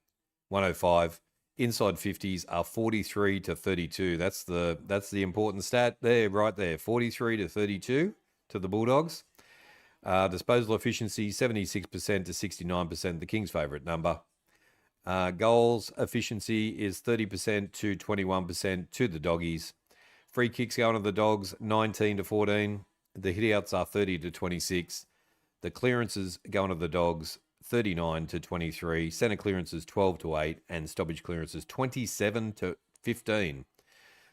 105. Inside 50s are 43 to 32. That's the important stat there, right there. 43 to 32 to the Bulldogs. Disposal efficiency 76% to 69%, the Kings' favourite number. Goals efficiency is 30% to 21% to the Doggies. Free kicks going to the Dogs 19 to 14. The hitouts are 30 to 26. The clearances going to the Dogs 39 to 23. Centre clearances 12 to 8, and stoppage clearances 27 to 15.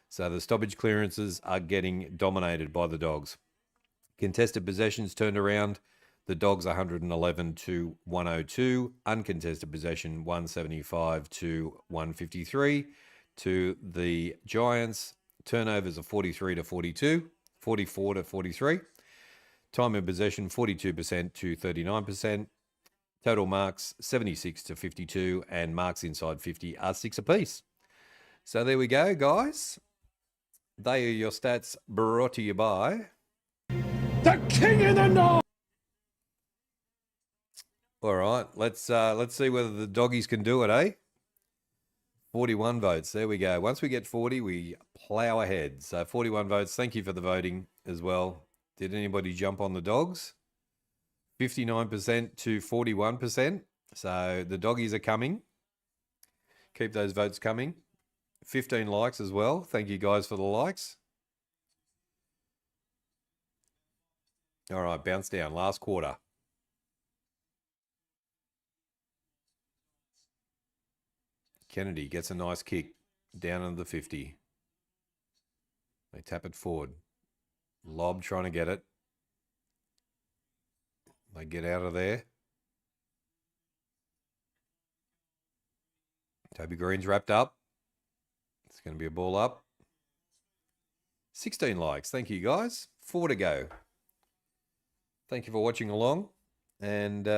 So the stoppage clearances are getting dominated by the Dogs. Contested possessions turned around. The Dogs 111 to 102. Uncontested possession 175 to 153 to the Giants. Turnovers are 43 to 42, 44 to 43. Time in possession 42% to 39%. Total marks 76 to 52, and marks inside 50 are 6 apiece. So there we go, guys. They are your stats brought to you by The King in the North. All right, let's see whether the Doggies can do it, eh? 41 votes. There we go. Once we get 40, we plough ahead. So 41 votes. Thank you for the voting as well. Did anybody jump on the Dogs? 59% to 41%. So the Doggies are coming. Keep those votes coming. 15 likes as well. Thank you guys for the likes. All right, bounce down. Last quarter. Kennedy gets a nice kick down under the 50. They tap it forward. Lob trying to get it. They get out of there. Toby Green's wrapped up. It's going to be a ball up. 16 likes. Thank you, guys. 4 to go. Thank you for watching along. And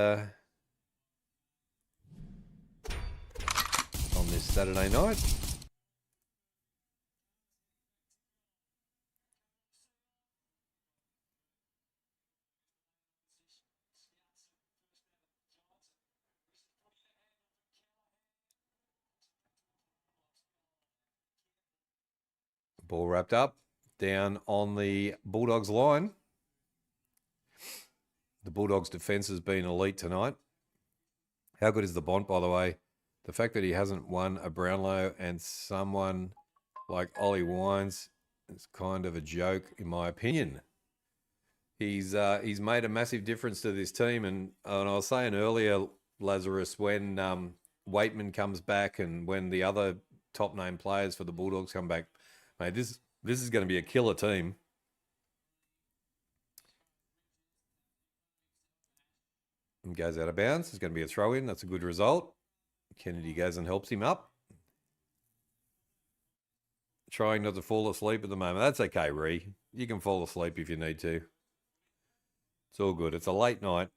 on this Saturday night. Ball wrapped up down on the Bulldogs line. The Bulldogs defence has been elite tonight. How good is the Bont, by the way? The fact that he hasn't won a Brownlow and someone like Ollie Wines is kind of a joke, in my opinion. He's made a massive difference to this team, and I was saying earlier, Lazarus, when Waitman comes back and when the other top name players for the Bulldogs come back, mate, this is going to be a killer team. And goes out of bounds. It's going to be a throw in. That's a good result. Kennedy goes and helps him up. Trying not to fall asleep at the moment. That's okay, Ree. You can fall asleep if you need to. It's all good. It's a late night.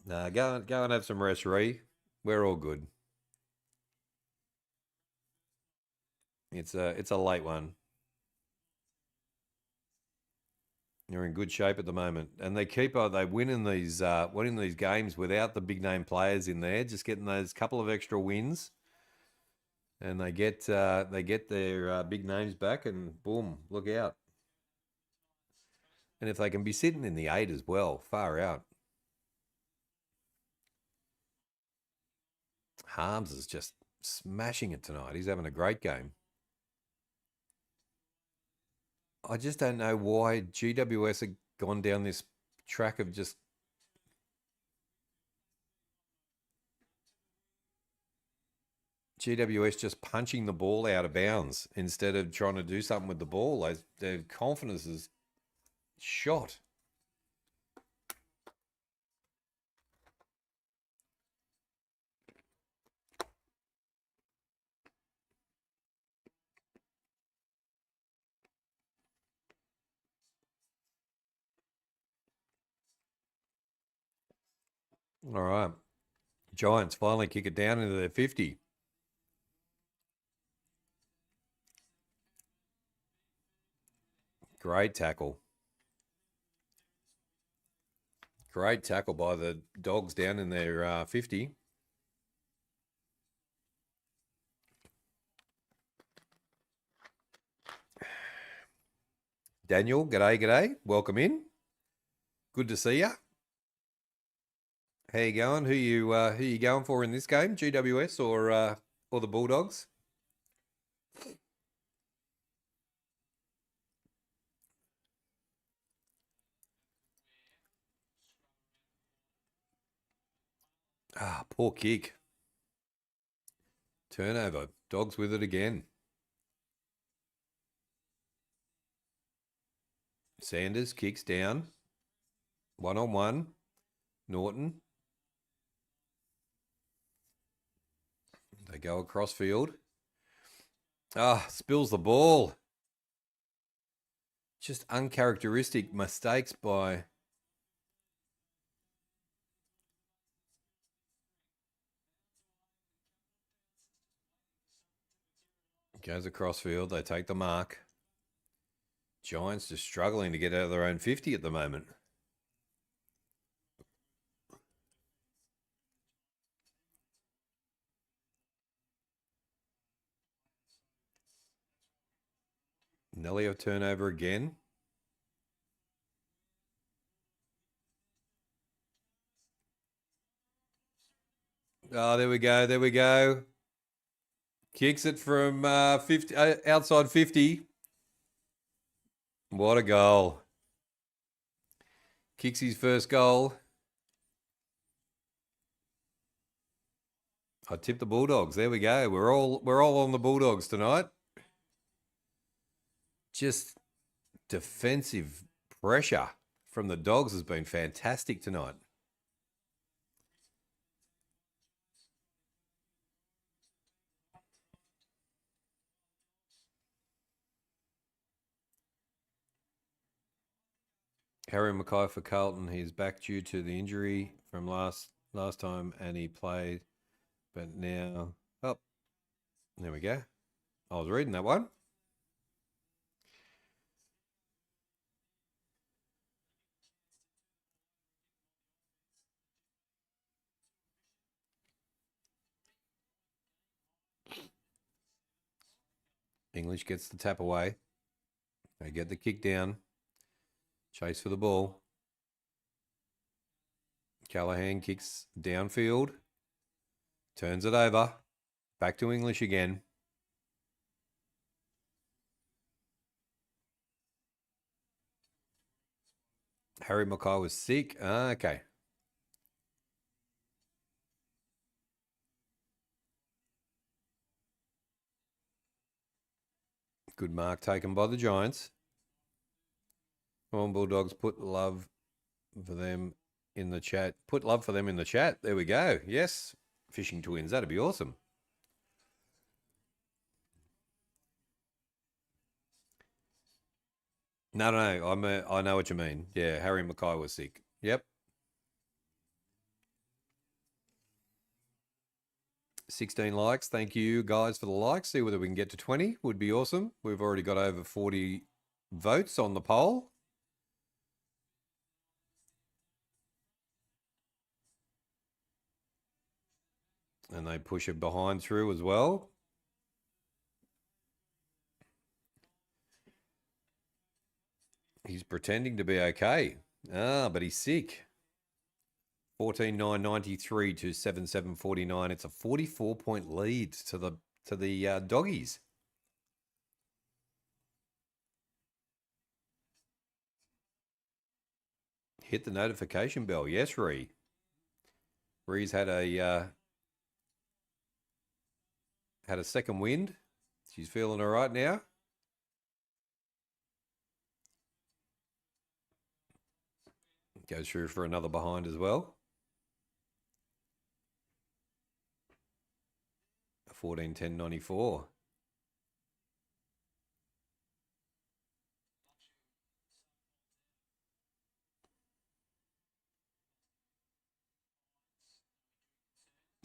Nah, go and have some rest, Ree. We're all good. It's a late one. You're in good shape at the moment, and they win in these games without the big name players in there, just getting those couple of extra wins, and they get their big names back, and boom, look out. And if they can be sitting in the 8 as well, far out. Harms is just smashing it tonight. He's having a great game. I just don't know why GWS have gone down this track of just GWS just punching the ball out of bounds instead of trying to do something with the ball. Their confidence is shot. All right. Giants finally kick it down into their 50. Great tackle. Great tackle by the Dogs down in their 50. Daniel, g'day. Welcome in. Good to see you. How you going? Who you going for in this game? GWS or the Bulldogs? Ah, poor kick. Turnover. Dogs with it again. Sanders kicks down. 1-on-1. Norton. They go across field. Spills the ball. Just uncharacteristic mistakes by... Goes across field. They take the mark. Giants just struggling to get out of their own 50 at the moment. Nelly turnover again. Oh, there we go. Kicks it from 50 outside 50. What a goal. Kicks his first goal. I tipped the Bulldogs. There we go. We're all on the Bulldogs tonight. Just defensive pressure from the Dogs has been fantastic tonight. Harry Mackay for Carlton. He's back due to the injury from last time, and he played, but now... Oh, there we go. I was reading that one. English gets the tap away. They get the kick down. Chase for the ball. Callahan kicks downfield. Turns it over. Back to English again. Harry Mackay was sick. Okay. Good mark taken by the Giants. Come on, Bulldogs, put love for them in the chat. Put love for them in the chat. There we go. Yes. Fishing twins. That'd be awesome. No. I know what you mean. Yeah, Harry Mackay was sick. Yep. 16 likes. Thank you, guys, for the likes. See whether we can get to 20. Would be awesome. We've already got over 40 votes on the poll. And they push it behind through as well. He's pretending to be okay. But he's sick. 14,993 to 7,749. It's a 44-point lead to the doggies. Hit the notification bell. Yes, Ree. Ree's had a second wind. She's feeling all right now. Goes through for another behind as well. 14,1094.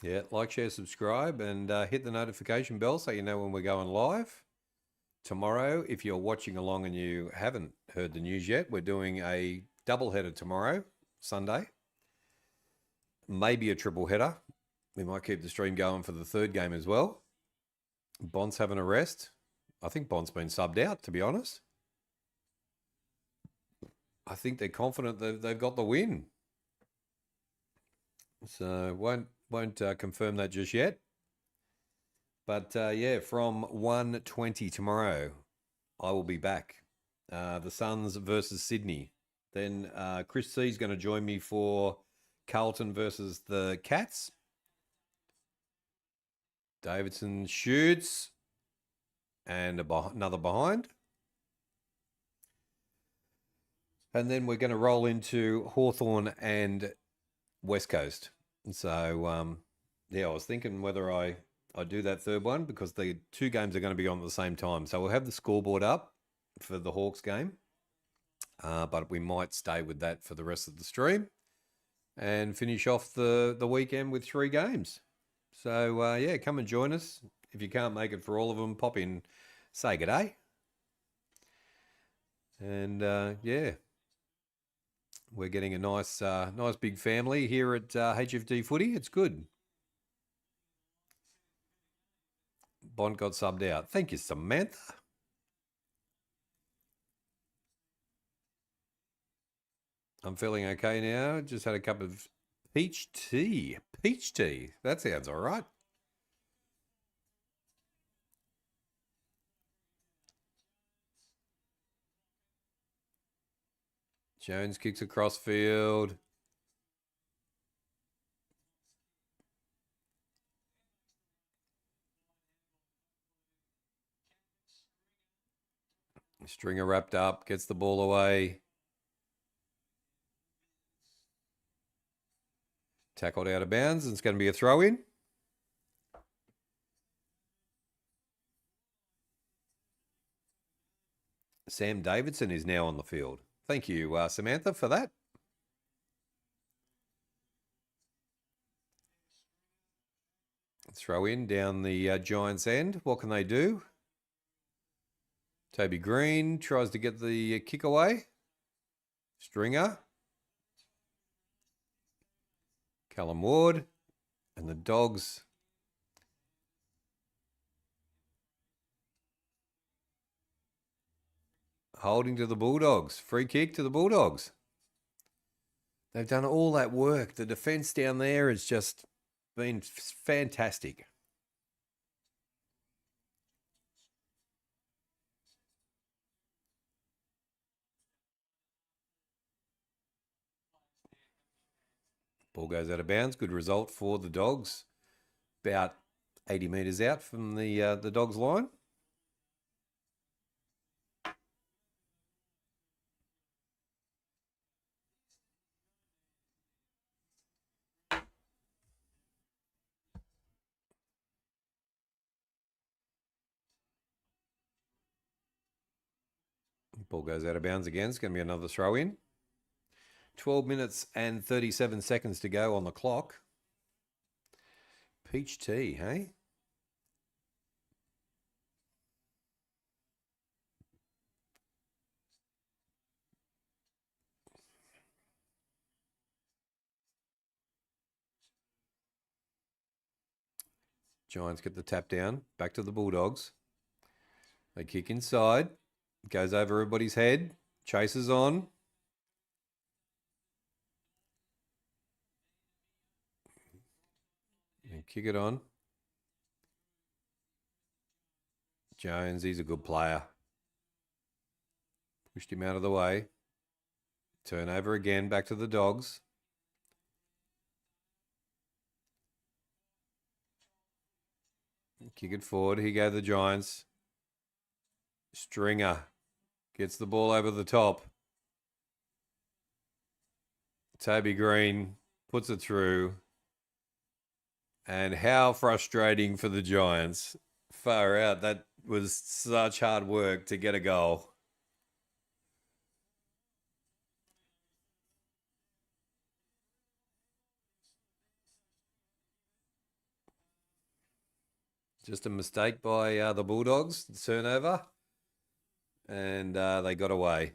Yeah, like, share, subscribe, and hit the notification bell so you know when we're going live. Tomorrow, if you're watching along and you haven't heard the news yet, we're doing a doubleheader tomorrow, Sunday. Maybe a triple header. We might keep the stream going for the third game as well. Bond's having a rest. I think Bond's been subbed out, to be honest. I think they're confident that they've got the win. So won't confirm that just yet. But yeah, from 1:20 tomorrow, I will be back. The Suns versus Sydney. Then Chris C is going to join me for Carlton versus the Cats. Davidson shoots. And another behind. And then we're going to roll into Hawthorn and West Coast. So, yeah, I was thinking whether I do that third one because the two games are going to be on at the same time. So we'll have the scoreboard up for the Hawks game. But we might stay with that for the rest of the stream and finish off the weekend with 3 games. So, yeah, come and join us. If you can't make it for all of them, pop in, say good day. And, yeah, we're getting a nice big family here at HFD Footy. It's good. Bond got subbed out. Thank you, Samantha. I'm feeling okay now. Just had a cup of peach tea. Peach tea. That sounds all right. Jones kicks across field. Stringer wrapped up, gets the ball away. Tackled out of bounds, and it's going to be a throw-in. Sam Davidson is now on the field. Thank you, Samantha, for that. Throw in down the Giants' end. What can they do? Toby Green tries to get the kick away. Stringer. Callum Ward. And the Dogs. Holding to the Bulldogs. Free kick to the Bulldogs. They've done all that work. The defence down there is just been fantastic. Ball goes out of bounds. Good result for the Dogs. About 80 metres out from the Dogs line. Ball goes out of bounds again. It's going to be another throw in. 12 minutes and 37 seconds to go on the clock. Peach tea, hey? Giants get the tap down. Back to the Bulldogs. They kick inside. Goes over everybody's head. Chases on. And kick it on. Jones, he's a good player. Pushed him out of the way. Turnover again, back to the Dogs. Kick it forward. Here go the Giants. Stringer gets the ball over the top. Toby Green puts it through. And how frustrating for the Giants. Far out. That was such hard work to get a goal. Just a mistake by the Bulldogs, the turnover. And they got away.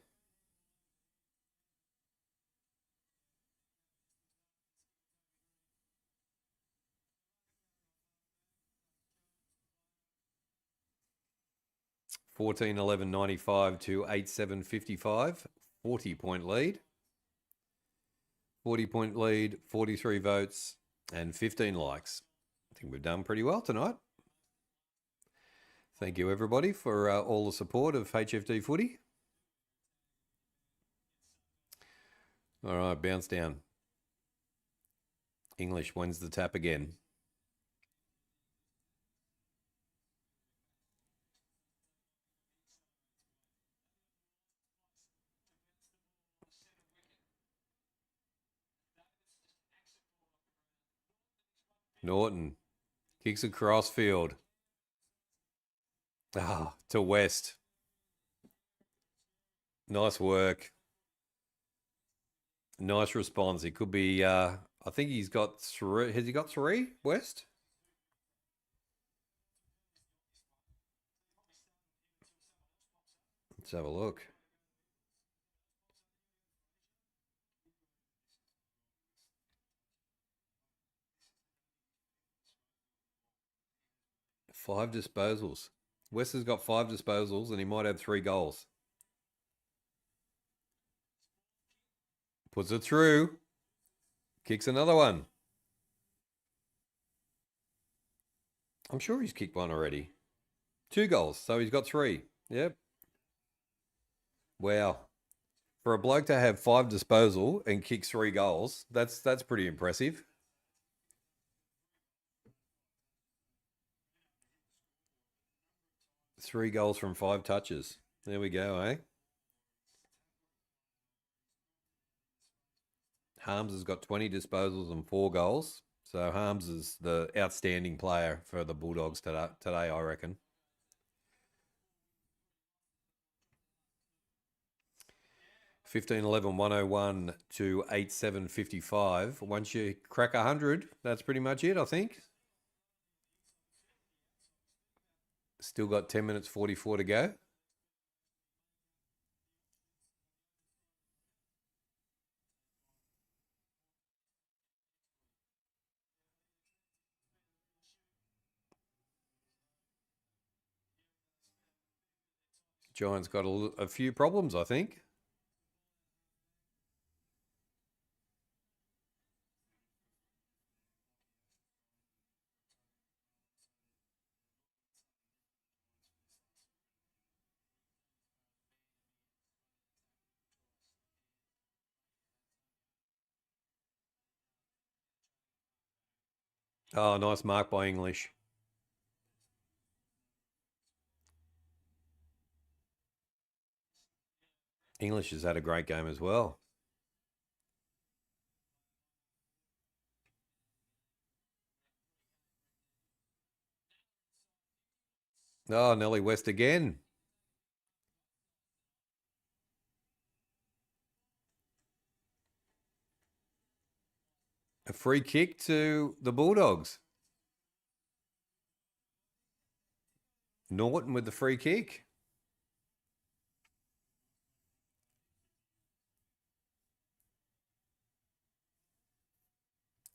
$14.11.95 to 8.755. 40-point lead. 40-point lead, 43 votes, and 15 likes. I think we've done pretty well tonight. Thank you, everybody, for all the support of HFD Footy. All right, bounce down. English wins the tap again. Norton kicks across field. To West. Nice work. Nice response. It could be, I think he's got 3. Has he got 3, West? Let's have a look. Five disposals. West has got 5 disposals and he might have 3 goals. Puts it through. Kicks another one. I'm sure he's kicked one already. 2 goals, so he's got 3. Yep. Wow. For a bloke to have 5 disposal and kick 3 goals, that's pretty impressive. Three goals from 5 touches. There we go, eh? Harms has got 20 disposals and 4 goals. So Harms is the outstanding player for the Bulldogs today, I reckon. $15.11.101 to 8.755. Once you crack 100, that's pretty much it, I think. Still got 10 minutes 44 to go. Giants got a few problems, I think. Oh, nice mark by English. English has had a great game as well. Oh, Nelly West again. A free kick to the Bulldogs. Norton with the free kick.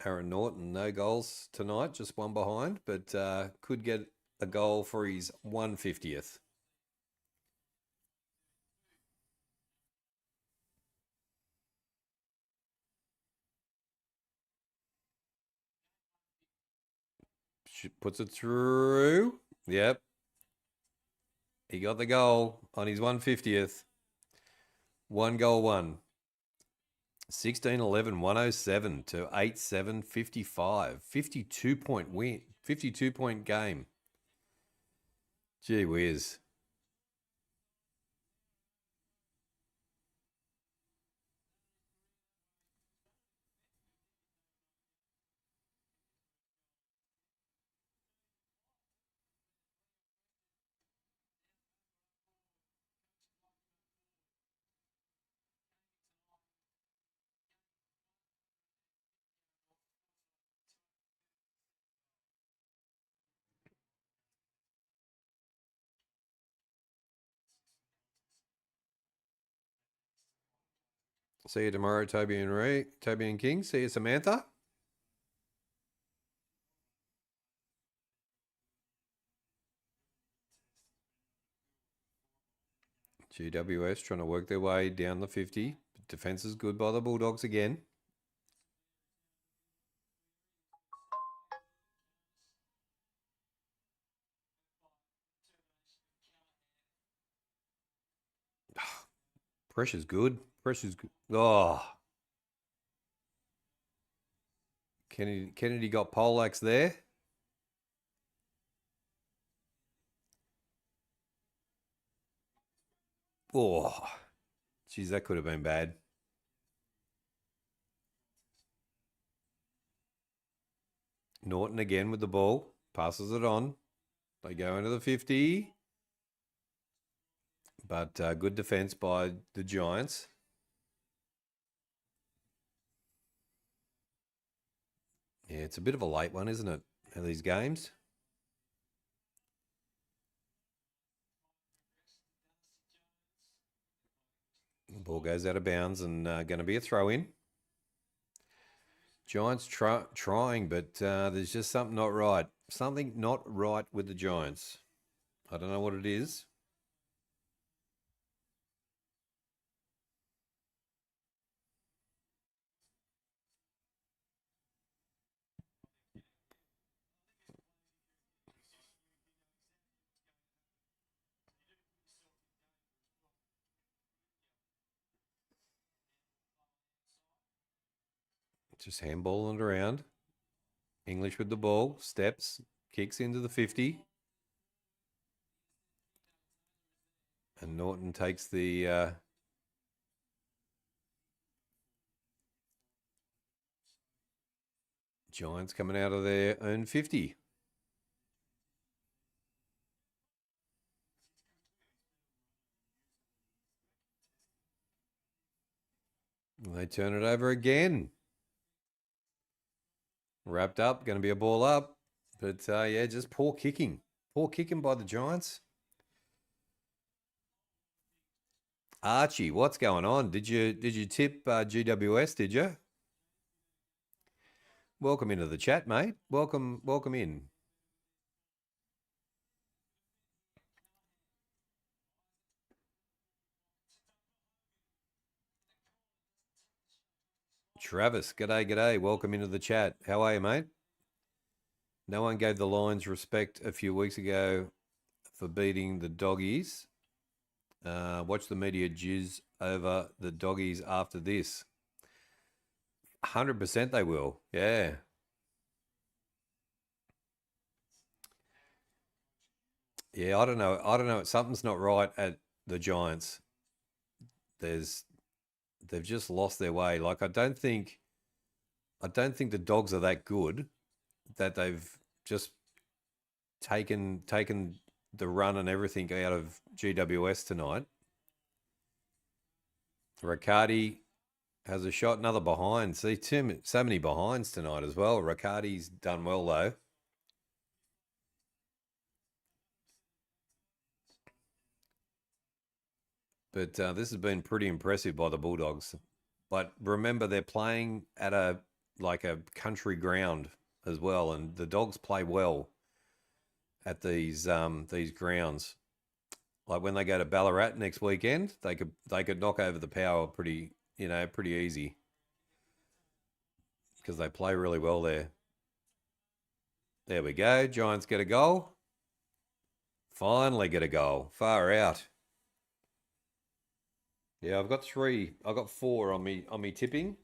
Aaron Norton, no goals tonight, just one behind, but could get a goal for his 150th. Puts it through. Yep. He got the goal on his 150th. 1 goal, 1. 16-11, 107 to 8-7, 55. 52-point win. 52-point game. Gee whiz. See you tomorrow, Toby and King. See you, Samantha. GWS trying to work their way down the 50. Defense is good by the Bulldogs again. Pressure's good. Pressure's good. Oh. Kennedy got Poleaxe there. Oh. Geez, that could have been bad. Norton again with the ball. Passes it on. They go into the 50. But good defense by the Giants. Yeah, it's a bit of a late one, isn't it? These games. The ball goes out of bounds and going to be a throw-in. Giants trying, but there's just something not right. Something not right with the Giants. I don't know what it is. Just handballing it around. English with the ball. Steps. Kicks into the 50. And Norton takes the... Giants coming out of their own 50. And they turn it over again. Wrapped up, going to be a ball up. But yeah, just poor kicking. Poor kicking by the Giants. Archie, what's going on? Did you tip GWS, did you? Welcome into the chat, mate. Welcome in. Travis, g'day. Welcome into the chat. How are you, mate? No one gave the Lions respect a few weeks ago for beating the Doggies. Watch the media jizz over the Doggies after this. 100% they will, yeah. Yeah, I don't know. I don't know. Something's not right at the Giants. There's they've just lost their way. Like I don't think the Dogs are that good that they've just taken the run and everything out of GWS tonight. Riccardi has a shot, another behind. See, so many behinds tonight as well. Riccardi's done well though. But this has been pretty impressive by the Bulldogs. But remember, they're playing at a country ground as well, and the Dogs play well at these grounds. Like when they go to Ballarat next weekend, they could knock over the Power pretty easy because they play really well there. There we go. Giants get a goal. Finally get a goal. Far out. Yeah, I've got 3. I've got 4 on me tipping.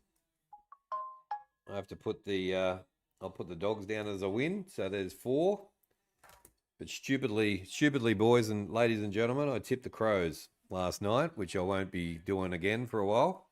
I have to put I'll put the Dogs down as a win. So there's 4. But stupidly, boys and ladies and gentlemen, I tipped the Crows last night, which I won't be doing again for a while.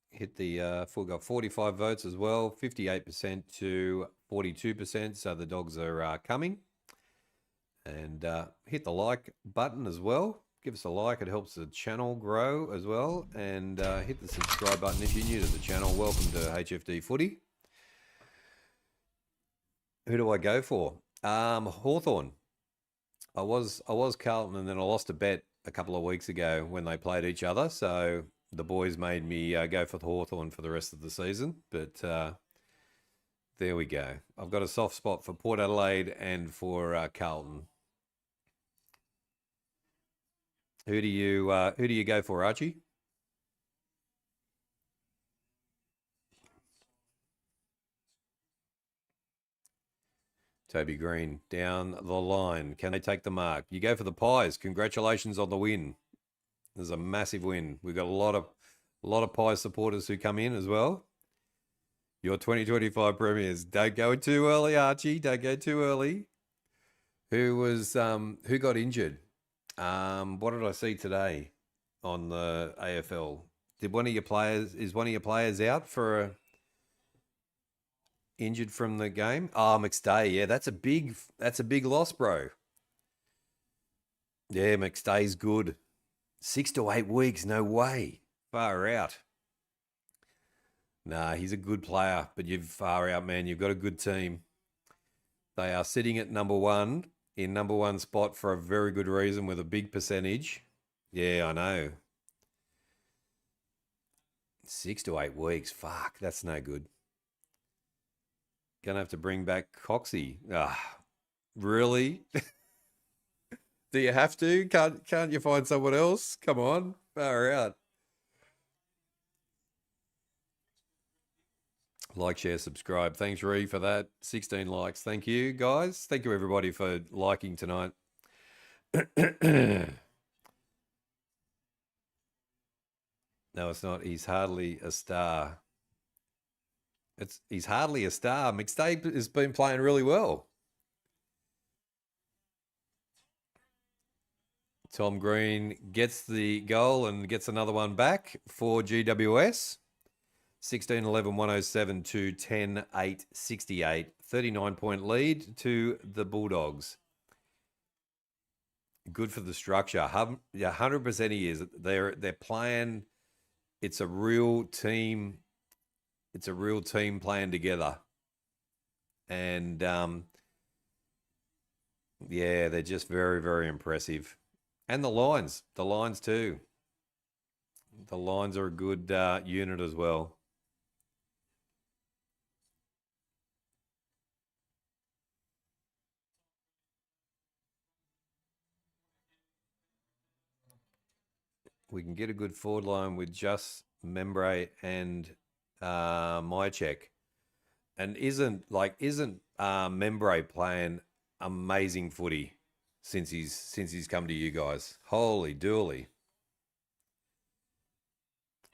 Hit the full, got 45 votes as well, 58% to 42%. So the Dogs are coming. And hit the like button as well. Give us a like, it helps the channel grow as well. And hit the subscribe button if you're new to the channel. Welcome to HFD Footy. Who do I go for? Hawthorn. I was Carlton, and then I lost a bet a couple of weeks ago when they played each other. So the boys made me go for Hawthorn for the rest of the season. But there we go. I've got a soft spot for Port Adelaide and for Carlton. Who do you go for, Archie? Toby Green down the line. Can they take the mark? You go for the Pies. Congratulations on the win. There's a massive win. We've got a lot of Pies supporters who come in as well. Your 2025 premiers. Don't go too early, Archie. Don't go too early. Who got injured? What did I see today on the AFL? Is one of your players out for injured from the game? Oh, McStay. Yeah, that's a big loss, bro. Yeah, McStay's good. 6 to 8 weeks, no way. Far out. Nah, he's a good player, but you've far out, man. You've got a good team. They are sitting at number 1 in number 1 spot for a very good reason with a big percentage. Yeah, I know. 6 to 8 weeks. Fuck, that's no good. Gonna have to bring back Coxie. Ah, really? Do you have to? Can't you find someone else? Come on, far out. Like, share, subscribe. Thanks, Ree, for that. 16 likes. Thank you, guys. Thank you, everybody, for liking tonight. No, it's not. He's hardly a star. He's hardly a star. McStay has been playing really well. Tom Green gets the goal and gets another one back for GWS. 16-11-107 to 10-8-68. 39-point lead to the Bulldogs. Good for the structure. 100% he is. They're playing. It's a real team. It's a real team playing together. And yeah, they're just very, very impressive. And the lines too. The lines are a good unit as well. We can get a good forward line with just Membre and Mychek. And isn't Membre playing amazing footy? since he's come to you guys. Holy dooly.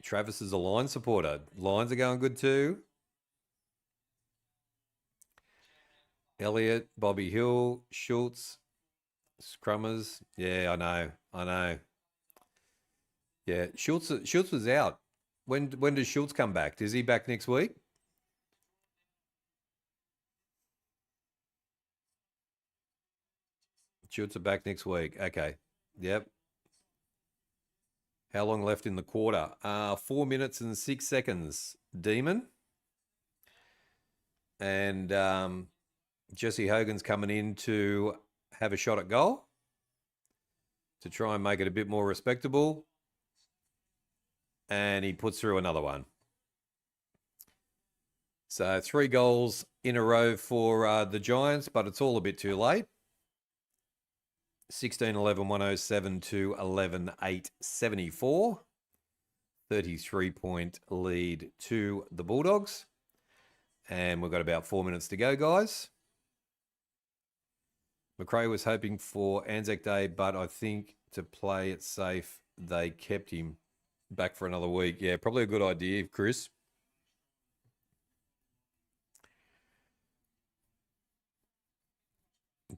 Travis is a Lions supporter. Lions are going good too. Elliot, Bobby Hill, Schultz, Scrummers. Yeah, I know. Yeah, Schultz was out. When does Schultz come back? Is he back next week? Schultz are back next week. Okay. Yep. How long left in the quarter? 4 minutes and 6 seconds. Demon. And Jesse Hogan's coming in to have a shot at goal to try and make it a bit more respectable. And he puts through another one. So 3 goals in a row for the Giants, but it's all a bit too late. 16-11-107 to 11-8-74. 33-point lead to the Bulldogs. And we've got about 4 minutes to go, guys. McRae was hoping for Anzac Day, but I think to play it safe, they kept him back for another week. Yeah, probably a good idea, Chris.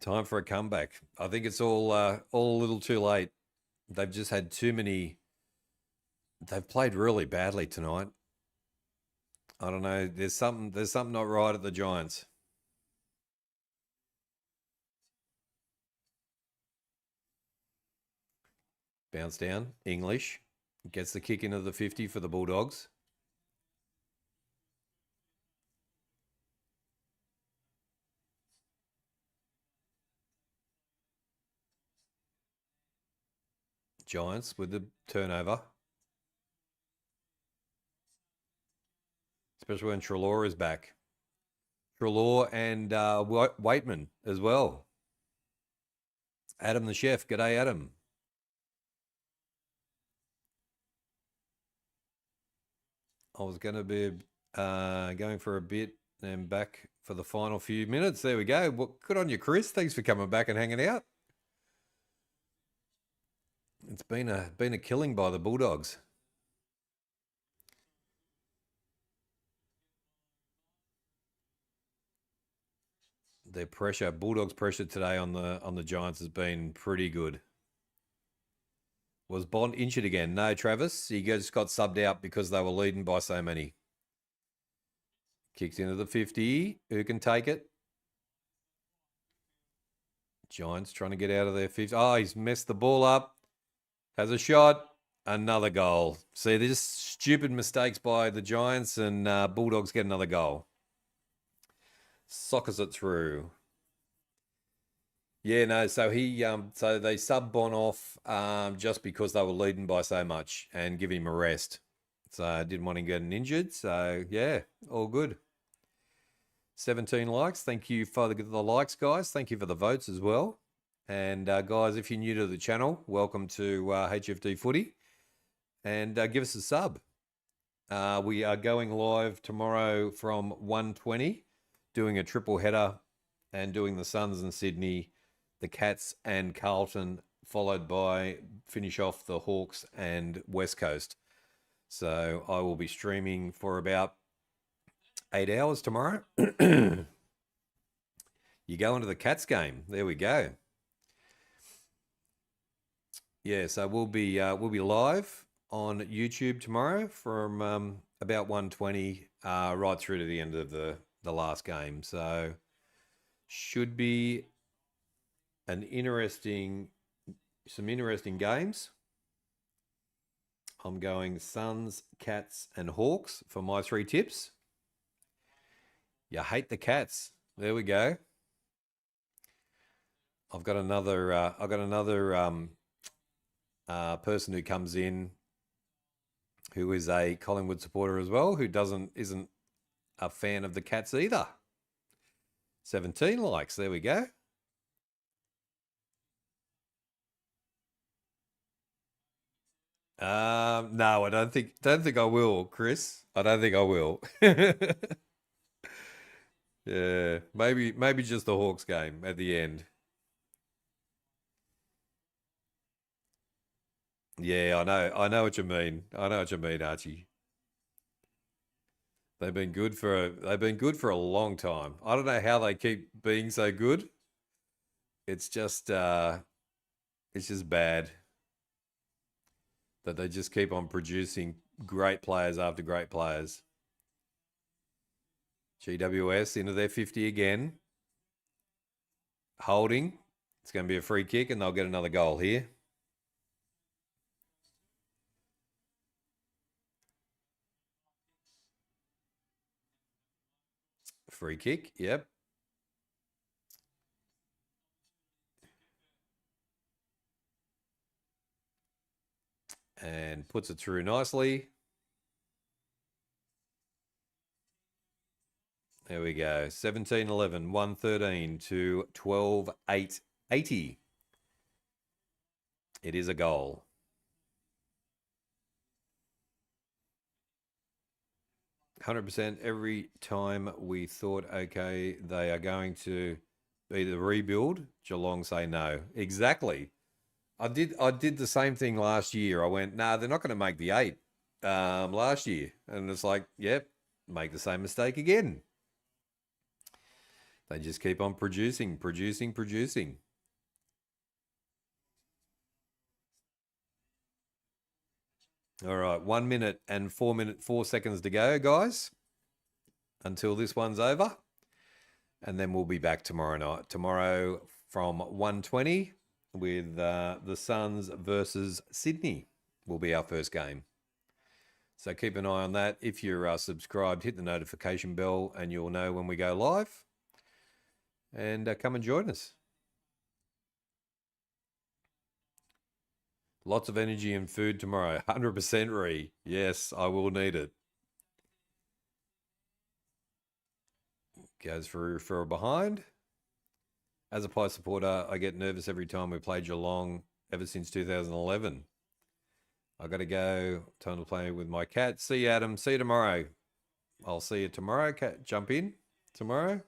Time for a comeback. I think it's all a little too late. They've just had too many. They've played really badly tonight. I don't know. There's something not right at the Giants. Bounce down. English gets the kick into the 50 for the Bulldogs. Giants with the turnover. Especially when Treloar is back. Treloar and Waitman as well. Adam the chef. G'day, Adam. I was going to be going for a bit and back for the final few minutes. There we go. Well, good on you, Chris. Thanks for coming back and hanging out. It's been a killing by the Bulldogs. Their pressure, Bulldogs' pressure today on the Giants has been pretty good. Was Bond injured again? No, Travis. He just got subbed out because they were leading by so many. Kicks into the 50. Who can take it? Giants trying to get out of their 50. Oh, he's messed the ball up. Has a shot. Another goal. See, they're just stupid mistakes by the Giants, and Bulldogs get another goal. Sockers it through. Yeah, no, so so they subbed Bon off just because they were leading by so much and give him a rest. So I didn't want him getting injured. So yeah, all good. 17 likes. Thank you for the likes, guys. Thank you for the votes as well. And guys, if you're new to the channel, welcome to HFD Footy. And give us a sub. We are going live tomorrow from 1:20, doing a triple header and doing the Suns in Sydney, the Cats and Carlton, followed by finish off the Hawks and West Coast. So I will be streaming for about 8 hours tomorrow. You go into the Cats game. There we go. Yeah, so we'll be live on YouTube tomorrow from about 1:20 right through to the end of the last game. So should be some interesting games. I'm going Suns, Cats, and Hawks for my 3 tips. You hate the Cats. There we go. I've got another person who comes in who is a Collingwood supporter as well, who isn't a fan of the Cats either. 17 likes. There we go. No, I don't think I will, Chris. I don't think I will. Yeah, maybe just the Hawks game at the end. Yeah, I know what you mean. I know what you mean, Archie. They've been good for a long time. I don't know how they keep being so good. It's just bad that they just keep on producing great players after great players. GWS into their 50 again. Holding. It's going to be a free kick and they'll get another goal here. Free kick, yep. And puts it through nicely. There we go. 17-11, 113 to 12-8, 80. It is a goal. %, every time we thought, okay, they are going to be the rebuild, Geelong say no. Exactly. I did the same thing last year. I went, nah, they're not going to make the 8 last year. And it's like, yep, make the same mistake again. They just keep on producing. All right, 1 minute and 4 seconds to go, guys, until this one's over. And then we'll be back tomorrow night. Tomorrow from 1:20 with the Suns versus Sydney will be our first game. So keep an eye on that. If you're subscribed, hit the notification bell and you'll know when we go live. And come and join us. Lots of energy and food tomorrow. 100% Ree. Yes, I will need it. Goes for a behind. As a Pie supporter, I get nervous every time we play Geelong ever since 2011. I got to go. Time to play with my cat. See you, Adam. See you tomorrow. I'll see you tomorrow. Cat, jump in tomorrow.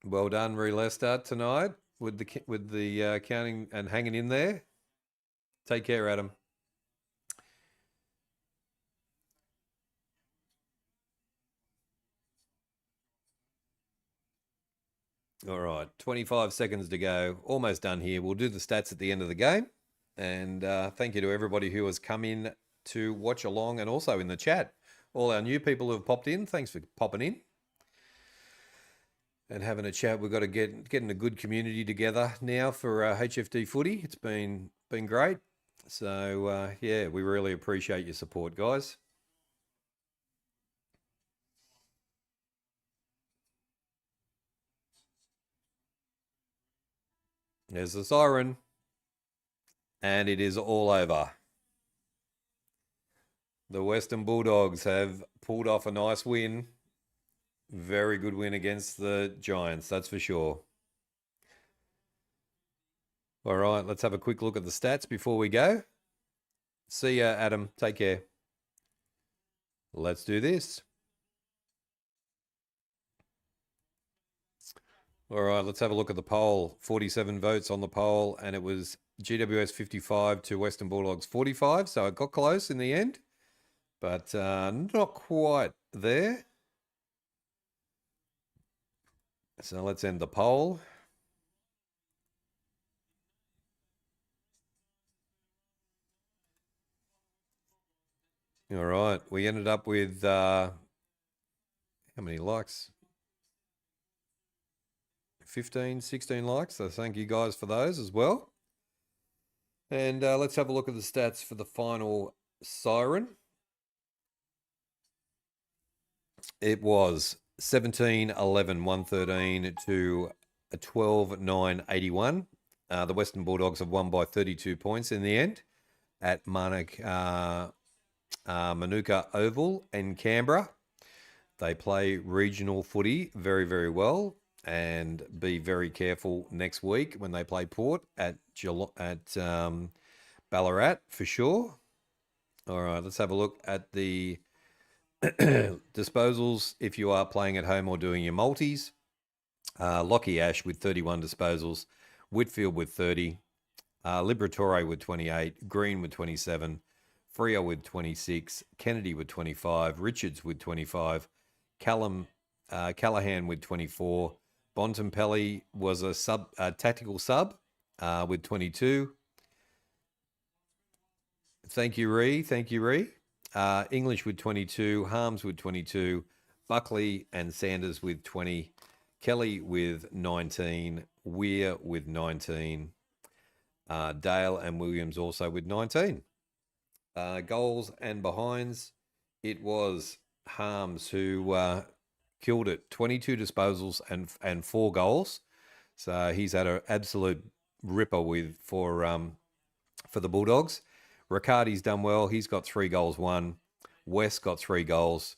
Well done, Ree Lester, tonight with the counting and hanging in there. Take care, Adam. All right, 25 seconds to go. Almost done here. We'll do the stats at the end of the game. And thank you to everybody who has come in to watch along and also in the chat. All our new people who have popped in, thanks for popping in and having a chat. We've got to getting a good community together now for HFD Footy. It's been great. So, yeah, we really appreciate your support, guys. There's the siren. And it is all over. The Western Bulldogs have pulled off a nice win. Very good win against the Giants, that's for sure. All right, let's have a quick look at the stats before we go. See ya, Adam. Take care. Let's do this. All right, let's have a look at the poll. 47 votes on the poll, and it was GWS 55 to Western Bulldogs 45, so it got close in the end, but not quite there. So let's end the poll. All right, we ended up with how many likes? 15, 16 likes. So thank you guys for those as well. And let's have a look at the stats for the final siren. It was 17-11, 113 to 12-9, 81. The Western Bulldogs have won by 32 points in the end at Manuka Oval in Canberra. They play regional footy very, very well, and be very careful next week when they play Port at Ballarat for sure. All right, let's have a look at the disposals if you are playing at home or doing your multis. Lockie Ash with 31 disposals, Whitfield with 30, Liberatore with 28, Green with 27, Freo with 26, Kennedy with 25, Richards with 25, Callahan with 24, Bontempelli was a tactical sub with 22. Thank you, Ree. Thank you, Ree. English with 22, Harms with 22, Buckley and Sanders with 20, Kelly with 19, Weir with 19, Dale and Williams also with 19. Goals and behinds, it was Harms who killed it, 22 disposals and 4 goals. So he's had an absolute ripper for the Bulldogs. Riccardi's done well. He's got 3 goals, 1. West got 3 goals.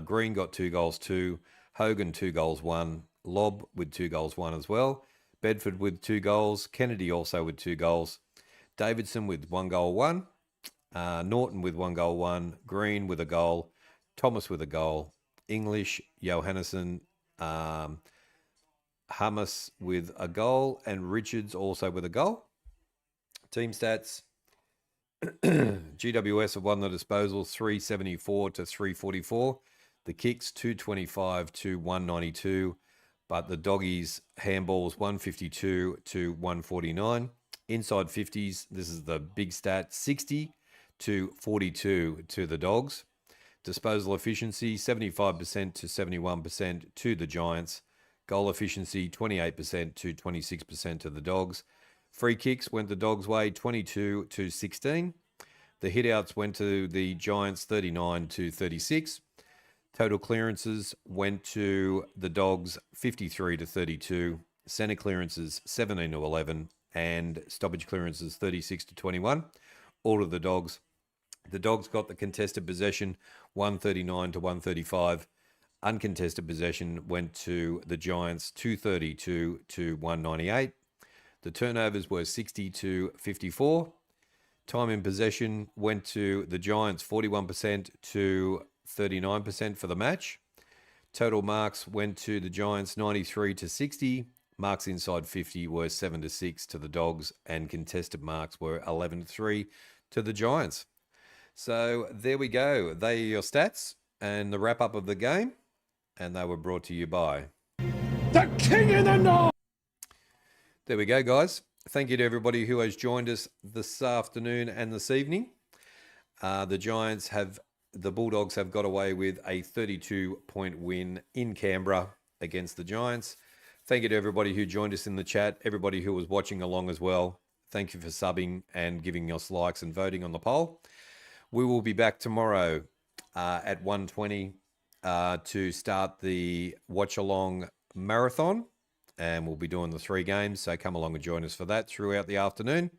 Green got 2 goals, 2. Hogan, 2 goals, 1. Lobb with 2 goals, 1 as well. Bedford with 2 goals. Kennedy also with 2 goals. Davidson with 1 goal, 1. Norton with 1 goal, 1. Green with a goal. Thomas with a goal. English, Johannesson, Hummus with a goal. And Richards also with a goal. Team stats. GWS have won the disposals 374 to 344. The kicks 225 to 192. But the doggies handballs 152 to 149. Inside 50s, this is the big stat, 60 to 42 to the dogs. Disposal efficiency 75% to 71% to the Giants. Goal efficiency 28% to 26% to the dogs. Free kicks went the dogs' way 22 to 16. The hitouts went to the Giants 39 to 36. Total clearances went to the dogs 53 to 32. Centre clearances 17 to 11. And stoppage clearances 36 to 21. All of the dogs. The dogs got the contested possession 139 to 135. Uncontested possession went to the Giants 232 to 198. The turnovers were 60 to 54. Time in possession went to the Giants 41% to 39% for the match. Total marks went to the Giants 93 to 60. Marks inside 50 were 7 to 6 to the Dogs, and contested marks were 11 to 3 to the Giants. So there we go. They are your stats and the wrap up of the game, and they were brought to you by The King in the North! There we go, guys. Thank you to everybody who has joined us this afternoon and this evening. The Bulldogs have got away with a 32-point win in Canberra against the Giants. Thank you to everybody who joined us in the chat, everybody who was watching along as well. Thank you for subbing and giving us likes and voting on the poll. We will be back tomorrow at 1:20 to start the watch-along marathon. And we'll be doing the 3 games, so come along and join us for that throughout the afternoon.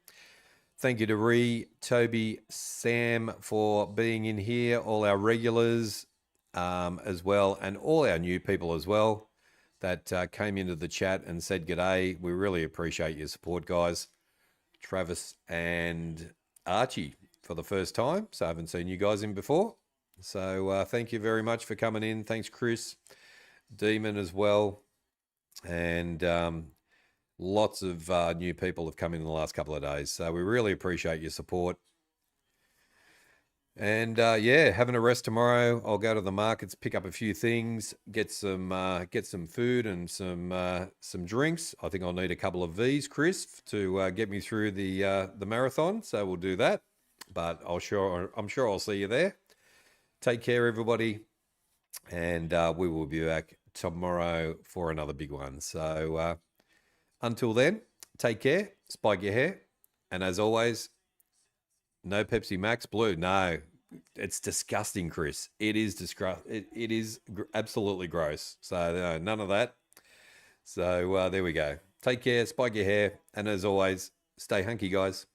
Thank you to Ree, Toby, Sam for being in here, all our regulars as well, and all our new people as well that came into the chat and said g'day. We really appreciate your support, guys. Travis and Archie for the first time, so I haven't seen you guys in before. So thank you very much for coming in. Thanks, Chris. Demon as well. And lots of new people have come in the last couple of days. So we really appreciate your support. And yeah, having a rest tomorrow. I'll go to the markets, pick up a few things, get some food and some drinks. I think I'll need a couple of V's, Chris, to get me through the marathon. So we'll do that. But I'm sure I'll see you there. Take care, everybody, and we will be back tomorrow for another big one. So until then, take care, spike your hair, and as always, no Pepsi Max Blue. No, it's disgusting, Chris. It is it is absolutely gross. So no, none of that. So there we go. Take care, spike your hair, and as always, stay hunky, guys.